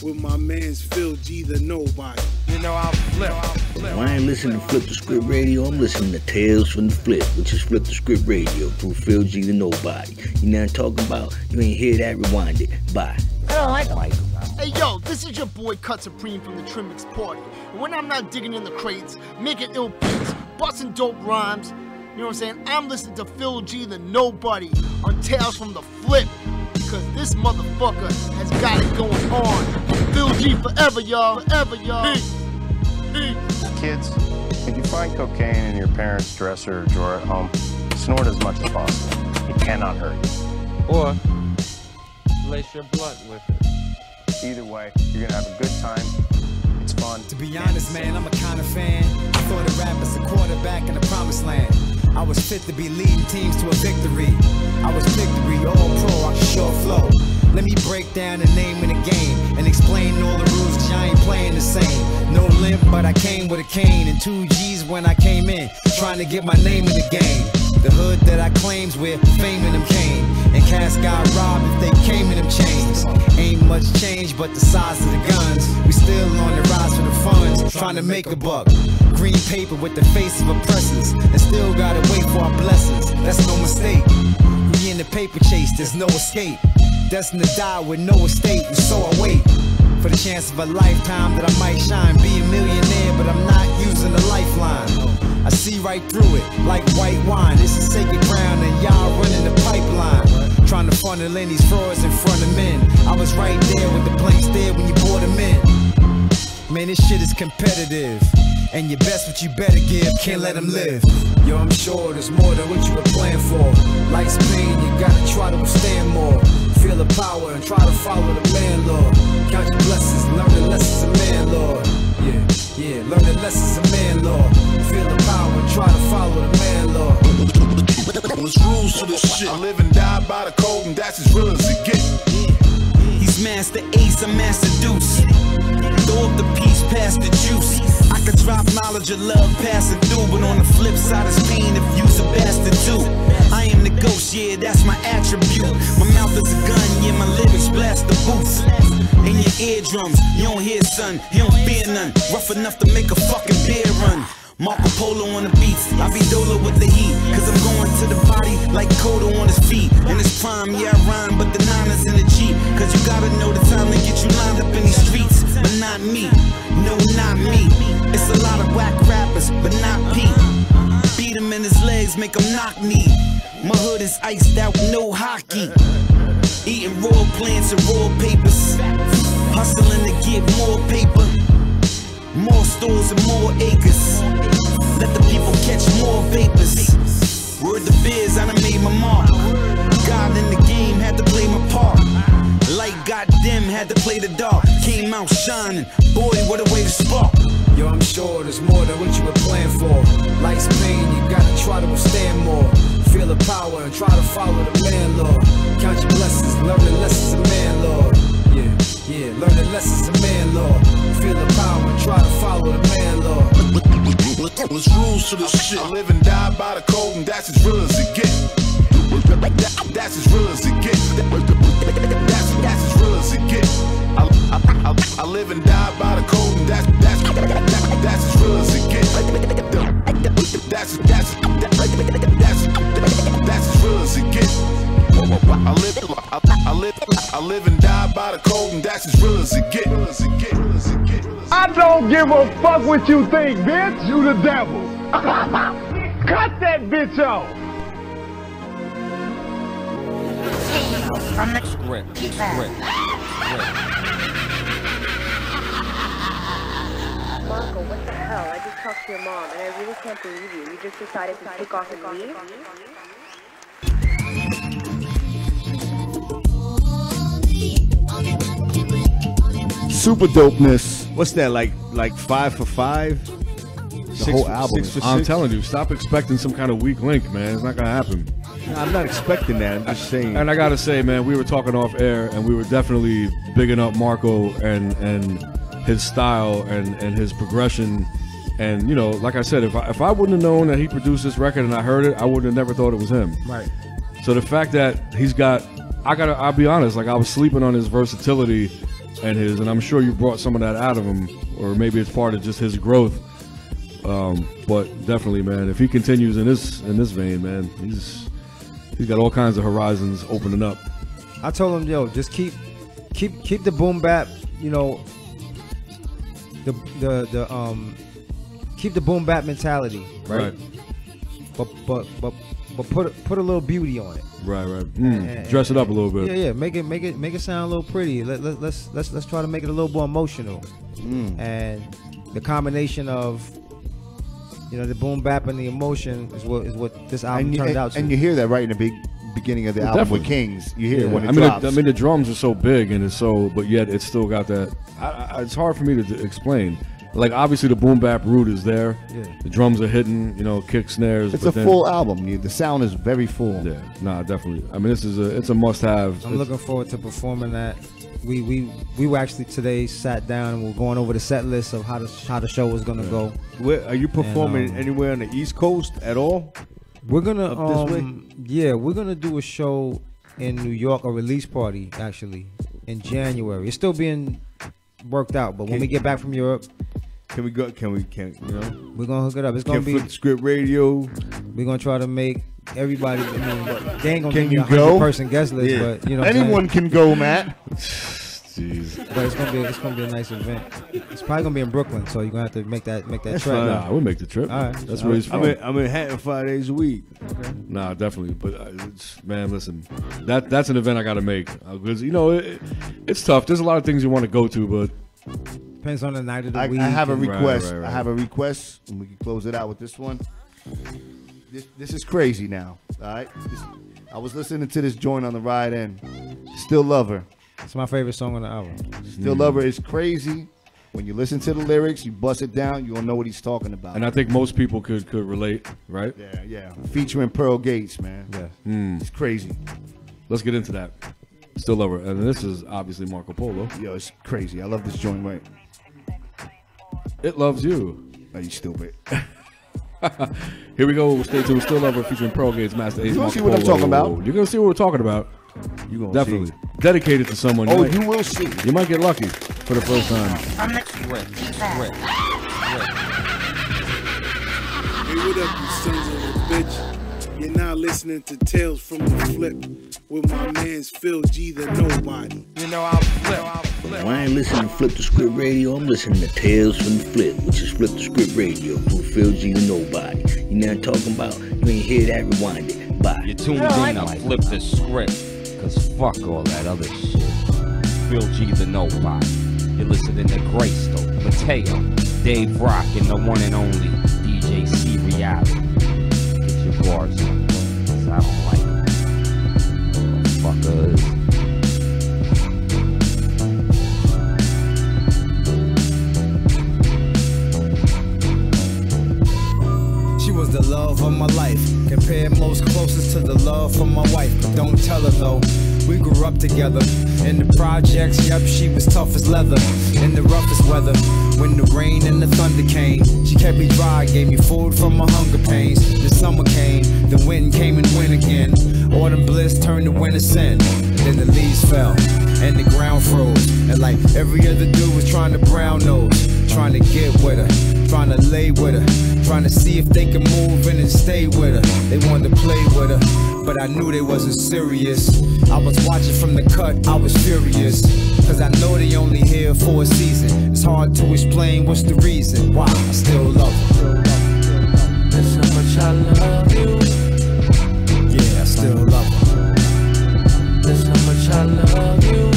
with my man's Phil G the Knowbody. You know I'll flip. Well, I ain't listening to Flip the Script Radio. I'm listening to Tales from the Flip, which is Flip the Script Radio through Phil G the Knowbody. You know what I'm talking about? You ain't hear that? Rewind it. Bye. I don't like it. Hey yo, this is your boy Cut Supreme from the Trimmix Party. And when I'm not digging in the crates, making ill beats, busting dope rhymes, you know what I'm saying? I'm listening to Phil G the Knowbody on Tales from the Flip. Because this motherfucker has got it going on. Phil G forever, y'all. Forever, y'all. Peace. Kids, if you find cocaine in your parents' dresser or drawer at home, snort as much as possible. It cannot hurt you. Or lace your blunt with it. Either way, you're gonna have a good time. It's fun. To be honest, man, I'm a kind of fan. I thought of rap as a quarterback in the promised land. I was fit to be leading teams to a victory. I was victory, all pro, I can sure flow. Let me break down the name of the game and explain all the rules, cause I ain't playing the same. No limp, but I came with a cane and 2 G's when I came in, trying to get my name in the game. The hood that I claims where fame in them came, and cats got robbed if they came in them chains. Ain't much change but the size of the guns. We still on the rise for the funds, trying to make a buck. Green paper with the face of oppressors, and still gotta wait for our blessings. That's no mistake. We in the paper chase, there's no escape. Destined to die with no estate, and so I wait for the chance of a lifetime that I might shine. Be a millionaire, but I'm not using a lifeline. I see right through it, like white wine. It's a sacred ground, and y'all running the pipeline. Trying to funnel in these frauds in front of men. I was right there with the blank stare when you brought them in. Man, this shit is competitive, and your best what you better give, can't let them live. Yo, I'm sure there's more than what you were playing for. Life's pain, you gotta try to withstand more. Feel the power and try to follow the landlord. Count your blessings, learn the lessons of man, Lord. Yeah, learn the lessons of man, Lord. Feel the power and try to follow the man, Lord. There's rules to this shit. I live and die by the code, and that's as real as it gets. He's Master Ace, I'm Master Deuce. Throw up the piece, pass the juice. I could drop knowledge of love passing through, but on the flip side is pain if you's a bastard too. I am the ghost, yeah, that's my attribute. My mouth is a gun, yeah, my lyrics blast the boots. In your eardrums, you don't hear son, he don't fear none. Rough enough to make a fucking beer run. Marco Polo on the beats, I be Dolo with the heat. Cause I'm going to the body like Kodo on his feet. In his prime, yeah I rhyme, but the 9's in the Jeep. Cause you gotta know the time to get you lined up in these streets. But not me, no not me. It's a lot of whack rap rappers, but not Pete. Beat him in his legs, make him knock knee. My hood is iced out, no hockey. Eating raw plants and raw papers. Hustling to get more paper. More stores and more acres. Let the people catch more vapors. Word to biz, I done made my mark. God in the game, had to play my part. Light got dim, had to play the dark. Came out shining, boy, what a way to spark. Yo, I'm sure there's more than what you were planning for. Life's pain, you gotta try to withstand more. Feel the power and try to follow the landlord. Count your blessings, learn the lessons of man, Lord. Yeah, learn the lessons of man, Lord. Feel the power and try to follow the man, Lord. There's rules to this shit. I live and die by the code, and that's as real as it gets. That's as real as it gets. That's as real as it gets. I live and die by the code, and that's as real as it gets. That's as real as it gets. I live and die by the code, and that's as real as it gets. I don't give a fuck what you think, bitch. You the devil. Cut that bitch off. Script. Marco, what the hell? I just talked to your mom, and I really can't believe you. You just decided to take off and leave? Super dopeness. What's that, like 5 for 5? The whole album. 6 for 6. I'm telling you, stop expecting some kind of weak link, man. It's not gonna happen. No, I'm not expecting that. I'm just saying. And I gotta say, man, we were talking off air, and we were definitely bigging up Marco and his style and his progression. And you know, like I said, if I wouldn't have known that he produced this record and I heard it, I would have never thought it was him. Right. So the fact that he's got, I'll be honest, like I was sleeping on his versatility and I'm sure you brought some of that out of him, or maybe it's part of just his growth. But definitely, man, if he continues in this vein, man, he's got all kinds of horizons opening up. I told him, yo, just keep the boom bap, you know, keep the boom bap mentality, right? But put a little beauty on it. Right. Dress it up a little bit. Yeah. Make it sound a little pretty. Let's try to make it a little more emotional. And the combination of, you know, the boom bap and the emotion is what this album turned out to. And you hear that right in the beginning of the album with Kings. You hear it when it drops. I mean, the drums are so big and but yet it's still got that. It's hard for me to explain. Like, obviously the boom bap root is there. Yeah. The drums are hitting, you know, kick, snares. It's a full album. The sound is very full. Yeah, definitely. I mean, it's a must-have. I'm looking forward to performing that. We actually today sat down and we're going over the set list of how the show was gonna go. Where are you performing anywhere on the East Coast at all? We're gonna we're gonna do a show in New York, a release party actually in January. It's still being worked out, but when we get back from Europe, can we go? Can you know? We're gonna hook it up. It's gonna be Flip Script Radio. We're gonna try to make everybody. I mean, they ain't gonna give me a 100-person guest list, but you know, anyone can go, Matt. Jeez. But it's gonna be a nice event. It's probably gonna be in Brooklyn, so you're gonna have to make that trip. Nah, we'll make the trip. All right, that's where he's from. I'm in Hatton 5 days a week. Okay. Nah, definitely. But man, listen, that's an event I got to make because you know it's tough. There's a lot of things you want to go to, but depends on the night of the week. I have a request. Right. I have a request, and we can close it out with this one. This is crazy now. All right, I was listening to this joint on the ride in. Still Love Her. It's my favorite song on the album. Still Love Her is crazy. When you listen to the lyrics, you bust it down, you'll know what he's talking about. And I think most people could relate, right? Yeah. Featuring Pearl Gates, man. Yeah. It's crazy. Let's get into that. Still Love Her. And this is obviously Marco Polo. Yo, it's crazy. I love this joint, right? It loves you. Are you stupid? Here we go. Stay tuned. Still Love Her featuring Pearl Gates, Masta Ace. You're going to see what I'm talking about. You're going to see what we're talking about. You gonna definitely see. Dedicated to someone. Oh, you will see. You might get lucky for the first time. Hey, what up, you sons of a bitch? You're now listening to Tales from the Flip with my man's Phil G the Nobody. You know I'll flip. Well, I ain't listening to Flip the Script Radio. I'm listening to Tales from the Flip, which is Flip the Script Radio through Phil G the Nobody. You know what I'm talking about? You ain't hear that? Rewind it. Bye. You tuned in to Flip the Script, cause fuck all that other shit. Phil G the Nobody. You're listening to Greystoke, Mateo, Dave Rock, and the one and only DJ C Reality. Get your bars on, cause I don't like it. Fuckers. Was the love of my life, compared most closest to the love of my wife, but don't tell her though. We grew up together in the projects, yep, she was tough as leather. In the roughest weather, when the rain and the thunder came, she kept me dry, gave me food from my hunger pains. The summer came, the wind came and went again. Autumn bliss turned to winter sin, and then the leaves fell, and the ground froze. And like every other dude was trying to brown nose, trying to get with her, trying to lay with her, trying to see if they could move in and stay with her. They wanted to play with her, but I knew they wasn't serious. I was watching from the cut, I was furious, cause I know they only here for a season. It's hard to explain what's the reason why I still love her. That's how much I love you. Yeah, I still love her. That's how much I love you.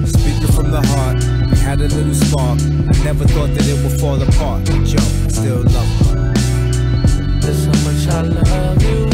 Speaking from the heart, we had a little spark. I never thought that it would fall apart. Joe, I still love her. That's how much I love you.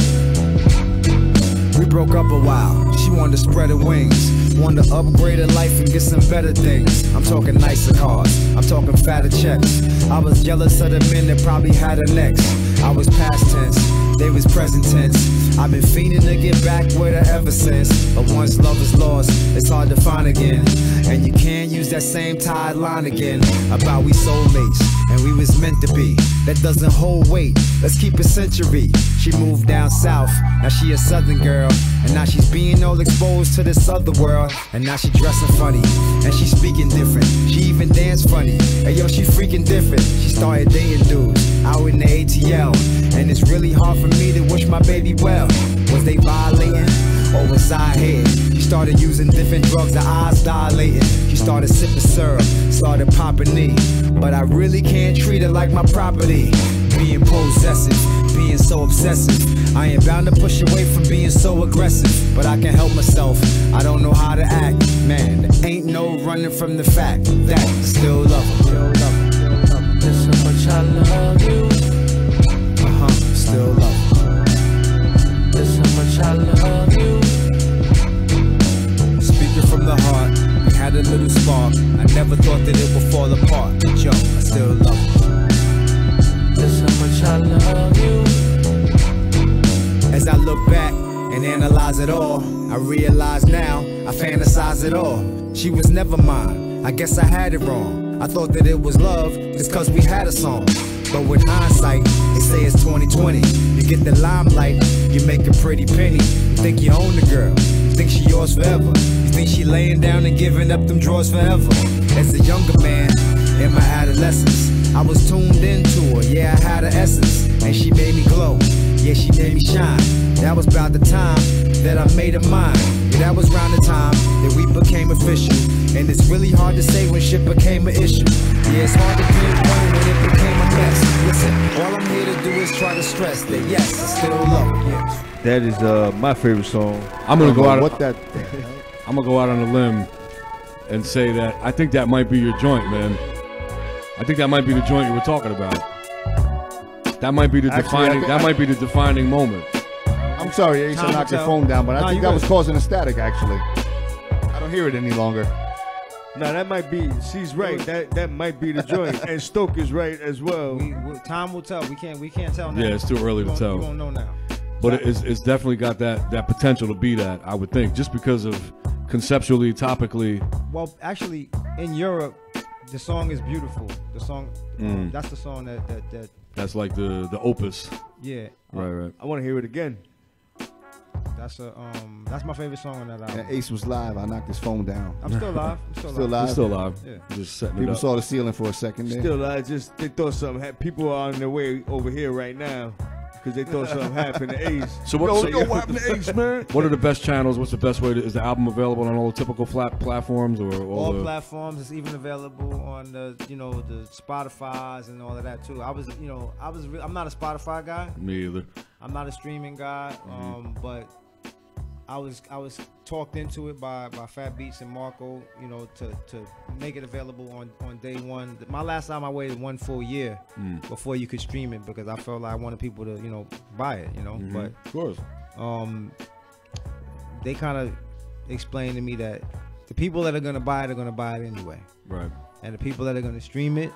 We broke up a while, she wanted to spread her wings, wanted to upgrade her life and get some better things. I'm talking nicer cars, I'm talking fatter checks. I was jealous of the men that probably had her next. I was past tense, they was present tense. I've been fiending to get back with her ever since. But once love is lost, it's hard to find again. And you can't use that same tied line again about we soulmates and we was meant to be. That doesn't hold weight, let's keep it century. She moved down south, now she a southern girl, and now she's being all exposed to this other world. And now she dressing funny, and she speaking different. She even dance funny, and yo, she freaking different. She started dating dudes out in the ATL, and it's really hard for me to wish my baby well. Was they violating, or was I hating? She started using different drugs, her eyes dilating. She started sipping syrup, started popping knee. But I really can't treat her like my property. Being possessive, being so obsessive. I ain't bound to push away from being so aggressive, but I can't help myself, I don't know how to act. Man, there ain't no running from the fact that I still love her. That's how much I love you. Still love her. That's how much I love you. Speaking from the heart, we had a little spark. I never thought that it would fall apart. Joe, I still love her. That's how much I love you. As I look back and analyze it all, I realize now I fantasize it all. She was never mine, I guess I had it wrong. I thought that it was love just cause we had a song. But with hindsight, they say it's 2020. You get the limelight, you make a pretty penny. You think you own the girl, you think she yours forever. You think she laying down and giving up them drawers forever. As a younger man, in my adolescence, I was tuned into her, yeah, I had her essence. And she made me glow, yeah, she made me shine. That was about the time that I made her mine. Yeah, that was around the time that we became official. And it's really hard to say when shit became an issue. Yeah, it's hard to pinpoint when it became a mess. Listen, all I'm here to do is try to stress that yes, I still love her. Yes. That is my favorite song. I'm gonna go out. I'm gonna go out on a limb and say that I think that might be your joint, man. I think that might be the joint you were talking about. That might be the defining. That might be the defining moment. I'm sorry, Ace, I knocked your phone down, but I think that was causing a static. Actually, I don't hear it any longer. No, that might be. She's right. That might be the joint, and Stoke is right as well. Time will tell. We can't tell now. Yeah, it's too early to tell. We won't know now. But it's definitely got that potential to be that, I would think, just because of conceptually, topically. Well, actually, in Europe, the song is beautiful. The song, that's the song that. That's like the opus. Yeah. Right. I want to hear it again. That's my favorite song on that album. Yeah, Ace was live. I knocked his phone down. I'm still live. Still live. Still live. Yeah. Just setting People it up. saw the ceiling for a second there. Still live. Just they thought something. People are on their way over here right now. because they thought something happened to Ace. So what happened to Ace, man? What are the best channels? What's the best way is the album available on all the typical platforms or all the platforms? It's even available on the the Spotify's and all of that too. I'm not a Spotify guy. Me either. I'm not a streaming guy. But I was talked into it by Fat Beats and Marco, to make it available on day one. My last time I waited 1 full year before you could stream it because I felt like I wanted people to buy it, But of course, they kind of explained to me that the people that are gonna buy it are gonna buy it anyway, right? And the people that are gonna stream it,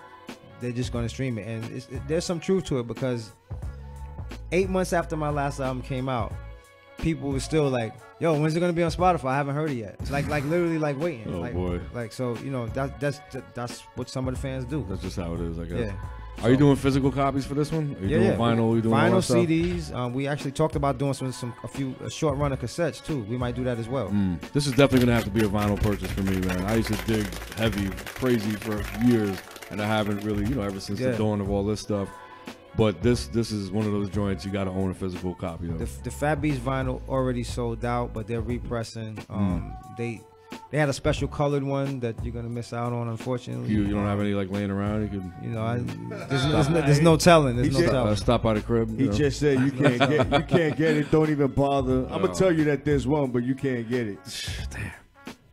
they're just gonna stream it. And there's some truth to it because 8 months after my last album came out, people were still like, "Yo, when's it gonna be on Spotify? I haven't heard it yet." It's like literally like waiting. Oh boy! So that's what some of the fans do. That's just how it is, I guess. Yeah. Are you doing physical copies for this one? Are you doing vinyl? Are you doing all vinyl, that stuff? CDs. We actually talked about doing a short run of cassettes too. We might do that as well. This is definitely gonna have to be a vinyl purchase for me, man. I used to dig heavy, crazy for years, and I haven't really, ever since the dawn of all this stuff. But this is one of those joints you got to own a physical copy of. The Fat Beats vinyl already sold out, but they're repressing. They had a special colored one that you're gonna miss out on, unfortunately. You don't have any laying around. You could. There's no telling. There's no telling. Stop by the crib. He just said you can't get it. Don't even bother. I'm gonna tell you that there's one, but you can't get it. Damn.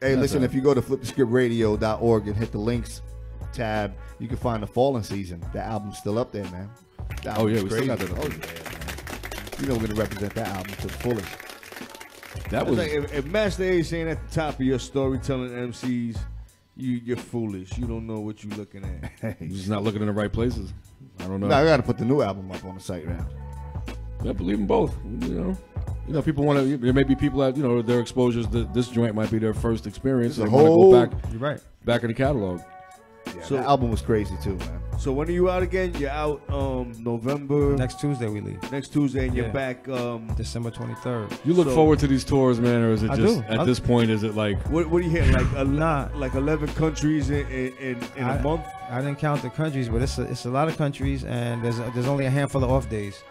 Hey, listen, if you go to flipthescriptradio.org and hit the links tab, you can find the Fallen Season. The album's still up there, man. Oh yeah, we crazy. still got that. Oh yeah, man. We're gonna represent that album to the fullest. That was like if Masta Ace ain't at the top of your storytelling MCs, you're foolish. You don't know what you're looking at. You're just not looking in the right places. I don't know. No, I got to put the new album up on the site now. I believe in both. People want to. There may be people that their exposures. This joint might be their first experience. They want to go back. You're right. Back in the catalog. Yeah, so the album was crazy too, man. So when are you out again? You're out November. Next Tuesday we leave. Next Tuesday, and you're back December 23rd. You look forward to these tours, man, or is it just at this point? Is it like what are you hitting? Like 11 countries in a month? I didn't count the countries, but it's a lot of countries, and there's only a handful of off days.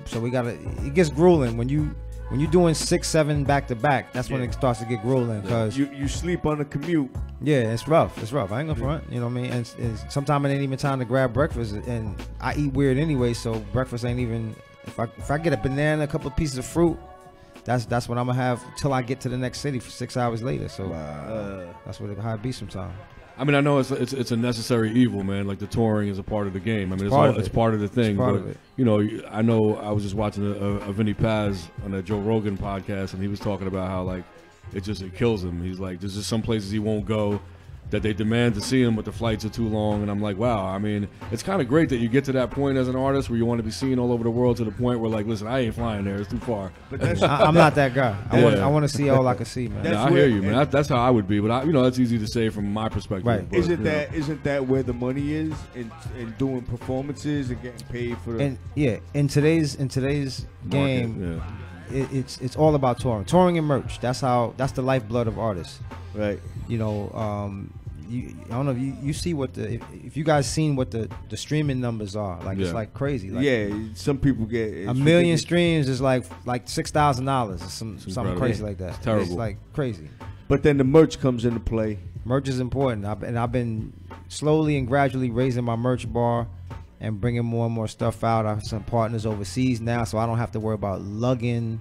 So it gets grueling when you're doing 6, 7 back to back. That's when it starts to get grueling because you sleep on the commute. Yeah, it's rough. I ain't gonna front. You know what I mean? And sometimes it ain't even time to grab breakfast, and I eat weird anyway, so breakfast ain't even. If I get a banana, a couple of pieces of fruit, that's what I'm gonna have till I get to the next city for 6 hours later. So that's how it be sometimes. I mean, I know it's a necessary evil, man. Like the touring is a part of the game. I mean, it's part of the thing. But I know I was just watching a Vinny Paz on a Joe Rogan podcast, and he was talking about how it kills him. He's like, there's just some places he won't go that they demand to see him, but the flights are too long. And I'm like, wow. I mean, it's kind of great that you get to that point as an artist where you want to be seen all over the world to the point where, listen, I ain't flying there. It's too far. But I'm not that guy. I want to see all I can see, man. I hear you, man. That's how I would be. But that's easy to say from my perspective. Right. But, isn't that where the money is in doing performances and getting paid for the? And in today's game, it's all about touring and merch. That's the lifeblood of artists. Right. I don't know if you see what if you guys seen what the streaming numbers are. It's like crazy. Some people get 1 million streams is like $6,000 or something crazy like that. It's terrible. It's like crazy. But then the merch comes into play. Merch is important. I've been slowly and gradually raising my merch bar and bringing more and more stuff out. I have some partners overseas now, so I don't have to worry about lugging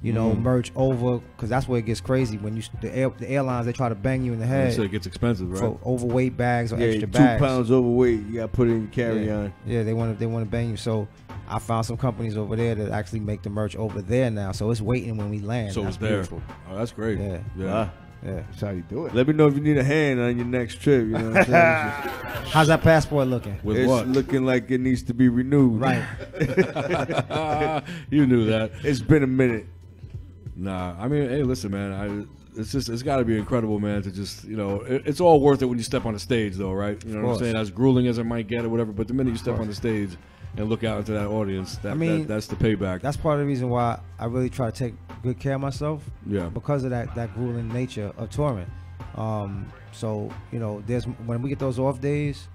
merch over, because that's where it gets crazy when the airlines, they try to bang you in the head. So it gets expensive, right? For overweight bags or extra 2 bags. pounds overweight, you got to put it in carry-on. Yeah, they want to bang you. So I found some companies over there that actually make the merch over there now. So it's waiting when we land. So it's there. Beautiful. Oh, that's great. Yeah. Yeah. Yeah. That's how you do it. Let me know if you need a hand on your next trip. You know what I'm saying? How's that passport looking? With what? It's looking like it needs to be renewed. Right. You knew that. It's been a minute. Nah, I mean, hey, listen, man. It's got to be incredible, man. To just, it's all worth it when you step on the stage, though, right? You know what I'm saying? As grueling as it might get or whatever, but the minute you step on the stage and look out into that audience, that's the payback. That's part of the reason why I really try to take good care of myself. Yeah. Because of that grueling nature of touring. So there's when we get those off days,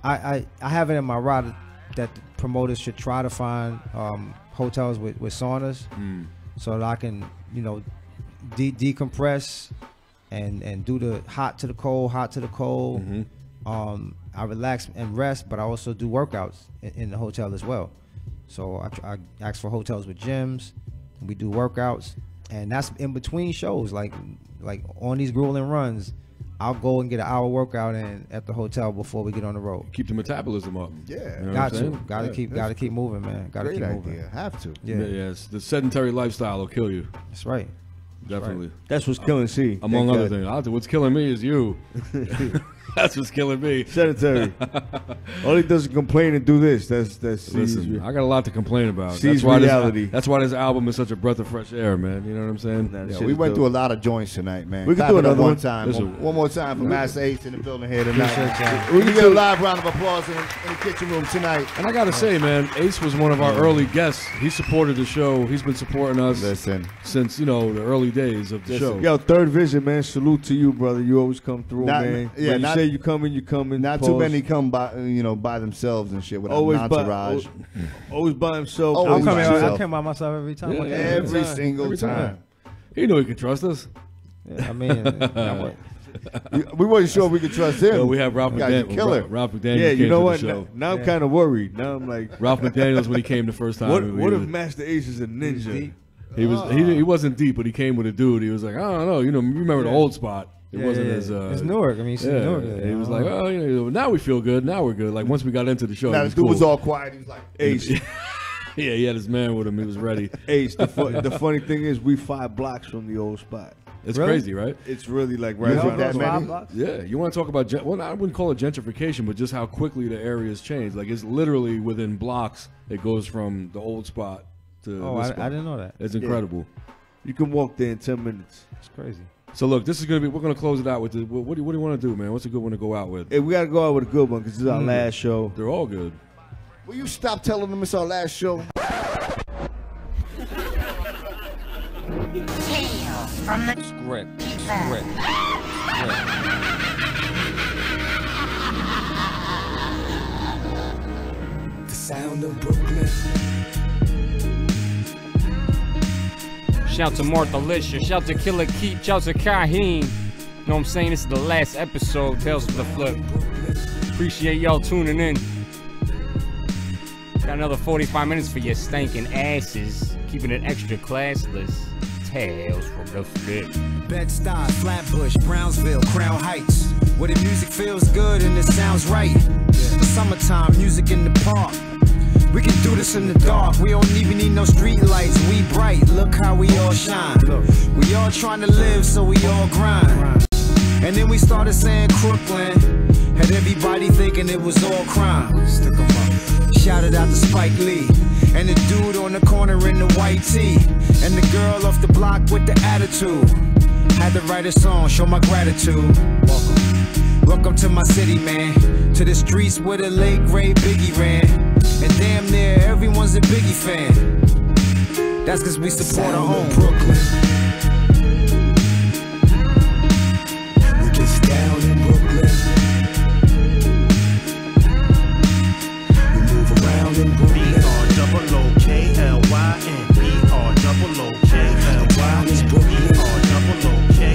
I have it in my ride that promoters should try to find hotels with saunas, so that I can, you know, decompress and do the hot to the cold. I relax and rest, but I also do workouts in the hotel as well. So I ask for hotels with gyms, and we do workouts, and that's in between shows. Like on these grueling runs, I'll go and get an hour workout in at the hotel before we get on the road. Keep the metabolism up. Yeah, you know gotta keep moving, man. Gotta keep moving. Idea. Have to. Yeah. Yes, the sedentary lifestyle will kill you. That's right. Definitely. That's what's killing C. Among other things. What's killing me is you. That's what's killing me. Sedentary. All he does is complain and do this. That's Listen, I got a lot to complain about. C's That's reality. That's why this album is such a breath of fresh air, man. You know what I'm saying? Yeah, we went through a lot of joints tonight, man. We can do another one time. Listen, one more time for Masta Ace in the building here tonight. We We can get a live round of applause in the kitchen room tonight. And I gotta say, man, Ace was one of our early guests. He supported the show. He's been supporting us since, you know, the early days of the show. Yo, Third Vision, man. Salute to you, brother. You always come through, man. Yeah, when you say you come in, you come in. Not too many come by, you know, by themselves and shit without always an entourage. Always by himself. Always by I himself. come by myself every time. Yeah, every single time. He knew he could trust us. Yeah, I mean, we wasn't sure we could trust him. No, we have Ralph McDaniel. Ralph McDaniel. Yeah, you know what? The show. Now I'm kind of worried. Now I'm like, Ralph McDaniel's when he came the first time. What if Masta Ace is a ninja? He wasn't deep, but he came with a dude. He was like, I don't know, you remember the old spot. It wasn't as it's Newark. I mean, Newark. He was like, oh, you know, now we feel good. Now we're good. Like once we got into the show, now it was the dude cool. was all quiet. He was like, Ace. Yeah, he had his man with him. He was ready. Ace. The funny thing is, we 5 blocks from the old spot. It's crazy, right? It's really like right around that many. Yeah, you want to talk about well, I wouldn't call it gentrification, but just how quickly the area's changed. Like it's literally within blocks. It goes from the old spot to. this spot. I didn't know that. It's incredible. You can walk there in 10 minutes. It's crazy. So look, this is gonna be. We're gonna close it out with the. What do you want to do, man? What's a good one to go out with? Hey, we gotta go out with a good one because this is our last show. They're all good. Will you stop telling them it's our last show? Tales from the Script. The sound of Brooklyn. Shout to Martha Lisher, shout to Killer Keith, shout to Kaheem. Know what I'm saying? This is the last episode, Tales from the Flip. Appreciate y'all tuning in. Got another 45 minutes for your stinking asses. Keeping it extra classless. Tales from the Flip. Bed-Stuy, Flatbush, Brownsville, Crown Heights. Where the music feels good and it sounds right. Summertime, music in the park. We can do this in the dark. We don't even need no street lights. We bright. Look how we all shine. We all trying to live, so we all grind. And then we started saying Crooklyn. Had everybody thinking it was all crime. Shouted out to Spike Lee. And the dude on the corner in the white tee. And the girl off the block with the attitude. Had to write a song, show my gratitude. Welcome to my city, man. To the streets where the late great Biggie ran. And damn near everyone's a Biggie fan. That's cause we support our home Brooklyn. We get down in Brooklyn. We move around in Brooklyn. B-R-O-O-K-L-Y-N. B-R-O-O-K-L-Y-N. B-R-O-O-K-L-Y-N.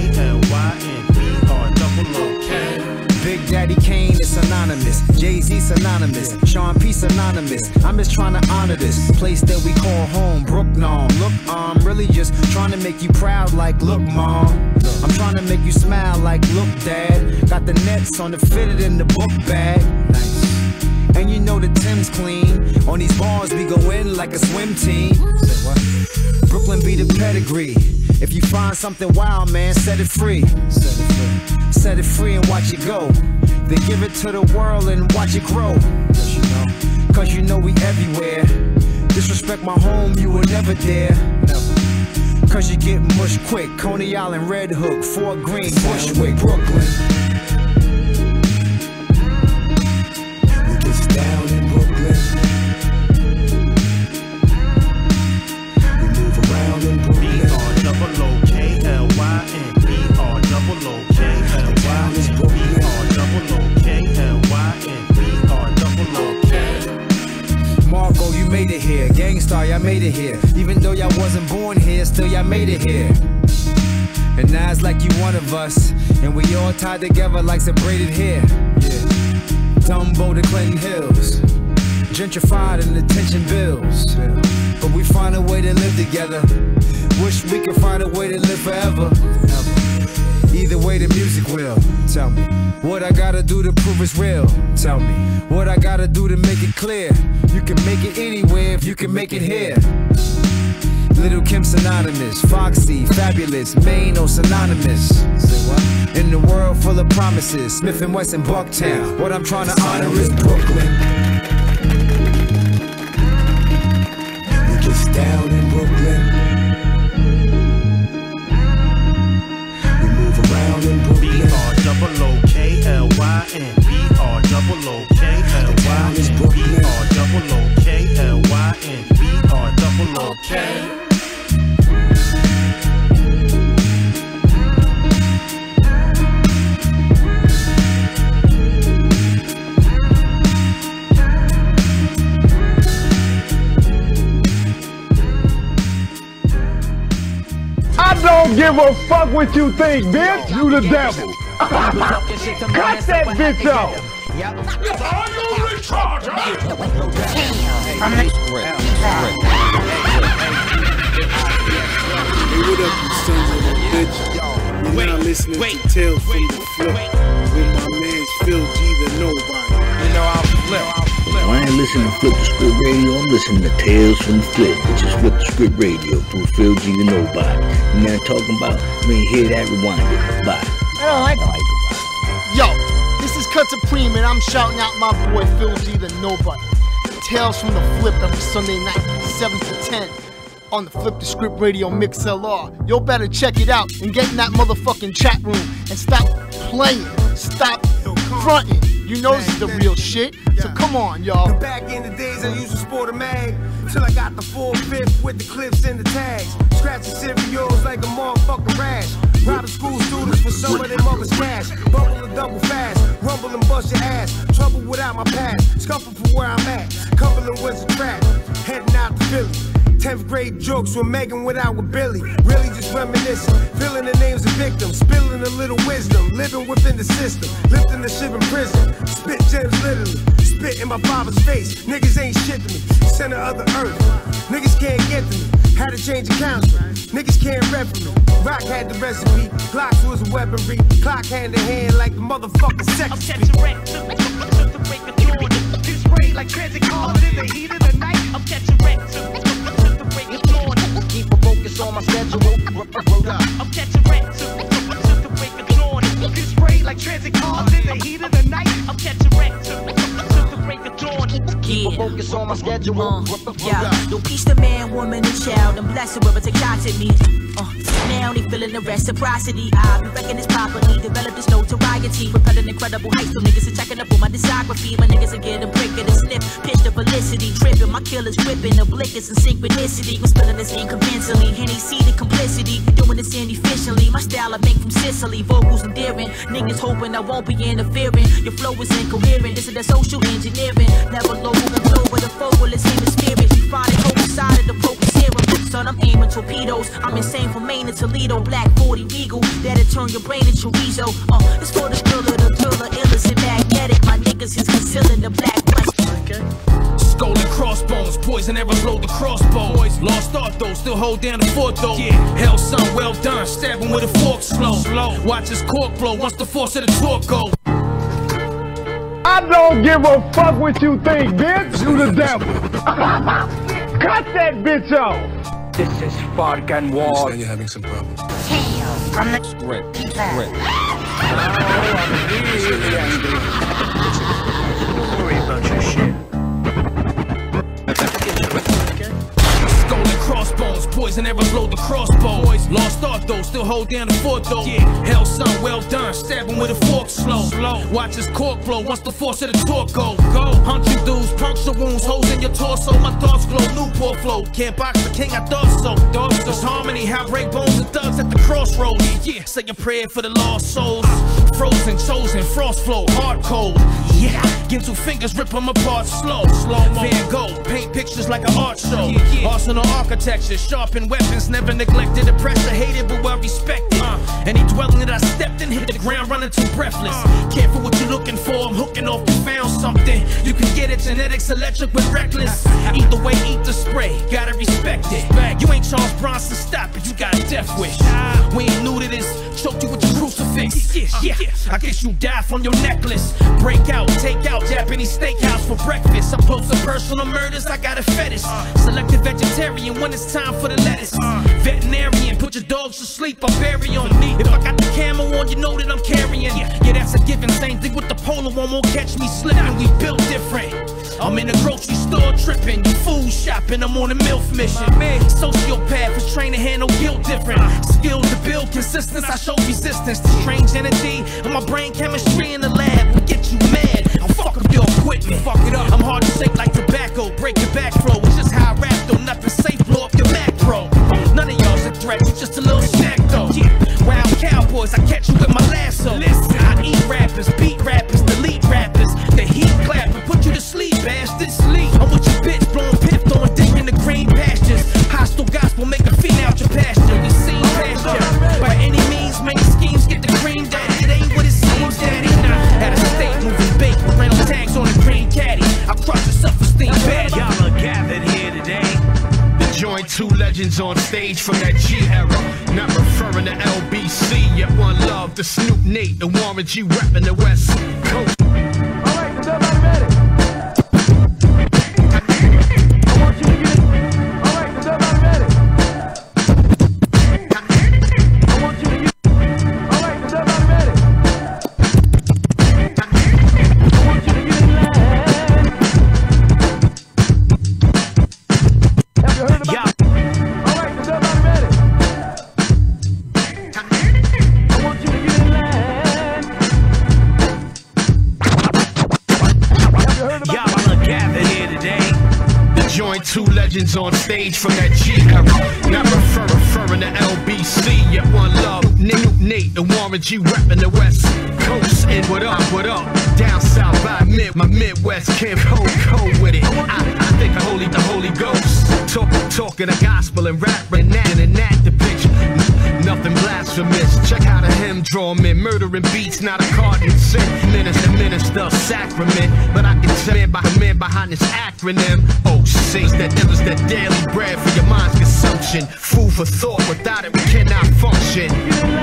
B-R-O-O-K. Big Daddy Kane is synonymous. Jay-Z synonymous. Sean P synonymous. I'm just trying to honor this place that we call home. Brooklyn. Look, I'm really just trying to make you proud like, look, Mom. I'm trying to make you smile like, look, Dad. Got the nets on the fitted in the book bag. Nice. And you know the Tim's clean. On these bars we go in like a swim team. Say what? Brooklyn be the pedigree. If you find something wild, man, set it free. Set it free. Set it free and watch it go. Then give it to the world and watch it grow. Cause you know we everywhere. Disrespect my home, you would never dare. Cause you get mush quick. Coney Island, Red Hook, Fort Greene, Bushwick, Brooklyn. We get down in Brooklyn. We move around in Brooklyn. B-R-O-O-K-L-Y-N. B-R-O-O-K-L-Y-N. B-R-O-O-K-L-Y-N. B-R-O-O-K. it here. Even though y'all wasn't born here, still y'all made it here. And now it's like you one of us, and we all tied together like some braided hair. Yeah. Dumbo to Clinton Hills, gentrified and attention bills. But we find a way to live together. Wish we could find a way to live forever. Either way the music will. Tell me what I gotta do to prove it's real. Tell me what I gotta do to make it clear. You can make it anywhere if you can make it here. Little Kim synonymous, Foxy, fabulous, Maine or synonymous. Say what? In the world full of promises, Smith and Wesson, Bucktown. What I'm trying to honor is Brooklyn. We get down in Brooklyn. We move around in Brooklyn. B-R-O-O-K-L-Y-N. B-R-O-O-K-L-Y-N. B-R-O-O-K-L-Y-N. B-R-O-O-K. I don't give a fuck what you think, bitch. You the devil. Cut that bitch off. Are you retarded? Hey, what up, you sons of a bitch? You're now listening to Tales from the Flip with my man's Phil G the Nobody. You know I'll flip. I ain't listening to Flip the Script Radio, I'm listening to Tales from the Flip, which is Flip the Script Radio through Phil G the Nobody. You know what I'm talking about? You ain't hear that, rewind it. Bye. I don't like it. Yo, this is Cut Supreme and I'm shouting out my boy Phil G the Nobody. Tales from the Flip every Sunday night, 7 to 10. On the Flip the Script Radio Mix LR. Yo better check it out and get in that motherfucking chat room and stop playing. Stop fronting. You know this is the real shit, so come on, y'all. Back in the days I used to sport a mag till I got the 4/5 with the clips and the tags. Scratching cereals like a motherfucking rash. Robbing school students for some of their mother's cash. Bubble and double fast, rumble and bust your ass. Trouble without my past, scuffle for where I'm at. Cumberland was a trap, heading out to Philly. 10th grade jokes with Megan without with Billy. Really just reminiscing, feeling the names of victims, spilling a little wisdom, living within the system, lifting the ship in prison. Spit gems literally, spit in my father's face. Niggas ain't shit to me, center of the earth. Niggas can't get to me, had to change the counselor. Niggas can't rep for me. Rock had the recipe, Glocks was a weaponry. Clock hand to hand like the motherfucking sex. I'm catching wreck to the break of dawn. You spray like transit cars in the heat of the night. I'm catching wreck to the break of dawn. Keep a focus on my schedule. I'm catching wreck to the break of dawn. You spray like transit cars in the heat of the night. I'm catching wreck to the break of dawn. Keep a focus on my schedule. Yeah, no peace to man, woman, and child. I'm blessed whoever take shots at me. Now they feeling the reciprocity. I be wrecking this properly, develop this notoriety. Propelling incredible heights, so niggas are checking up on my discography. My niggas are getting brick of the slip, pitch the felicity, tripping. My killers whipping, the blickers and synchronicity. We're spilling this ink convincingly, and they see the complicity. Doing this inefficiently, my style I make from Sicily. Vocals endearing, niggas hoping I won't be interfering. Your flow is incoherent, this is the social engineering. Never low, over the focal, it's human spirit. We find it over side of the broken serum. Son, I'm aiming torpedoes. I'm insane from Maine to Toledo. Black 40 Regal, that'll turn your brain into chorizo. It's for the thriller, illness and magnetic. My niggas is concealing the black west. Okay. Skull and crossbones, poison arrows load the crossbow. Lost art though, still hold down the fort though. Yeah, hell son, well done. Stab him with a fork slow. Watch his cork blow once the force of the torque go. I don't give a fuck what you think, bitch. You the devil. Cut that bitch off. This is Fargan War. Understand you're having some problems. From the Script. I'm really angry. Don't worry about your shit. Skull and crossbones, poison ever blow the crossbow. Lost art though, still hold down the fort though. Hell son, well done, stab him with a fork slow. Watch his cork blow once the force of the torque go. Hunt you dudes, puncture wounds, holes in your torso. My thoughts glow, Newport flow. Can't box the king, I thought so. There's harmony, how break bones and thugs at the crossroads. Say a prayer for the lost souls. Frozen, chosen, frost flow, hard cold. Yeah, give 2 fingers, rip them apart slow. Van Gogh, paint pictures like an art show. Arsenal architecture, sharpened weapons, never neglected. Oppressor, hated, but well respected. Any dwelling that I stepped in, hit the ground running too breathless. Careful what you're looking for, I'm hooking off, you found something. You can get it, genetics, electric, but reckless. Either way, eat the spray, gotta respect it. You ain't Charles Bronson, stop it, you got a death wish. We ain't new to this, choke you with your crucifix. I guess you die from your necklace. Break out, take out, Japanese steakhouse for breakfast. Up close to personal murders, I got a fetish. Selected vegetarian when it's time for the lettuce. Veterinarian, put your dogs to sleep, I bury them. If I got the camel on, you know that I'm carrying. Yeah, that's a given, same thing with the Polo, won't catch me slipping. We built different. I'm in the grocery store tripping, you food shopping, I'm on a MILF mission. Sociopath is trained to handle guilt different. Skilled to build consistency, I show resistance to strange energy. And my brain chemistry in the lab will get you mad. I'll fuck up your equipment, fuck it up. I'm hard to shake like tobacco, break your back flow. It's just how I rap though, nothing safe, blow up your Mac Pro. None of y'all's a threat, you just a little snack though. Wild cowboys, I catch you with my lasso. Listen, I eat rappers, beat rappers, delete rappers. The heat clap and put you to sleep, bastards. I'm with your bitch, blowing pip, throwing dick in the green pastures. Hostile gospel, make a fiend out your pasture. You seen pasture. By any means, many schemes get the cream, daddy. It ain't what it seems, daddy. Now, out of state, moving bait with rental tags on a green caddy. I crush your self-esteem badly. Y'all are gathered here today to join 2 legends on stage from that G era. Not referring to LBC, yet one love to Snoop Nate and Warren G repping the West Coast. Alright, is everybody ready? On stage from that G era. Not referring to LBC, yet one love. Nate and Warren G repping the West Coast. And what up? Down south, I admit my Midwest can't cold with it. I think I holy the Holy Ghost. Talking the gospel and rapping that and that depiction. Nothing blasphemous. Check how the hymn draw men. Murdering beats, not a cardinal sin. Minister, sacrament. But I can tell man behind this acronym. Oh, says that it was that daily bread for your mind's consumption. Food for thought, without it we cannot function.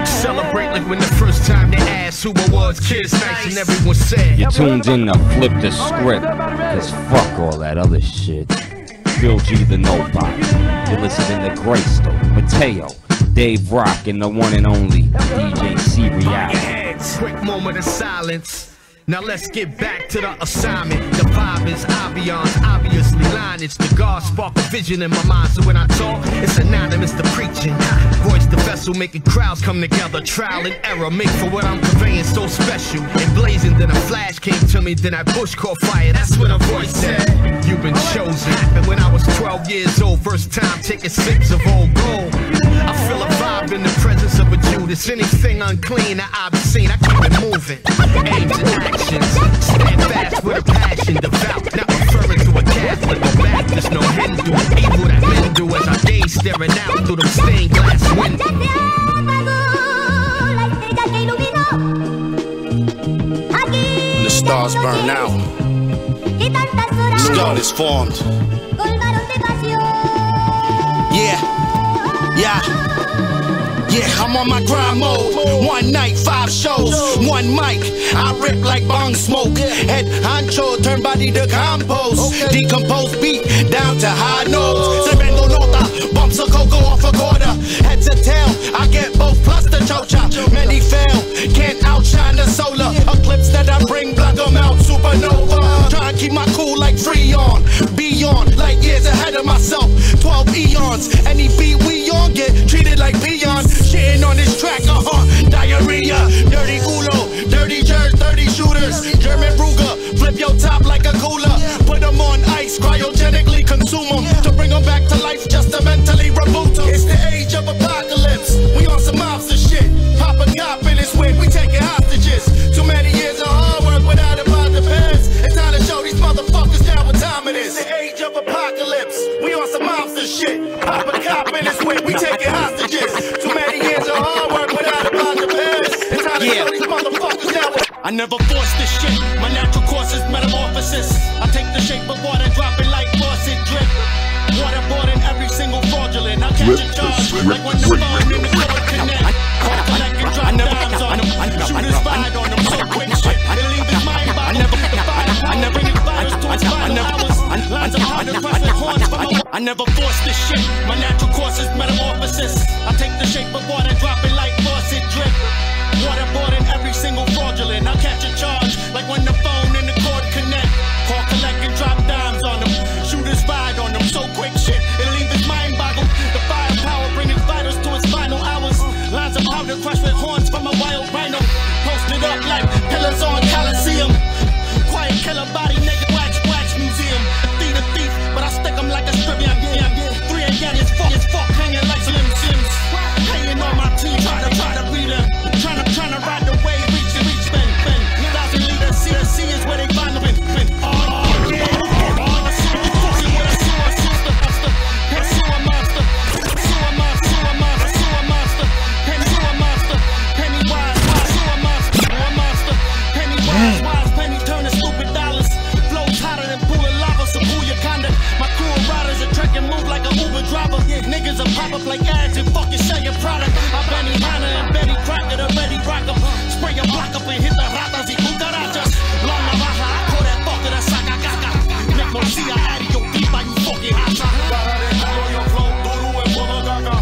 Celebrate like when the first time they asked who I was. Kids nice and everyone said. You tuned in to Flip the Script, cause fuck all that other shit. Phil G the Nobody. You're listening to Greystoke, Mateo, Dave Rock, and the one and only DJ C Reality. Quick moment of silence. Now let's get back to the assignment. The vibe is ambiance, obviously lineage. The God spark a vision in my mind, so when I talk, it's anonymous to preaching. Voice the vessel, making crowds come together. Trial and error, make for what I'm conveying so special. And blazing, then a flash came to me, then that bush caught fire. That's when a voice said, you've been chosen. And when I was 12 years old, first time taking sips of old gold. I feel a vibe in the presence of a Judas. Anything unclean that I've seen, I keep it moving. Aims and actions, stand fast with a passion, devout. Not referring to a Catholic or Baptist, no Hindu. Evil that men do as I gaze staring out through them stained glass windows. When the stars burn out, God is formed. Yeah, I'm on my grind mode. One night, 5 shows, one mic. I rip like bong smoke. Head honcho, turn body to compost. Decompose beat down to high notes. Tremendo nota, bumps a cocoa off a quarter. Head to tail, I get both plus the chocha. Many fail, can't outshine the solar eclipse that I bring. Block 'em out, supernova. Try and keep my cool like Freon. Beyond, like years ahead of myself. 12 eons, any beat we get treated like peons. Shitting on this track, diarrhea. Dirty culo, dirty jerk, 30 shooters. German Ruger, flip your top like a cooler. Put them on ice, cryogenically consume them. To bring them back to life, just to mentally reboot them. It's the age of apocalypse. We on some mobster shit. Pop a cop in his whip, we taking hostages. Too many years of hard work without a pot to pass. It's time to show these motherfuckers now what time it is. It's the age of apocalypse. We on some mobster shit. Pop a cop in his whip, we taking hostages. Too many years of hard work without a pot to pass. It's time to show these motherfuckers now what. I never force this shit. My natural course is metamorphosis. I take the shape of water, drop it like faucet drip. Waterboarding every single fraudulent. I catch a charge like when the phone in the code connect. Call collect and drop dimes on them. Shooters fired on them, so quick shit. They leave his mind by the fire. I never bring his virus to his final hours. Lines of powder, crescent horns from a. I never force this shit. My natural course is metamorphosis. I take the shape of water, drop it like faucet drip. Waterboarding every single fraudulent. I catch a charge like when the phone and the cord connect. Call collect and drop dimes on them. Shooters fired on them, so quick shit. It'll leave his mind boggled. The firepower bring his vitals to his final hours. Lines of powder crushed with horns from a wild rhino. Posted up like pillars on Coliseum. Quiet killer body, naked wax museum. Thief a thief, but I stick him like a strip. Yeah. 3 again, it's fuck, hanging like Slim Sims. Hanging on my team, try to beat him. Trying to ride the wave, reach, spin. 1,000 liters, see is where they find them. Oh, yeah. Niggas will pop up like ads and fucking sell your product. I Benny Hanna and Betty Crocker already rock up. Spray a block up and hit the ratas y cucarachas. Long la baja, I call that fucker the saca caca. Make no see a addy, yo pipa, you fucking hasa. Cara de culo, yo flow duro en full of caca.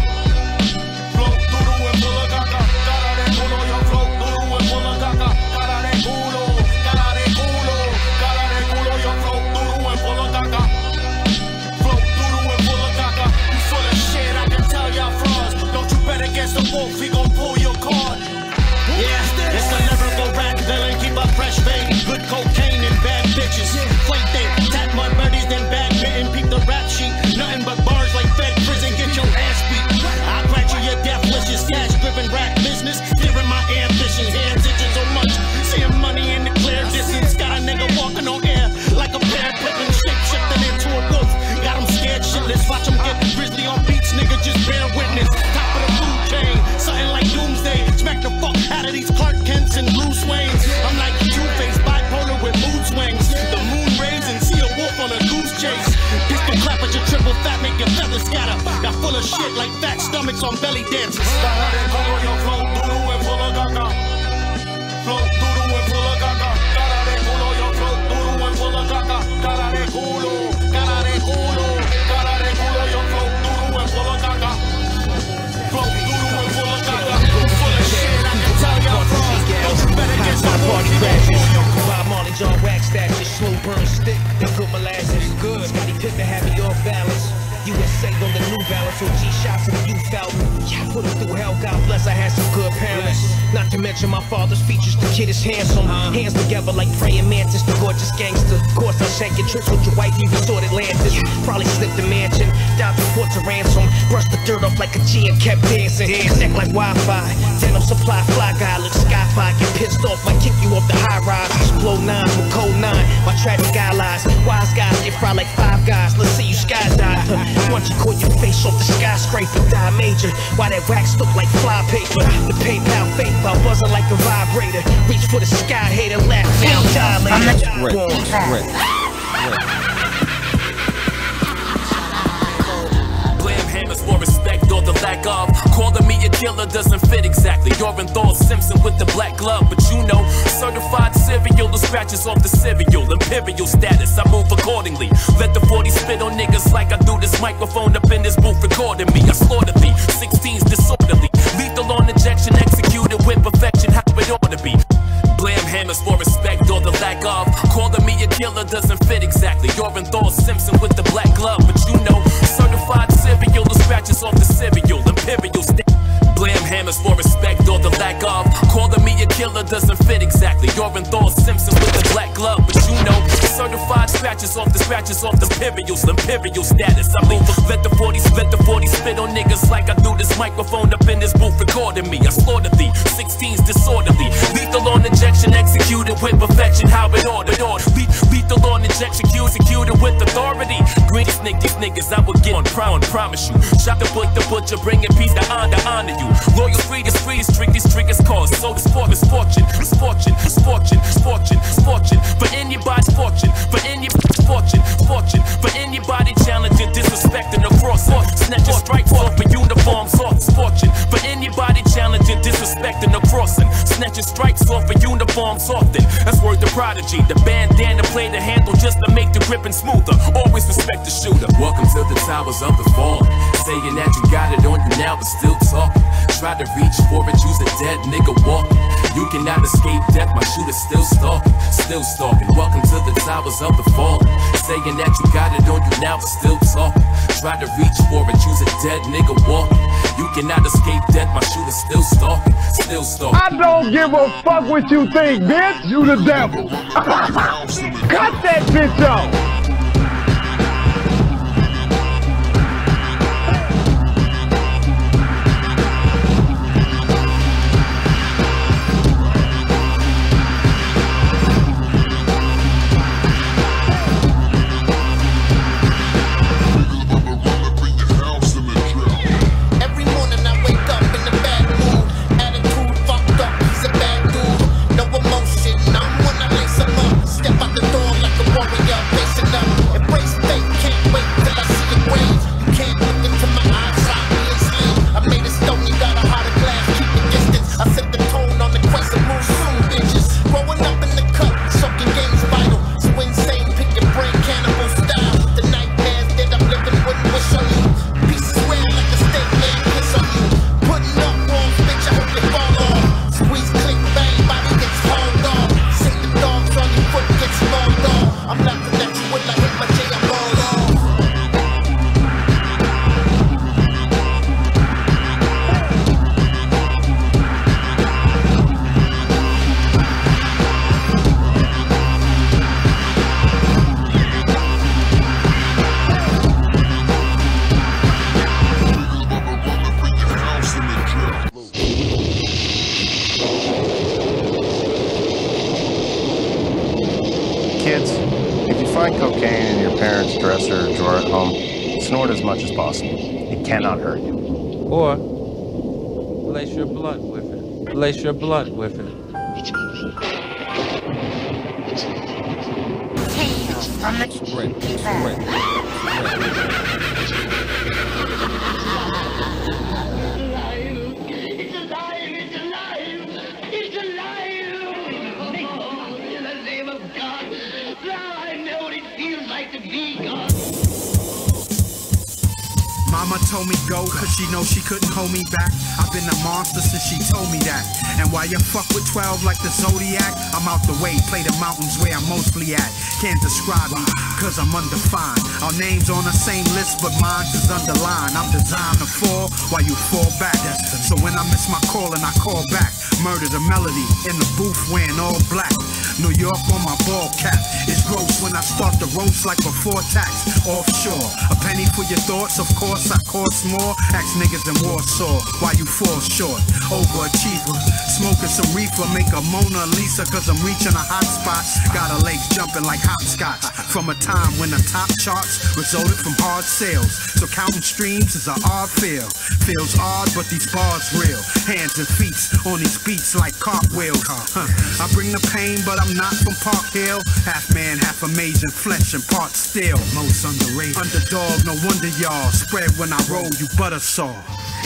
Flow duro en full of caca. Cara de culo, yo flow duro en full of caca. Cara de culo, cara de culo. Cara de culo, yo flow duro en full of caca. Against the wolf, he gon' pull your card. Yeah, it's the lyrical rap villain. Keep a fresh fade, good cocaine and bad bitches. Play thing, tap mud birdies, then bad mitten. Peep the rap sheet, nothing but bars like Fed prison. Get your ass beat. I'll grant you your death wishes. Cash-driven rap business, steering my ambitions. Hands itching so much, seeing money in the clear distance. Got a nigga walking on air like a pair of pippin', shape-shifting into a wolf. Got him scared shitless. Watch him get grizzly on beats, nigga. Just bear witness. Top of the food chain, something like doomsday. Smack the fuck out of these Clark Kents and Bruce Waynes. I'm like two-faced bipolar with mood swings. The moon rays and see a wolf on a goose chase. Pistol clap at your triple fat, make your feathers scatter. Got full of shit like fat stomachs on belly dances. Cara de culo, yo flow duro en full of caca. Flow duro en full of caca. Cara de culo, yo flow duro en full of caca. Cara de culo, cara de culo. Cara de culo, yo flow duro en full of caca. Flow duro en full of caca. Full of shit, I can tell y'all from. Don't you better get some party crashes. Bob Marley, John Wax, that just slow burn stick. They put molasses. Good. Scotty Pippen had me off balance. USA on the New Balance, OG shots in the youth album. Yeah, put him through hell, God bless, I had some good parents. Not to mention my father's features, the kid is handsome. Hands together like praying mantis, the gorgeous gangster. Of course, I shank your tricks with your wife, you resort Atlantis. Probably slipped the mansion, down to Fort to ransom. Brushed the dirt off like a G and kept dancing. Connect like Wi-Fi, denim supply, fly guy, look sky-fi. Get pissed off, might kick you off the high rise. Blow 9 with code 9, my tragic allies. Wise guys, they fry like 5 guys. Let's see you skydive. Once you caught your face off the skyscraper, die major. Why that wax look like fly paper? The PayPal fake file buzzing like a vibrator. Reach for the sky, hater, laugh now, die for respect or the lack of. Calling me a killer doesn't fit exactly. You're in Thor Simpson with the black glove, but you know, certified serial, the scratches off the cereal. Imperial status, I move accordingly. Let the 40 spit on niggas like I do this microphone up in this booth recording me. I slaughter thee, 16's disorderly. Lethal on injection, executed with perfection, how it ought to be. Blam hammers for respect or the lack of. Calling me a killer doesn't fit exactly. You're in Thor Simpson with the black glove, but you know, certified serial, the scratches off the cereal. Imperial Manners for respect or the lack of. Calling me a killer doesn't fit exactly. You're in Thor Simpson with the black glove, but you know, certified scratches off the imperial status. I move, let the 40 spit on niggas like I do this microphone up in this booth recording me. I slaughtered thee, 16's disorderly. Lethal on injection, executed with perfection, how it ordered. Lethal on injection, executed with authority. Green these niggas, I will get on promise you. Shot the butcher, bringing peace to honor you. Loyal free, strictest cause. So this fortune. For anybody's fortune. For anybody challenging, disrespecting the cross. Snatching stripes off of uniforms. Fortune. For anybody challenging, disrespecting the crossing. Snatching stripes off of uniforms often. That's word to Prodigy. The bandana play the handle just to make the gripping smoother. Always respect the shooter. Welcome to the towers of the fall. Saying that you got it on you now, but still talking. Try to reach for it, use a dead nigga walking. You cannot escape death, my shooter's still stalking. Welcome to the towers of the fall. Saying that you got it on you now, but still talking. Try to reach for it, use a dead nigga walking. You cannot escape death, my shooter's still stalking. I don't give a fuck what you think, bitch. You the devil. Cut that bitch off. Kids, if you find cocaine in your parents' dresser or drawer at home, snort as much as possible. It cannot hurt you. Or lace your blunt with it. Lace your blunt with it. From the Mama told me go, cause she know she couldn't hold me back. I've been a monster since she told me that. And while you fuck with 12 like the Zodiac, I'm out the way, play the mountains where I'm mostly at. Can't describe me, cause I'm undefined. Our names on the same list, but mine's is underlined. I'm designed to fall while you fall back. So when I miss my call and I call back, murder the melody in the booth wearing all black. New York on my ball cap. It's gross when I start to roast like before tax. Offshore, a penny for your thoughts. Of course I cost more. Ask niggas in Warsaw why you fall short. Overachiever, smoking some reefer, make a Mona Lisa cause I'm reaching a hot spot. Got her legs jumping like hopscotch. From a time when the top charts resulted from hard sales. So counting streams is an odd feel. Feels odd but these bars real. Hands and feet on these beats like cartwheels. I bring the pain but I'm not from Park Hill. Half man, half amazing, flesh and part steel. Most underrated. Underdog, no wonder y'all spread when I roll, you butter saw.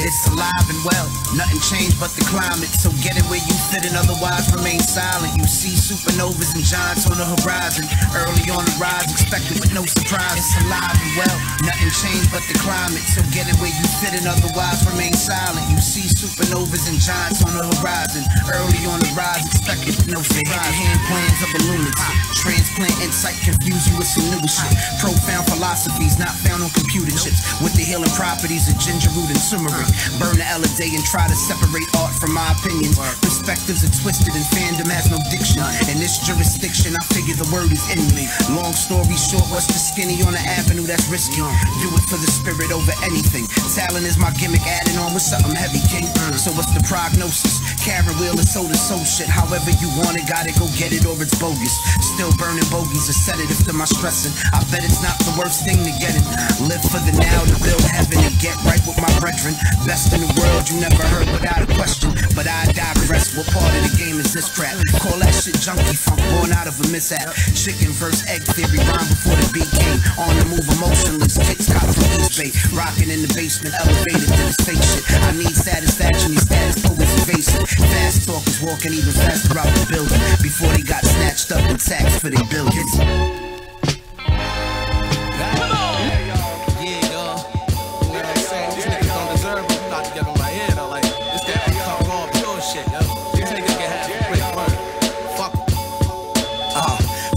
It's alive and well, nothing changed but the climate. So get it where you fit and otherwise remain silent. You see supernovas and giants on the horizon. Early on the rise, expected with no surprise. It's alive and well, nothing changed but the climate. So get it where you fit and otherwise remain silent. You see supernovas and giants on the horizon. Early on the rise, expected with no surprise. Hand plans of a lunatic. Transplant insight, confuse you with some new shit. Profound philosophies not found on computer chips. With the healing properties of ginger root and turmeric. Burn the L a day and try to separate art from my opinions. Perspectives are twisted and fandom has no diction. In this jurisdiction, I figure the word is in me. Long story short, what's the skinny on the avenue that's risky? Do it for the spirit over anything. Talent is my gimmick, adding on with something heavy, king. So what's the prognosis? Karen wheel is soul to soul shit. However you want it, gotta go get it or it's bogus. Still burning bogeys, a sedative to my stressing. I bet it's not the worst thing to get it. Live for the now to build heaven and get right with my brethren. Best in the world you never heard without a question. But I digress, what part of the game is this crap? Call that shit junkie funk, born out of a mishap. Chicken versus egg theory, rhyme before the beat came. On the move, emotionless, kicks caught from East Bay. Rocking in the basement, elevated to this fake shit. I need satisfaction, these status poets evasive. Fast talkers walking even faster out the building before they got snatched up and taxed for their billions.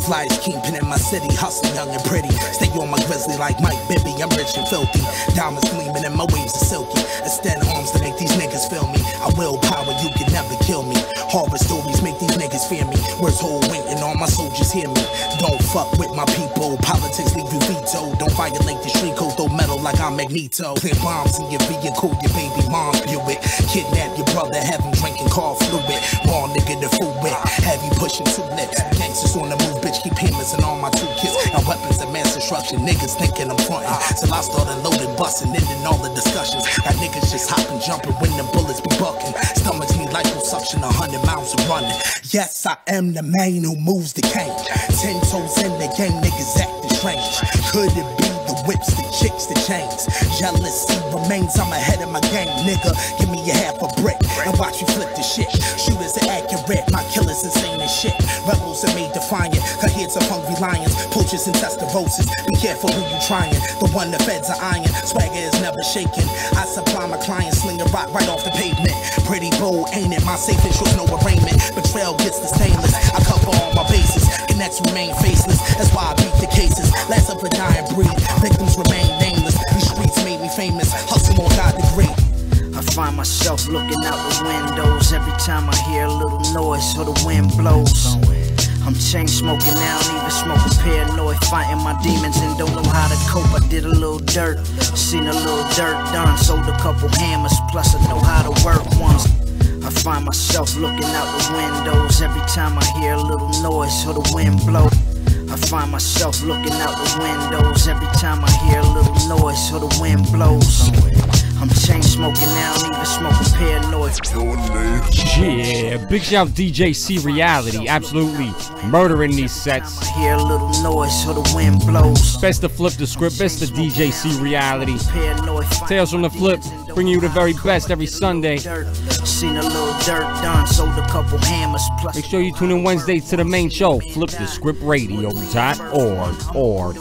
Flyers keeping in my city, hustling young and pretty. Stay on my grizzly like Mike Bibby, I'm rich and filthy. Diamonds gleaming and my waves are silky. Extend arms to make these niggas feel me. I will power, you can never kill me. Horror stories make these niggas fear me. Words hold weight and all my soldiers hear me. Don't fuck with my people, politics leave you veto. Don't violate the street code, throw metal like I'm Magneto. Plant bombs in your vehicle, your baby mom spew it. Kidnap your brother, have him drinking car fluid. Raw nigga the fool with, have you pushing two lips. Gangsters on the move, bitch, keep hammers and all my toolkits. And weapons of mass destruction, niggas thinking I'm frontin'. Till I started loading, bustin', ending all the discussions. Got niggas just hopping, jumping when the bullets be bucking. Stomachs need liposuction, 100 miles of running. Yes, I am the man who moves the cane. 10 toes in the game, niggas acting strange. Could it be the whips, the chicks, the chains? Jealousy remains, I'm ahead of my game, nigga. Give me a half a brick and watch you flip the shit. Shooters are accurate, my killers insane as shit. Rebels are made defiant, coherence of hungry lions. Poachers and testarosis, be careful who you trying. The one the feds are iron, swagger is never shaken. I supply my clients, sling a rock right off the pavement. Pretty bold, ain't it? My safe shows no arraignment. Betrayal gets the stainless, I cover all my bases. Connects remain faceless, that's why I beat the cases. Last of a dying breed, victims remain nameless. These streets made me famous, hustle on God the great. I find myself looking out the windows every time I hear a little noise or the wind blows. I'm chain smoking now, even smoking paranoid, fighting my demons and don't know how to cope. I did a little dirt, seen a little dirt done, sold a couple hammers, plus I know how to work ones. I find myself looking out the windows every time I hear a little noise or the wind blow. I find myself looking out the windows every time I hear a little noise or the wind blows. I'm chain smoking now, even smoking paranoid. Yeah, big shout DJ C Reality, absolutely murdering these sets. I hear a little noise or the wind blows. Best to flip the script, best to DJ C Reality. Tales from the Flip, bring you the very best every Sunday. Seen a little dirt done, sold a couple hammers. Make sure you tune in Wednesdays to the main show, flipthescriptradio.org.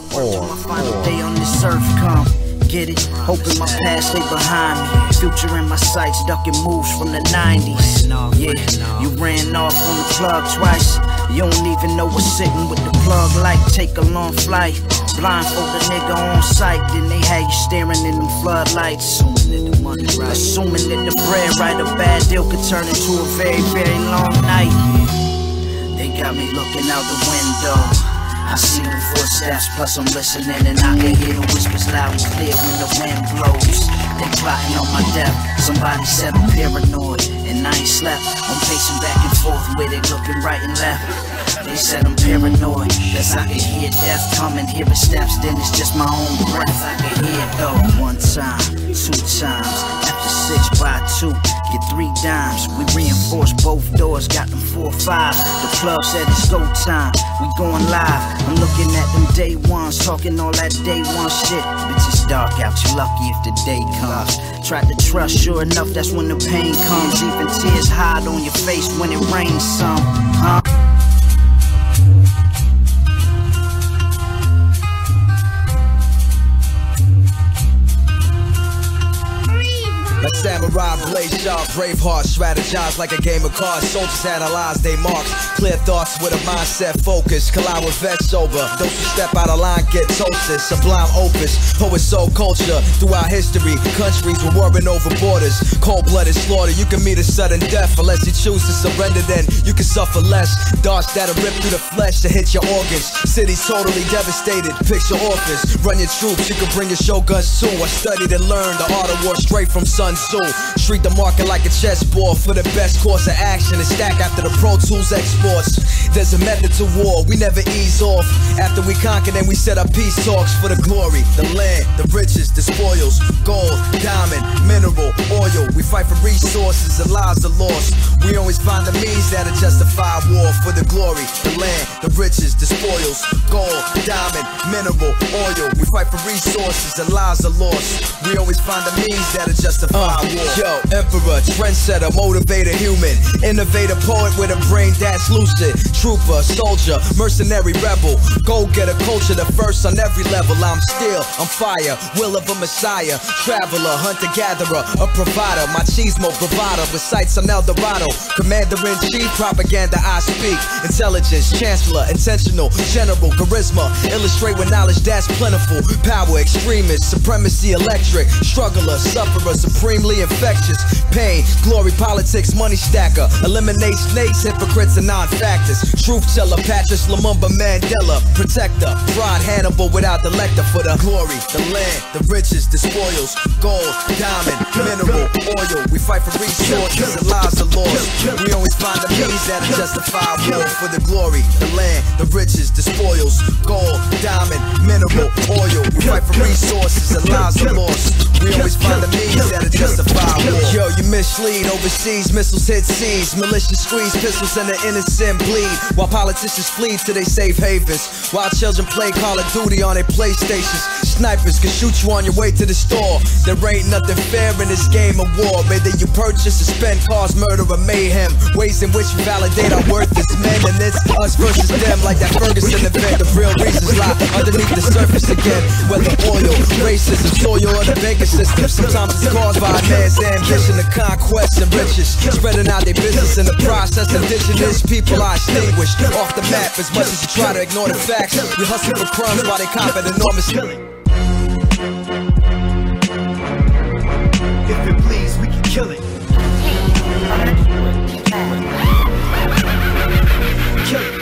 Day on this earth come. Get it? Hoping my past stay behind me. Future in my sights, ducking moves from the 90s. Yeah, you ran off on the plug twice. You don't even know what's sitting with the plug like. Take a long flight, blindfold a nigga on sight. Then they had you staring in them floodlights. Assuming that the bread right, a bad deal could turn into a very, very long night. They got me looking out the window. I see them footsteps, plus I'm listening, and I can hear the whispers loud and clear when the wind blows. They plotting on my death, somebody said I'm paranoid, and I ain't slept. I'm pacing back and forth with it, looking right and left. They said I'm paranoid, cause I can hear death coming, hearing steps, then it's just my own breath. I can hear it though, 1 time, 2 times, after 6 by 2. Get 3 dimes, we reinforced both doors, got them 4 or 5. The plug said it's go time, we going live. I'm looking at them day ones, talking all that day one shit. Bitch, it's dark out, you lucky if the day comes. Tried to trust, sure enough, that's when the pain comes. Even tears hide on your face when it rains some, huh? Let's Samurai blade sharp, brave heart, strategize like a game of cards. Soldiers analyze they marks, clear thoughts with a mindset focus. Collide with vets sober, those who step out of line get toasted. Sublime opus, poet soul culture. Throughout history, countries were warring over borders. Cold-blooded slaughter, you can meet a sudden death. Unless you choose to surrender, then you can suffer less. Darts that'll rip through the flesh to hit your organs. Cities totally devastated, picture orphans. Run your troops, you can bring your shoguns too. I studied and learned the art of war straight from Sun Tzu. Treat the market like a chessboard for the best course of action and stack after the Pro Tools exports. There's a method to war, we never ease off. After we conquer, then we set up peace talks for the glory, the land, the riches, the spoils, gold, diamond, mineral, oil. We fight for resources and lives are lost. We always find the means that'll justify war for the glory, the land, the riches, the spoils, gold, diamond, mineral, oil. We fight for resources and lives are lost. We always find the means that'll justify war. Yo, emperor, trendsetter, motivator, human, innovator, poet with a brain that's lucid, trooper, soldier, mercenary, rebel, go-getter, culture, the first on every level. I'm fire, will of a messiah, traveler, hunter-gatherer, a provider, machismo, bravado, with sights on El Dorado, commander-in-chief, propaganda I speak, intelligence, chancellor, intentional, general, charisma, illustrate with knowledge that's plentiful, power, extremist, supremacy, electric, struggler, sufferer, supremely infectious, pain, glory, politics, money stacker, eliminate snakes, hypocrites, and non-factors, truth teller, Patrice Lumumba Mandela, protector, pride, Hannibal without the lector, for the glory, the land, the riches, the spoils, gold, diamond, mineral, oil. We fight for resources and lives are lost. We always find the means that'll justify war for the glory, the land, the riches, the spoils, gold, diamond, mineral, oil. We fight for resources and lives are lost. We always find the means that'll justify war. Yo, you mislead overseas, missiles hit seas, malicious squeeze pistols and the innocent bleed, while politicians flee to their safe havens, while children play Call of Duty on their PlayStations. Snipers can shoot you on your way to the store. There ain't nothing fair in this game of war. Whether you purchase or spend, cause murder or mayhem, ways in which we validate our worth as men, and it's us versus them like that Ferguson event. The real reasons lie underneath the surface again, whether oil, racism, soil, or the banking system. Sometimes it's caused by a man's ambition to conquest and riches, spreading out their business in the process. Indigenous people are extinguished off the map as much as you try to ignore the facts. We hustle for crumbs while they cop an enormous killing. If it please, we can kill it. Kill it.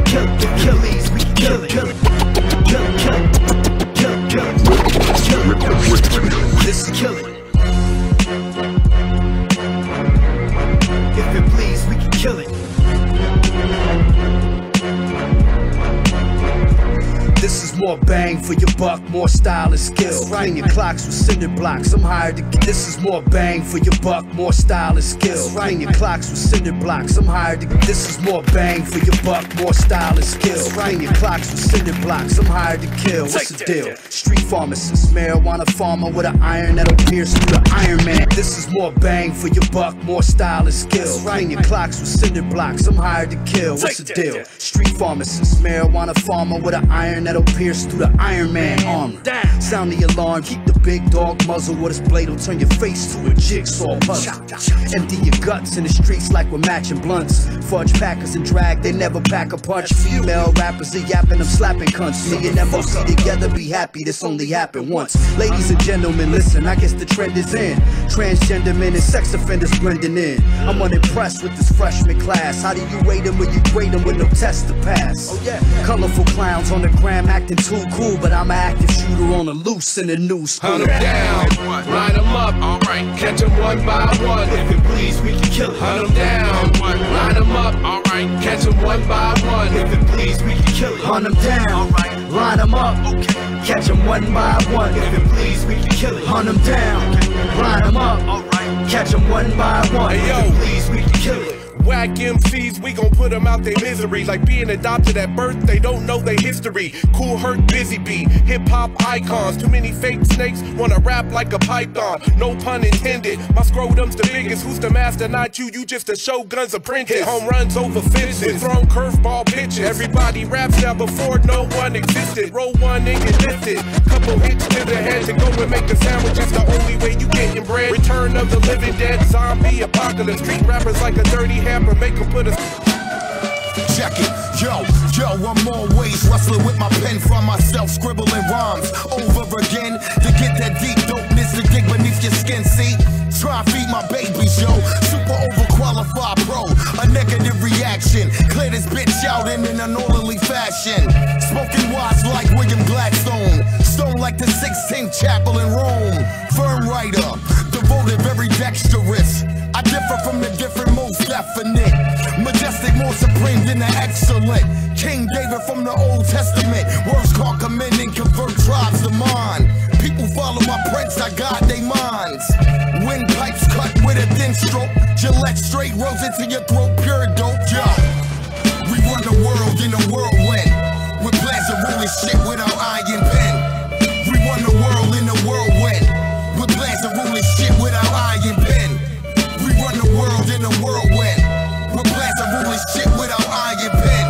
Kill it. Kill these, we can kill it. Kill it. Kill it. Kill it. Kill it. Kill it. Kill it. This is kill it. If it please, we can kill it. This is more bang for your buck, more style and skill. Clean your clocks with cinder blocks, I'm hired to get. This is more bang for your buck, more style and skill. Clean your clocks with cinder blocks, I'm hired to get. This is more bang for your buck, more style and skill. Clean your clocks with cinder blocks, I'm hired to kill. What's the deal? Street pharmacist, marijuana farmer with an iron that'll pierce through the Iron Man. This is more bang for your buck, more style and skill. Clean your clocks with cinder blocks, I'm hired to kill. What's the deal? Street pharmacist, marijuana farmer with an iron that'll pierce through the Iron Man armor. Sound the alarm, keep the big dog muzzle with his blade will turn your face to a jigsaw puzzle. Empty your guts in the streets like we're matching blunts. Fudge packers and drag, they never pack a punch. Female rappers are yapping, I'm slapping cunts. Me and MOC together, be happy, this only happened once. Ladies and gentlemen, listen, I guess the trend is in. Transgender men and sex offenders blending in. I'm unimpressed with this freshman class. How do you rate them when you grade them with no test to pass? Oh yeah, colorful clowns on the gram acting too cool, but I'm an active shooter on the loose in the new school. Hunt them down, line them up, alright, catch them one by one. If it please, we can kill it. Hunt them down, line them up, alright, catch them one by one. If it please, we can kill it. Hunt them down, alright, line them up, okay, catch them one by one. If it please, we can kill it. Hunt them down, line them up, alright, catch them one by one. Hey yo, please, we can kill it. Whack MCs, we gon' put them out their misery. Like being adopted at birth, they don't know their history. Cool Herc, Busy Bee, hip-hop icons. Too many fake snakes wanna rap like a python. No pun intended, my scrotum's the biggest. Who's the master? Not you, you just a Shogun's apprentice. Hit home runs over fences, thrown curveball pitches. Everybody raps now before no one existed. Roll one and get lifted. Couple hits to the head to go and make a sandwich. That's the only way you getting bread. Return of the living dead, zombie apocalypse. Treat rappers like a dirty hamper, make them put a... Check it, yo, I'm always wrestling with my pen, find myself scribbling rhymes over again to get that deep dopeness to dig beneath your skin, see? Try and feed my babies, yo, super overqualified pro, a negative reaction, clear this bitch out in an unorderly fashion, spoken wise like William Gladstone, stone like the 16th chapel in Rome, firm writer, devoted, very dexterous, I differ from the different, most definite, majestic, more supreme than the excellent, King David from the Old Testament, words can't come in and convert tribes to mine, people follow my prince, I got they minds, windpipes cut with a thin stroke, Gillette straight rolls into your throat, pure dope, yo, we run the world in a whirlwind, with plans to rule this shit without iron pen, we run the world in a whirlwind, with plans to rule this shit without iron pen, we run the world in a whirlwind, with plans to rule this shit without iron pen,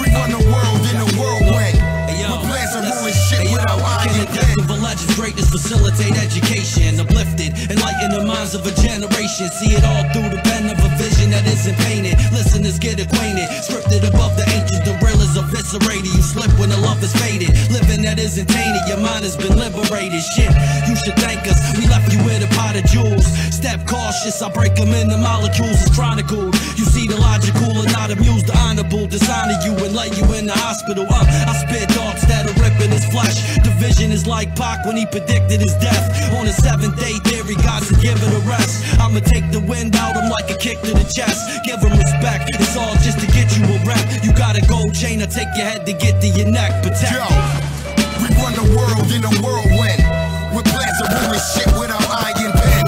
we run the world in a whirlwind, with plans to rule this shit without iron pen. Legends, greatness, facilitate education, uplifted, enlighten the minds of a generation. See it all through the pen of a vision that isn't painted. Listeners get acquainted, scripted above the ancients. The real is eviscerated. You slip when the love is faded. Living that isn't tainted. Your mind has been liberated. Shit, you should thank us. We left you with a pot of jewels. Step cautious, I break them into molecules. It's chronicled. You see the logical and not amused. The honorable dishonor you and lay you in the hospital. I spit dogs that are ripping his flesh. Division is like Pac when he predicted his death. On the 7th day theory, God said give it a rest. I'ma take the wind out him like a kick to the chest. Give him respect, it's all just to get you a rep. You got a gold chain, I take your head to get to your neck. Protect yo, we run the world in a whirlwind, with plans to rule this shit without iron pen.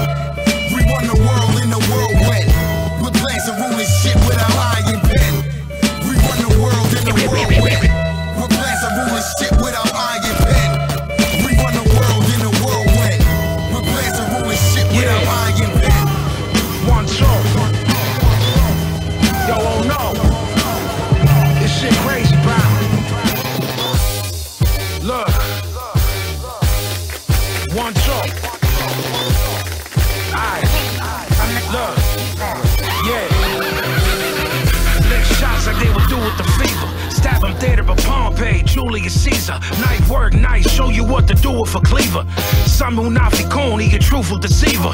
We run the world in a whirlwind, with plans to rule this shit without iron pen. We run the world in a whirlwind, with plans to rule this shit without iron pen. We run the world in a whirlwind, with plans to rule this shit without iron pen. One song. Yo, oh no. This shit crazy, bro. Look. One song. Alright. Look. Yeah. Lick shots like they would do with the fever. Stab him theater of Pompeii, Julius Caesar. Night work, night, show you what to do with a cleaver. Some who not he a truthful deceiver.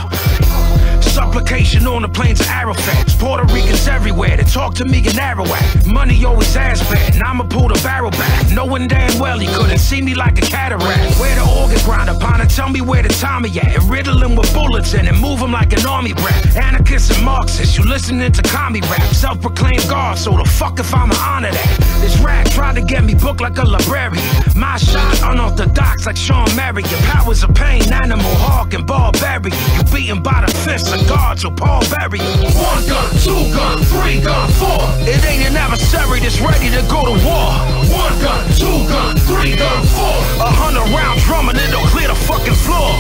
Supplication on the plains of Arafat. Puerto Ricans everywhere that talk to me in Arawak. Money always has bad, and I'ma pull the barrel back. Knowing damn well he couldn't see me like a cataract. Where the organ grinder, partner, tell me where the Tommy at. And riddle him with bullets in and move him like an army brat. Anarchists and Marxists, you listening to commie rap. Self-proclaimed God, so the fuck if I'ma honor that. This rap tried to get me booked like a librarian. My shot unorthodox like Sean Marion. Powers of pain, animal, hawk, and barbarian. You beaten by the fists of God, so Paul bury you. 1 gun, 2 gun, 3 gun, 4. It ain't an adversary that's ready to go to war. 1 gun, 2 gun, 3 gun, 4. 100 round drum and it'll clear the fucking floor.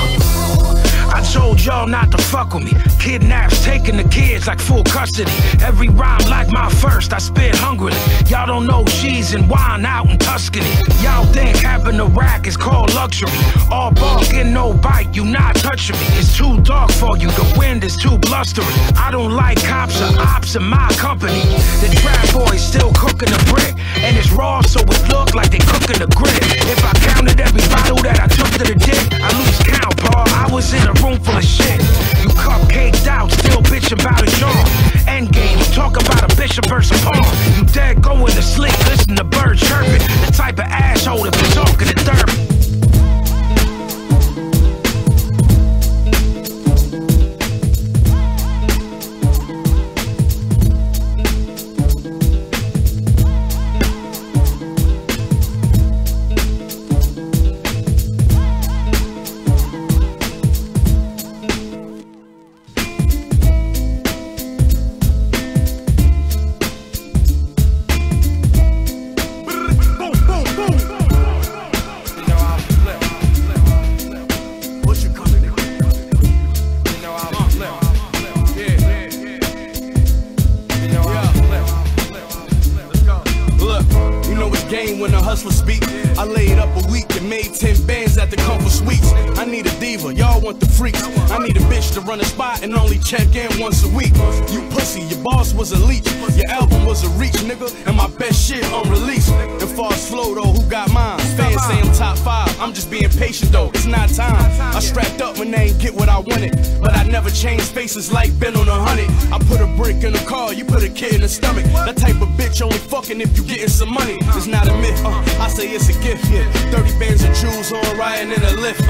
I told y'all not to fuck with me. Kidnaps, taking the kids like full custody. Every rhyme like my first, I spit hungrily. Y'all don't know cheese and wine out in Tuscany. Y'all think having a rack is called luxury. All bark and no bite, you not touching me. It's too dark for you, the wind is too blustery. I don't like cops or ops in my company. The trap boys still cooking the brick, and it's raw so it look like they cooking the grit. If I counted every bottle that I took to the dick, I lose count, Paul. I was in a room full of shit. You cupcaked out, still bitching about a yawn. Endgame, talk about a bishop versus pawn. You dead going to sleep, listen to birds chirping. The type of asshole that be talking to therapy. favor, y'all want the freaks. I need a bitch to run a spot and only check in once a week. You pussy, your boss was a leech, your album was a reach, nigga, and my best shit unreleased. And fast flow though, who got mine? Fans say I'm top 5, I'm just being patient though, it's not time. I strapped up when they ain't get what I wanted, but I never changed faces like been on 100. I put a brick in the car, you put a kid in the stomach. That type of bitch only fucking if you getting some money. It's not a myth, I say it's a gift, yeah. 30 bands of jewels on riding in a lift,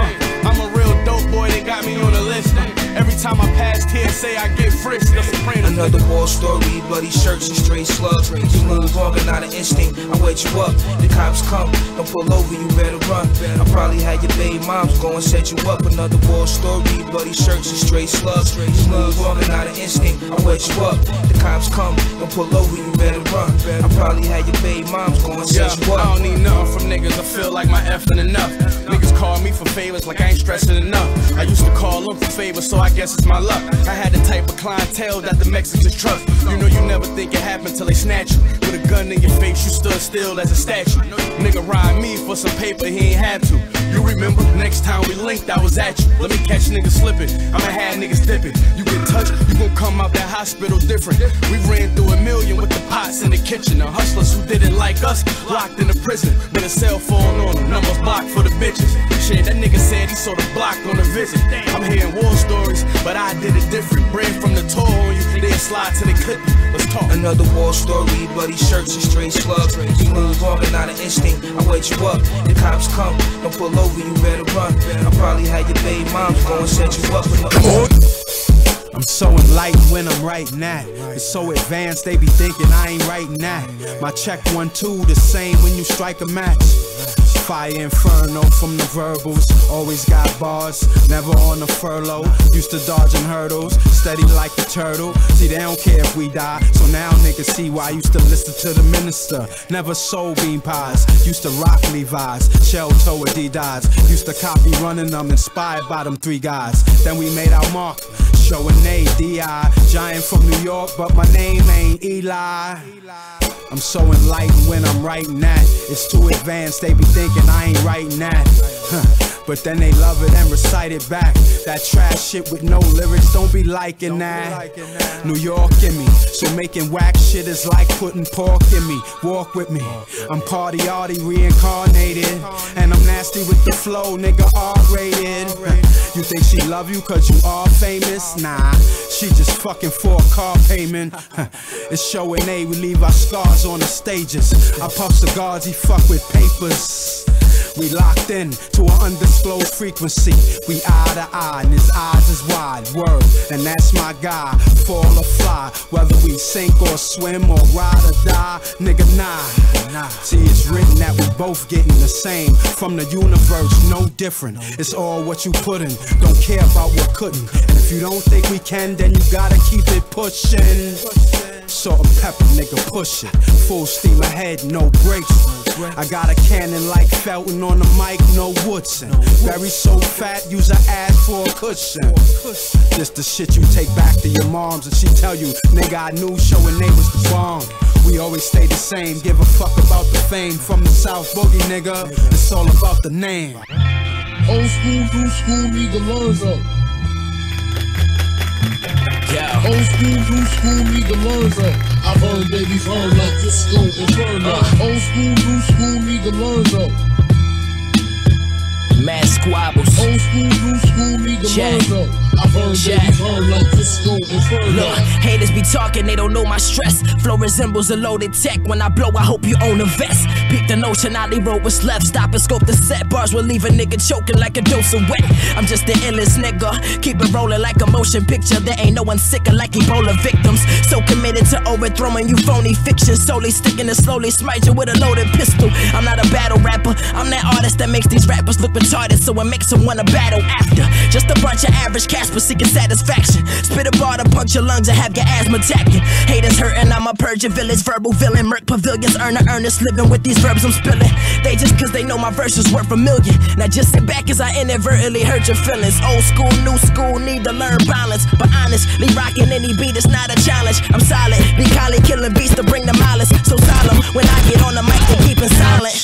I'm a real dope boy, they got me on the list, Every time I pass TSA, I get frisked. The Sopranos. Another war story, bloody shirts and straight slugs. You move wrong and not an instinct, I wet you up. The cops come, don't pull over, you better run. I probably had your baby moms go and set you up. Another war story, bloody shirts and straight slugs. You move wrong and not an instinct, I wet you up. The cops come, don't pull over, you better run. I probably had your baby moms go and set you up. I don't need nothing from niggas, I feel like my effing enough. Niggas call me for favors like I ain't stressing enough. I used to call them for favors, so I guess it's my luck. I had the type of clientele that the Mexicans trust. You know you never think it happened till they snatch you. With a gun in your face, you stood still as a statue. Nigga rhyme me for some paper, he ain't had to. You remember, next time we linked, I was at you. Let me catch niggas slipping, I'ma have niggas dipping. You get touched, you gon' come out that hospital different. We ran through $1 million with the pots in the kitchen. The hustlers who didn't like us, locked in the prison. With a cell phone on them, numbers blocked for the bitches. Shit, that nigga said he saw the block on a visit. I'm hearing war stories, but I did it different. Bread from the tour on you, then slide to the clip. Let's talk. Another war story, bloody shirts and straight slugs. You move wrong and not an instinct, I wet you up. The cops come, don't pull over, you better run. I probably had your baby moms go and set you up. I'm so enlightened when I'm writing that. It's so advanced, they be thinking I ain't writing that. My check 1-2 the same when you strike a match. Fire inferno from the verbals, always got bars, never on a furlough. Used to dodging hurdles, steady like a turtle. See, they don't care if we die, so now niggas see why I used to listen to the minister. Never sold bean pies, used to rock Levi's, shell toe Adidas. Used to copy running them, inspired by them 3 guys. Then we made our mark, showing A.D.I. Giant from New York, but my name ain't Eli. I'm so enlightened when I'm writing that. It's too advanced, they be thinking I ain't writing that. But then they love it and recite it back. That trash shit with no lyrics, don't be liking that. New York in me, so making whack shit is like putting pork in me. Walk with me, I'm party arty reincarnated. And I'm nasty with the flow, nigga R-rated. You think she love you cause you are famous? Nah, she just fucking for a car payment. It's showing A, we leave our scars on the stages. I puff cigars, he fuck with papers. We locked in to an undisclosed frequency. We eye to eye, and his eyes is wide. Word, and that's my guy. Fall or fly, whether we sink or swim or ride or die, nigga, nah. See, it's written that we both getting the same from the universe, no different. It's all what you put in. Don't care about what couldn't. And if you don't think we can, then you gotta keep it pushing. Salt and pepper, nigga, push it. Full steam ahead, no brakes. I got a cannon like Felton on the mic, no Woodson. Berry so fat, use her ass for a cushion. This the shit you take back to your moms and she tell you, nigga, I knew showing they was the bomb. We always stay the same, give a fuck about the fame. From the South Boogie, nigga, it's all about the name. Old school, new school, need to learn though. Yeah. Old school, new school, need to learn though. I've heard babies learn like this school inferno. Old school, new school, need to learn though. Mad squabbles. Old school, new school, need to learn though. I've heard babies learn like this school inferno. Look, haters be talking, they don't know my stress. Flow resembles a loaded tech. When I blow, I hope you own a vest. Peep the notion, I leave road what's left. Stop and scope the set. Bars will leave a nigga choking like a dose of wet. I'm just the illest nigga. Keep it rolling like a motion picture. There ain't no one sicker like Ebola victims. So committed to overthrowing you phony fiction. Solely sticking to slowly smite you with a loaded pistol. I'm not a battle rapper. I'm that artist that makes these rappers look retarded, so it makes them wanna battle after. Just a bunch of average cats for seeking satisfaction. Spit a bar to puncture lungs and have your asthma attacking. Haters hurting, I'ma purge your village. Verbal villain, murk pavilions, earn a earnest living with these verbs I'm spilling. They just cause they know my verse is worth $1 million. Now just sit back as I inadvertently hurt your feelings. Old school, new school, need to learn balance. But honestly, rocking any beat is not a challenge. I'm solid, be kindly killing beats to bring the mileage. So solemn, when I get on the mic, they keep it silent.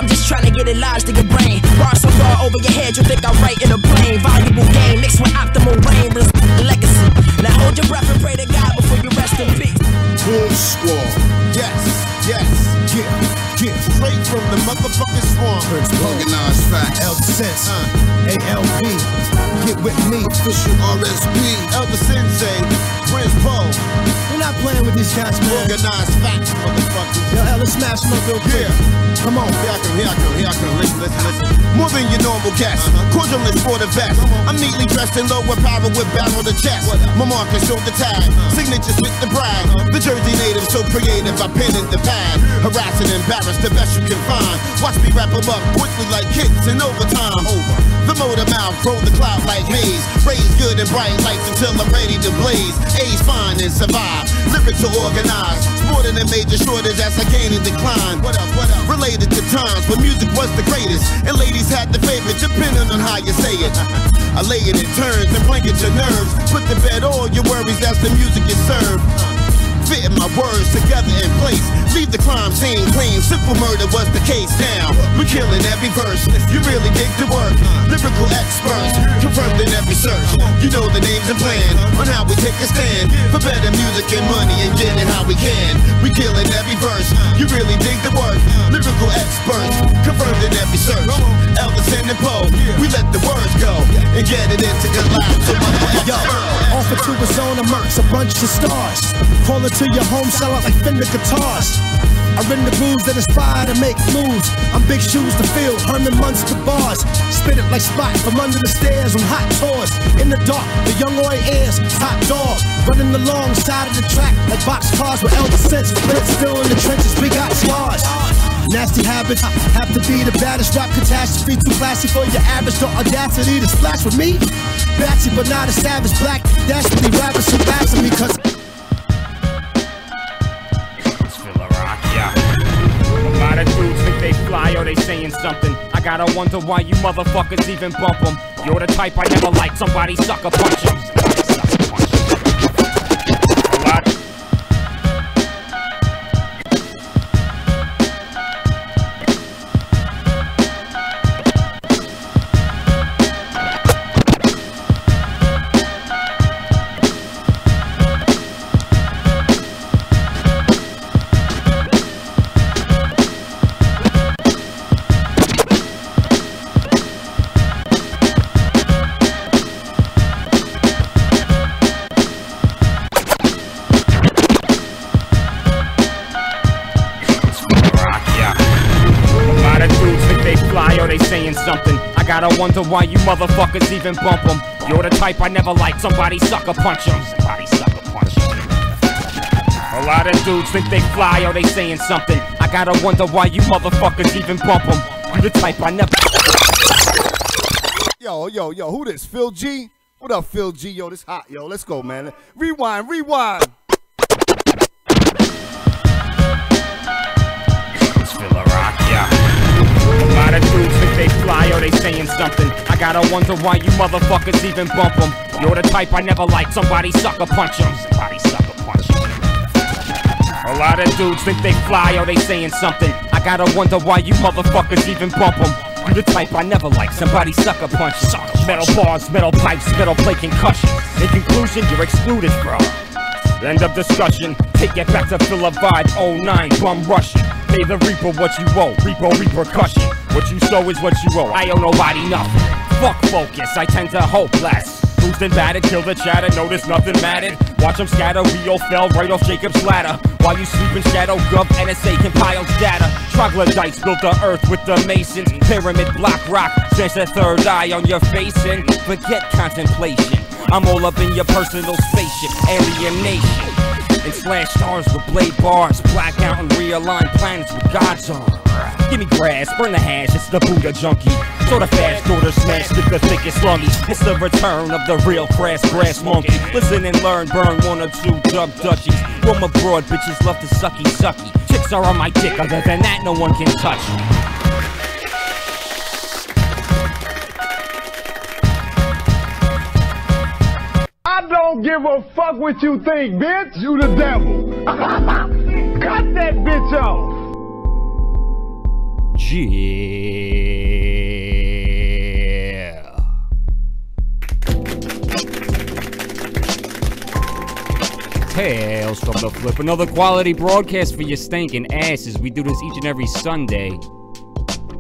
I'm just trying to get it lodged in your brain. Bars so far over your head, you think I'm right in a plane. Valuable game mixed with optimal rain. Legacy. Now hold your breath and pray to God before you rest in peace. Boom Squad. Yes, yeah. Straight from the motherfucking swamp. Organized facts. Elder Sense. ALP. Get with me. Official RSB. Elder Sensei. Prince Polo. We're not playing with these cats, man. Organized facts, motherfuckers. Yo, let's smash them up real quick. Yeah. Come on. Here I come. Listen. More than your normal cats. Cordial and sport a vest. I'm neatly dressed in lower power with barrel to chest. My marker showed the tag. Signatures with the brag. The Jersey native so creative, I pen in the pad. Harass and embarrass the best you can find. Watch me wrap them up quickly like kicks in overtime. The motor mouth, roll the cloud like haze. Raise good and bright lights until I'm ready to blaze. A's fine and survive. Lyrics are organized. Sporting and major shortage as I gain and decline. What up? Related to times when music was the greatest. And ladies had the favorite, depending on how you say it. I lay it in turns and blanket your nerves. Put to bed all your worries as the music is served. Fitting my words together in place. Leave the crime scene clean. Simple murder was the case now. We're killing every verse. You really dig the work. Lyrical experts confirmed in every search. You know the names and plan on how we take a stand for better music and money and getting how we can. We killing every verse. You really dig the work. Lyrical experts confirmed in every search. Elder and Poe. We let the words go and get it into collapse. Yo, offer to a zone of mercs, a bunch of stars. Call it to your home, sell out like Fender guitars. I run the grooves that inspire to make moves. I'm big shoes to fill, Herman Munster bars. Spit it like Spot from under the stairs on hot tours. In the dark, the young oi airs, top dog. Running the long side of the track like box cars with Elder Sense. But it's still in the trenches, we got scars. Nasty habits, have to be the baddest rap catastrophe. Too classy for your average, the audacity to splash with me. Batsy but not a savage, black, dastardly rappers who laughs at me cause A lot of dudes think they fly or they saying something. I gotta wonder why you motherfuckers even bump them. You're the type I never like, somebody sucker punch them. A lot. Something. I gotta wonder why you motherfuckers even bump them. You're the type I never like, somebody sucker punch them. A lot of dudes think they fly or they saying something. I gotta wonder why you motherfuckers even bump them. You the type I never. Yo, who this? Phil G? What up, Phil G? Yo, this hot, yo. Let's go, man. Rewind. It's Phil Rock, yeah. A lot of dudes think they fly or they saying something. I gotta wonder why you motherfuckers even bump them. You're the type I never like, somebody sucker punch them. A lot of dudes think they fly or they saying something. I gotta wonder why you motherfuckers even bump them. You the type I never like, somebody sucker punch. Metal bars, metal pipes, metal plate concussion. In conclusion, you're excluded, bro. End of discussion, take it back to Phil a vibe, 09, bum rushing. Pay the reaper what you owe, repo repercussion. What you sow is what you owe, I owe nobody nothing. Fuck focus, I tend to hope less. Bruised and battered, kill the chatter, notice nothing mattered. Watch them scatter, we all fell right off Jacob's ladder. While you sleep in shadow, Gov, NSA compiles data. Troglodytes built the earth with the masons. Pyramid, block, rock, smash that third eye on your face and forget contemplation. I'm all up in your personal spaceship, alienation. And slash stars with blade bars, black out and realign planets with gods on. Give me grass, burn the hash, it's the Buddha junkie. Sort of fast, daughter smash, get the thickest lungies. It's the return of the real crass grass monkey. Listen and learn, burn one or two dub dutchies. Roam abroad, bitches love to sucky sucky. Chicks are on my dick, other than that no one can touch me. I don't give a fuck what you think, bitch. You the devil. Cut that bitch off. Yeah. Tales from the Flip. Another quality broadcast for your stinking asses. We do this each and every Sunday,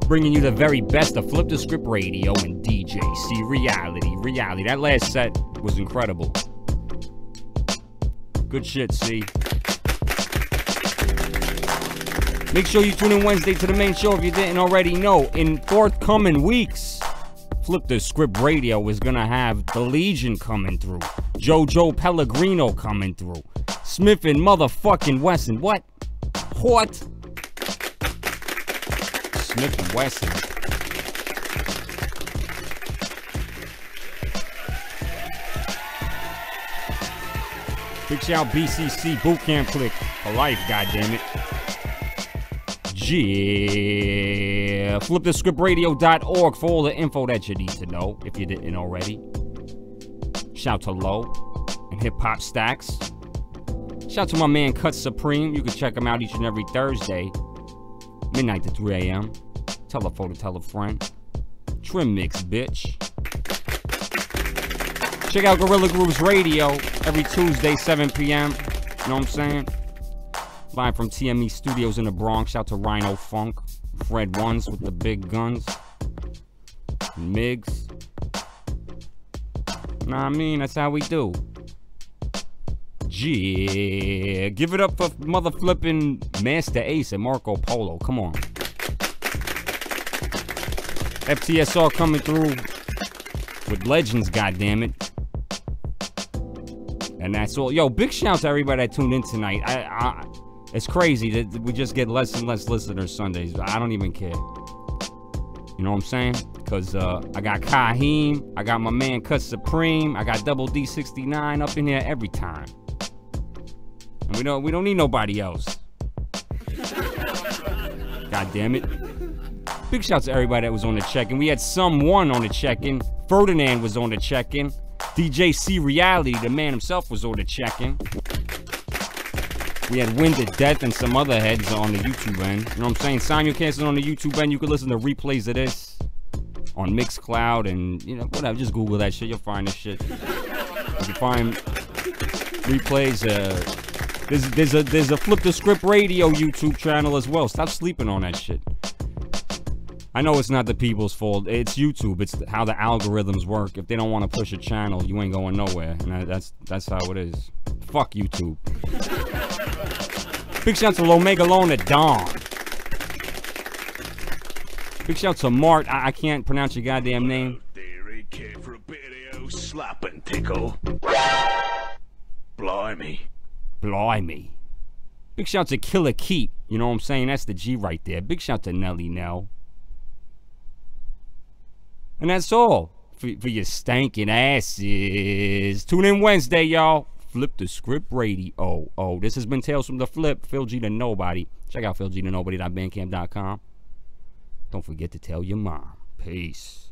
bringing you the very best of Flip the Script Radio and DJC Reality. That last set was incredible. Good shit, C. Make sure you tune in Wednesday to the main show if you didn't already know. In forthcoming weeks, Flip the Script Radio is gonna have the Legion coming through, JoJo Pellegrino coming through, Smith and motherfucking Wesson. What? Smith and Wesson. Big shout BCC Bootcamp Click for life, goddammit. Yeah. FlipTheScriptRadio.org for all the info that you need to know if you didn't already. Shout to Low and Hip Hop Stacks. Shout to my man Cut Supreme. You can check him out each and every Thursday, midnight to 3 a.m. Tell a foe to tell a friend. Trim Mix, bitch. Check out Gorilla Grooves Radio every Tuesday, 7 p.m. You know what I'm saying? Live from TME Studios in the Bronx. Shout to Rhino Funk, Fred Ones with the big guns, Migs. Nah, I mean, that's how we do. Yeah. Give it up for mother flipping Master Ace and Marco Polo. Come on. FTSR coming through with legends, goddammit. And that's all. Yo, big shout to everybody that tuned in tonight. It's crazy that we just get less and less listeners Sundays. I don't even care. You know what I'm saying? Because I got Kaheem, I got my man Cut Supreme, I got Double D69 up in here every time. And we don't need nobody else. God damn it. Big shout to everybody that was on the check-in. We had someone on the check-in. Ferdinand was on the check-in. DJ C Reality, the man himself, was on the check-in. We had Wind to Death and some other heads on the YouTube end. You know what I'm saying? Simulcast on the YouTube end. You can listen to replays of this on Mixcloud and, you know, whatever. Just Google that shit. You'll find this shit. You can find replays. There's a Flip the Script Radio YouTube channel as well. Stop sleeping on that shit. I know it's not the people's fault. It's YouTube. It's how the algorithms work. If they don't want to push a channel, you ain't going nowhere. And that's how it is. Fuck YouTube. Big shout to Lomegalone at Dawn. Big shout to Mart. I can't pronounce your goddamn name. Slapping tickle. Blimey. Big shout to Killer Keep. You know what I'm saying? That's the G right there. Big shout to Nelly Nell. And that's all for your stankin' asses. Tune in Wednesday, y'all. Flip the Script Radio. Oh, this has been Tales from the Flip. Phil G to Nobody. Check out philgthenobody.bandcamp.com. Don't forget to tell your mom. Peace.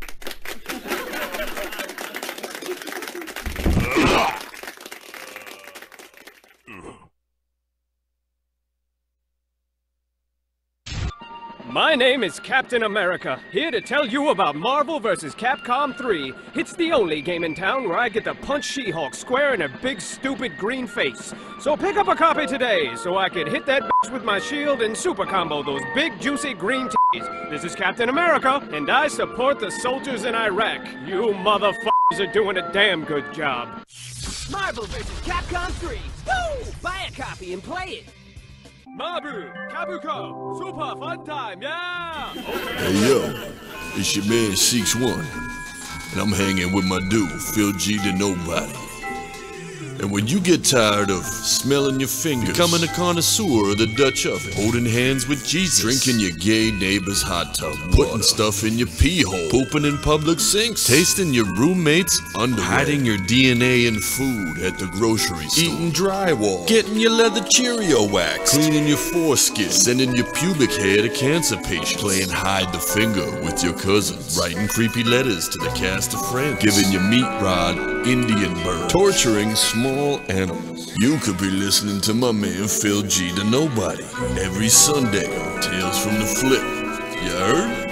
My name is Captain America, here to tell you about Marvel vs. Capcom 3. It's the only game in town where I get to punch She-Hulk square in her big stupid green face. So pick up a copy today so I can hit that bitch with my shield and super combo those big juicy green titties. This is Captain America, and I support the soldiers in Iraq. You motherfuckers are doing a damn good job. Marvel vs. Capcom 3. Woo! Buy a copy and play it. Mabu, Kabuko, super fun time, yeah! Hey yo, it's your man 6-1, and I'm hanging with my dude, Phil G to Nobody. And when you get tired of smelling your fingers, becoming a connoisseur of the Dutch oven, holding hands with Jesus, drinking your gay neighbor's hot tub, putting stuff in your pee hole, pooping in public sinks, tasting your roommate's underwear, hiding your DNA in food at the grocery store, eating drywall, getting your leather Cheerio waxed, cleaning your foreskin, sending your pubic hair to cancer patients, playing hide the finger with your cousins, writing creepy letters to the cast of Friends, giving your meat rod Indian burn, torturing small animals. You could be listening to my man Phil G to Nobody every Sunday on Tales from the Flip. You heard?